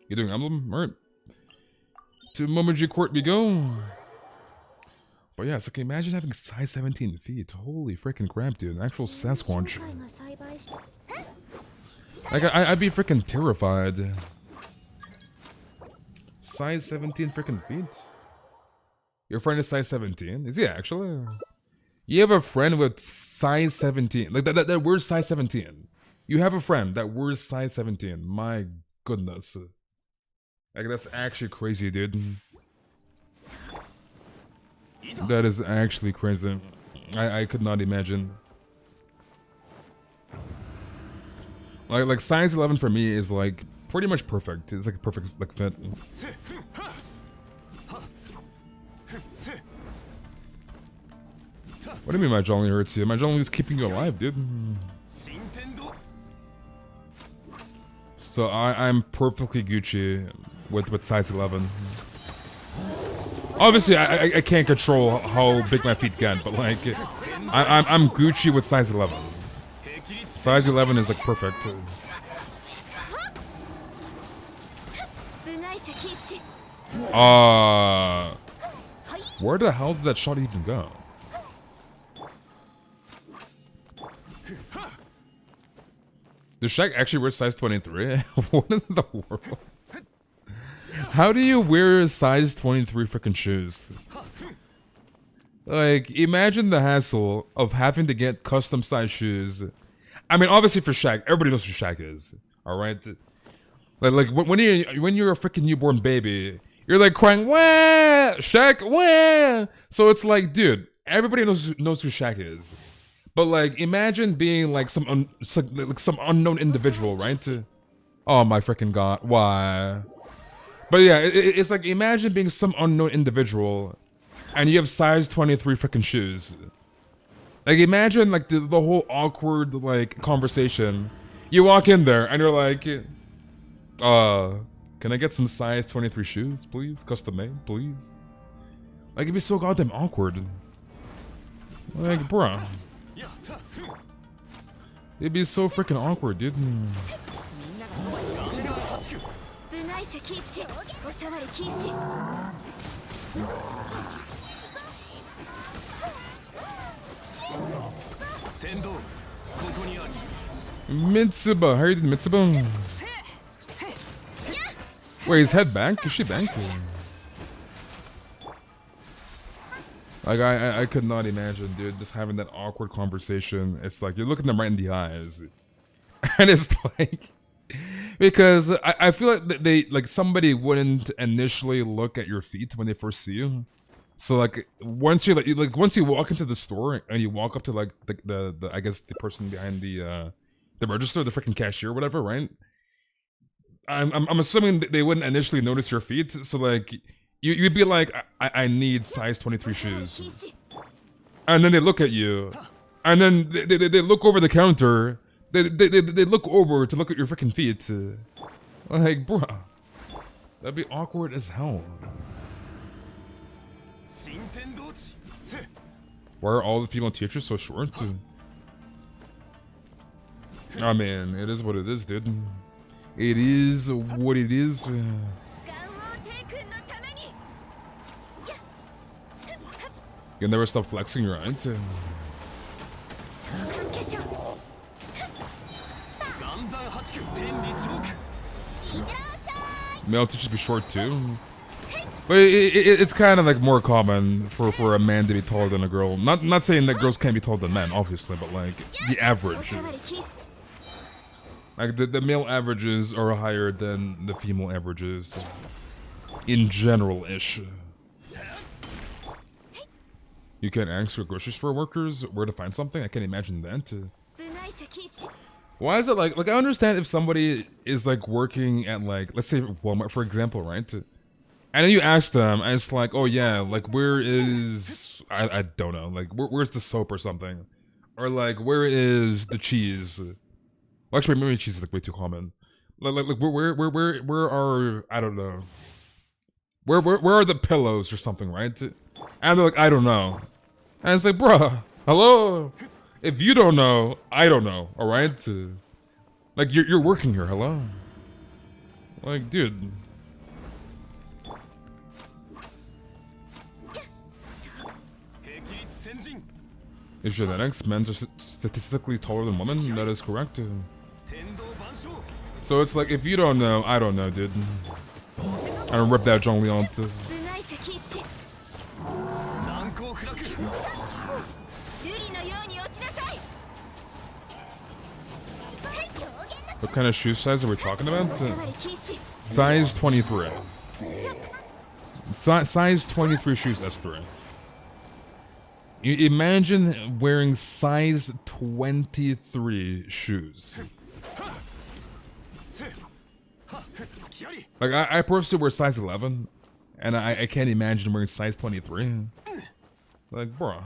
You doing emblem? Alright. To Momoji Court we go. But yeah, it's like, imagine having size 17 feet. Holy freaking crap, dude. An actual Sasquatch. Like, I'd be freaking terrified. Size 17 freaking feet? Your friend is size 17? Is he actually? You have a friend with size 17. Like, that wears size 17. You have a friend that wears size 17. My goodness. Like, that's actually crazy, dude. That is actually crazy. I could not imagine. Like size 11 for me is like pretty much perfect. It's like a perfect like fit. What do you mean my jolly hurts you? My jolly is keeping you alive, dude. So I'm perfectly Gucci with size 11. Obviously, I can't control how big my feet get, but like, I'm Gucci with size 11. Size 11 is like perfect. Where the hell did that shot even go? Does Shaq actually wear size 23? What in the world? How do you wear size 23 freaking shoes? Like, imagine the hassle of having to get custom size shoes. I mean, obviously for Shaq, everybody knows who Shaq is. All right, like when you're a freaking newborn baby, you're like crying, "Wah, Shaq, wah!" So it's like, dude, everybody knows who Shaq is. But like, imagine being like some unknown individual, right? Oh my freaking god, why? But yeah, it's like, imagine being some unknown individual, and you have size 23 freaking shoes. Like, imagine like the whole awkward like conversation. You walk in there and you're like, can I get some size 23 shoes, please? Custom made, please. Like, it'd be so goddamn awkward. Like, bruh. It'd be so freaking awkward, dude. Mitsuba, how are you doing, Mitsuba? Wait, his head back? Is she back? Like, I could not imagine, dude, just having that awkward conversation. It's like, you're looking them right in the eyes. And it's like, because I feel like somebody wouldn't initially look at your feet when they first see you. So like, once you once you walk into the store and you walk up to like the I guess the person behind the register, the freaking cashier or whatever, right? I'm assuming they wouldn't initially notice your feet. So like, you'd be like, I need size 23 shoes. And then they look at you. And then they look over the counter. They look over to look at your freaking feet. Like, bruh. That'd be awkward as hell. Why are all the female teachers so short? Oh man, it is what it is, dude. It is what it is. You never stop flexing, right? Male teachers be short too. But it's kind of like more common for a man to be taller than a girl. Not saying that girls can't be taller than men, obviously, but like the average. Like the male averages are higher than the female averages. In general-ish. You can ask for grocery store workers where to find something? I can't imagine that. Why is it like I understand if somebody is like working at like, let's say Walmart for example, right? And then you ask them and it's like, oh yeah, like where is, I don't know, like where's the soap or something? Or like, where is the cheese? Well, actually maybe cheese is like way too common. Like where are, I don't know. Where are the pillows or something, right? And they're like, I don't know. And it's like, bruh, hello? If you don't know, I don't know, alright? Like, you're working here, hello? Like, dude. Is genetics? Men are statistically taller than women? That is correct. So it's like, if you don't know, I don't know, dude. I rip that Zhongli onto. What kind of shoe size are we talking about? Size 23. Size 23 shoes, that's 3. You imagine wearing size 23 shoes. Like, I personally wear size 11, and I can't imagine wearing size 23. Like, bro.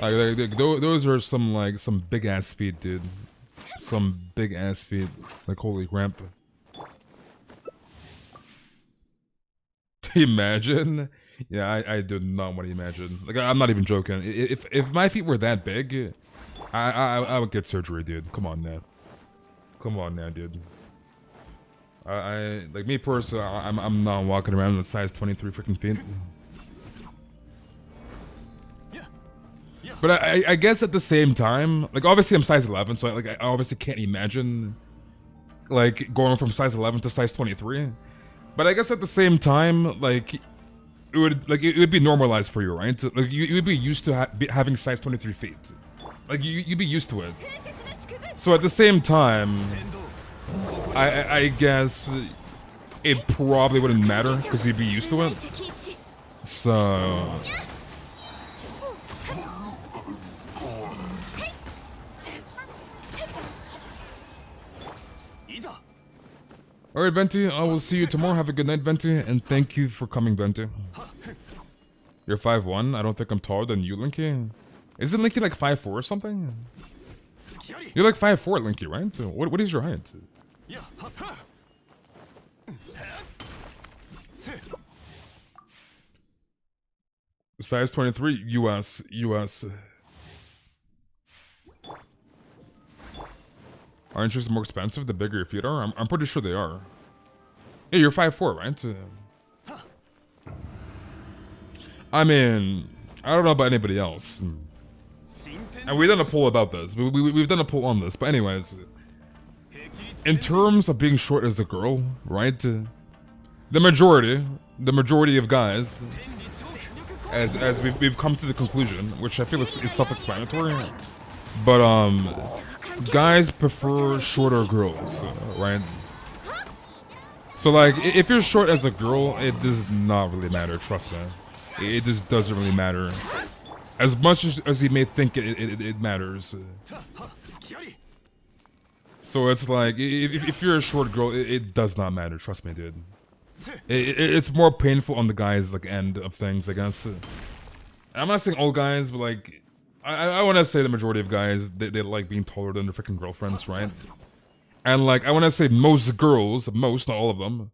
Those are some big ass feet, dude. Some big ass feet. Like holy crap. Imagine? Yeah, I do not want to imagine. Like I'm not even joking. If my feet were that big, I would get surgery, dude. Come on now. Come on now, dude. I like me personally. I'm not walking around with size 23 freaking feet. But I guess at the same time, like obviously I'm size 11, so I obviously can't imagine like going from size 11 to size 23. But I guess at the same time, like it would be normalized for you, right? So, like you would be used to having size 23 feet. Like you'd be used to it. So at the same time, I guess it probably wouldn't matter because you'd be used to it. So. Alright, Venti, I will see you tomorrow. Have a good night, Venti, and thank you for coming, Venti. You're 5'1". I don't think I'm taller than you, Linky. Isn't Linky like 5'4" or something? You're like 5'4", Linky, right? What is your height? Size 23, US. Aren't yours more expensive the bigger your feet are? I'm pretty sure they are. Yeah, you're 5'4", right? I mean, I don't know about anybody else. And we've done a poll about this. We've done a poll on this. But anyways, in terms of being short as a girl, right? The majority of guys, as we've come to the conclusion, which I feel is self-explanatory, but guys prefer shorter girls, right? So like, if you're short as a girl, it does not really matter, trust me. It just doesn't really matter. As much as you may think it matters. So it's like, if you're a short girl, it does not matter, trust me, dude. It's more painful on the guys' like end of things, I guess. I'm not saying all guys, but like, I want to say the majority of guys, they like being taller than their freaking girlfriends, right? And like, I want to say most girls, not all of them,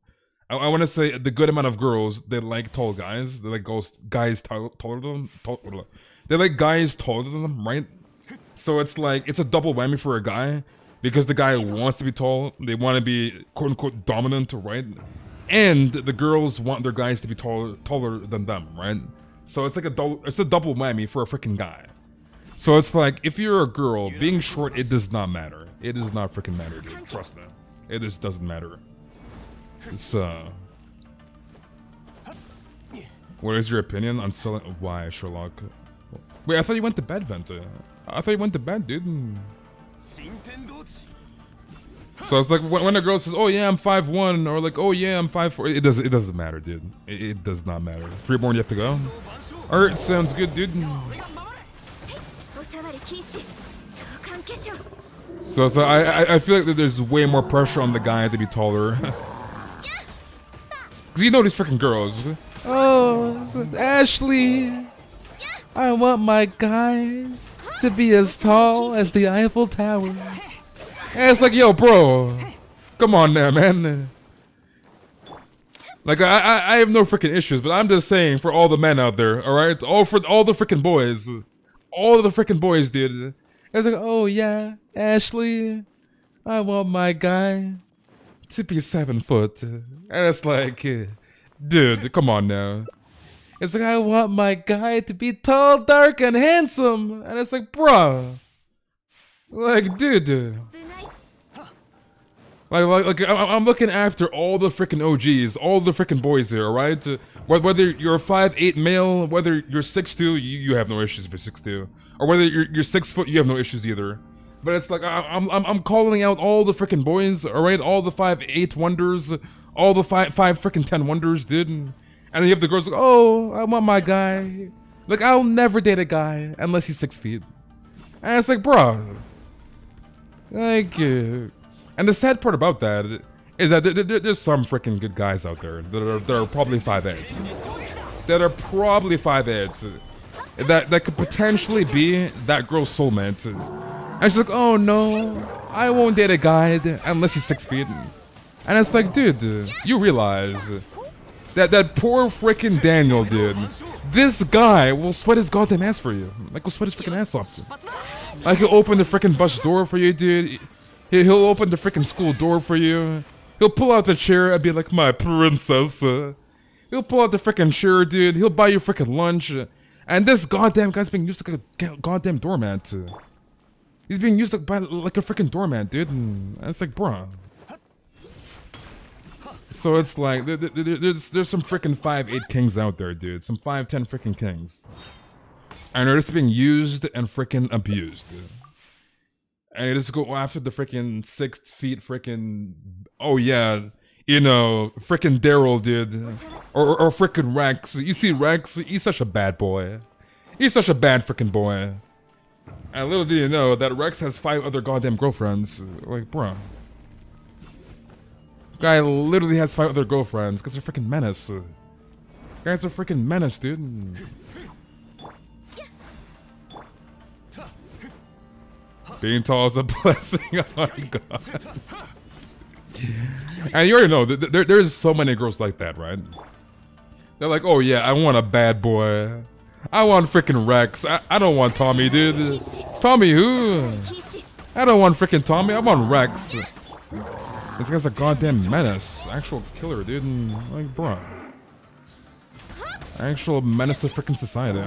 I want to say the good amount of girls, they like tall guys. They like guys taller than them. They like guys taller than them, right? So it's like, it's a double whammy for a guy, because the guy wants to be tall, they want to be quote-unquote dominant, right? And the girls want their guys to be taller than them, right? So it's like a double whammy for a freaking guy. So it's like, if you're a girl, being short, it does not matter. It does not freaking matter, dude. Trust me. It just doesn't matter. So, what is your opinion on selling? Why, Sherlock? Wait, I thought you went to bed, Venti. I thought you went to bed, dude. So it's like when a girl says, "Oh yeah, I'm 5'1", or like, "Oh yeah, I'm 5'4", it doesn't matter, dude. It does not matter. 3 more, you have to go. All right, sounds good, dude. So I feel like there's way more pressure on the guy to be taller. Cause you know these freaking girls. Oh, Ashley, I want my guy to be as tall as the Eiffel Tower. And it's like, yo, bro, come on now, man. Like I have no freaking issues, but I'm just saying for all the men out there, all right, for all the freaking boys, dude. It's like, oh yeah, Ashley, I want my guy to be 7 foot. And it's like, dude, come on now. It's like, I want my guy to be tall, dark, and handsome. And it's like, bruh. Like, dude. Like I'm looking after all the freaking OGs, all the freaking boys here, alright? Whether you're a 5'8" male, whether you're 6'2", you have no issues if you're 6'2", or whether you're 6 foot, you have no issues either. But it's like I'm calling out all the freaking boys, alright? All the 5'8" wonders, all the 5 freaking 10 wonders, dude. And then you have the girls like, oh, I want my guy. Like, I'll never date a guy unless he's 6 feet. And it's like, bro, like. And the sad part about that is that there's some freaking good guys out there that are probably 5'8". That are probably 5'8". that could potentially be that girl's soulmate. And she's like, oh no, I won't date a guy unless he's 6 feet. And it's like, dude, you realize that poor freaking Daniel, dude. This guy will sweat his goddamn ass for you. Like, he'll sweat his freaking ass off. Like, he'll open the freaking bus door for you, dude. He'll open the freaking school door for you. He'll pull out the chair and be like, my princess. He'll pull out the freaking chair, dude. He'll buy you freaking lunch. And this goddamn guy's being used like a goddamn doormat. He's being used like a freaking doormat, dude. And it's like, bruh. So it's like, there's some freaking 5'8" kings out there, dude. Some 5'10" freaking kings. And they're just being used and freaking abused. And they just go after the freaking 6 feet freaking, oh yeah, you know, freaking Daryl, dude. Or freaking Rex. You see Rex, he's such a bad boy. He's such a bad freaking boy. And little do you know that Rex has 5 other goddamn girlfriends. Like, bruh. Guy literally has 5 other girlfriends because they're freaking menace. Guys are freaking menace, dude. Being tall is a blessing. Oh my god. And you already know, there's so many girls like that, right? They're like, oh yeah, I want a bad boy. I want freaking Rex. I don't want Tommy, dude. Tommy who? I don't want freaking Tommy. I want Rex. This guy's a goddamn menace. Actual killer, dude. And, like, bruh. Actual menace to freaking society.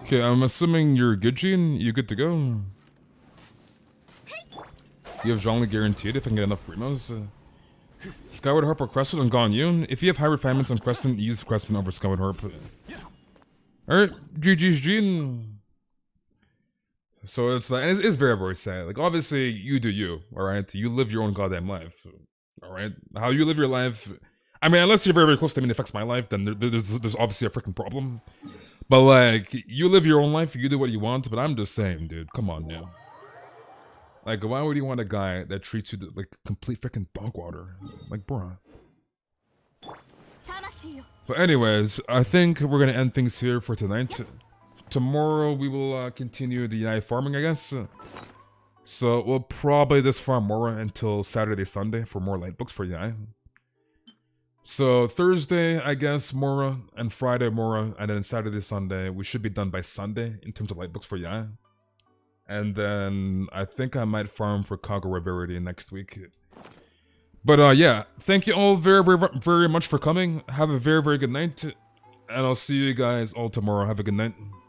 Okay, I'm assuming you're good, Gene. You good to go? You have Zhongli guaranteed if I can get enough primos. Skyward Harp or Crescent on Ganyu. If you have high refinements on Crescent, use Crescent over Skyward Harp. Alright, GG's Gene. So it's like, and it's very, very sad. Like, obviously, you do you, alright? You live your own goddamn life, alright? How you live your life, I mean, unless you're very, very close to me and it affects my life, then there's obviously a freaking problem. But, like, you live your own life, you do what you want, but I'm just saying, dude, come on now. Like, why would you want a guy that treats you like complete freaking dog water? Like, bruh. But anyways, I think we're gonna end things here for tonight. Tomorrow we will continue the AI farming, I guess. So we'll probably just farm more until Saturday, Sunday for more light books for AI. So Thursday, I guess, Mora, and Friday, Mora, and then Saturday, Sunday, we should be done by Sunday in terms of light books for AI. And then I think I might farm for Kagura Verity next week. But yeah, thank you all very, very, very much for coming. Have a very, very good night. And I'll see you guys all tomorrow. Have a good night.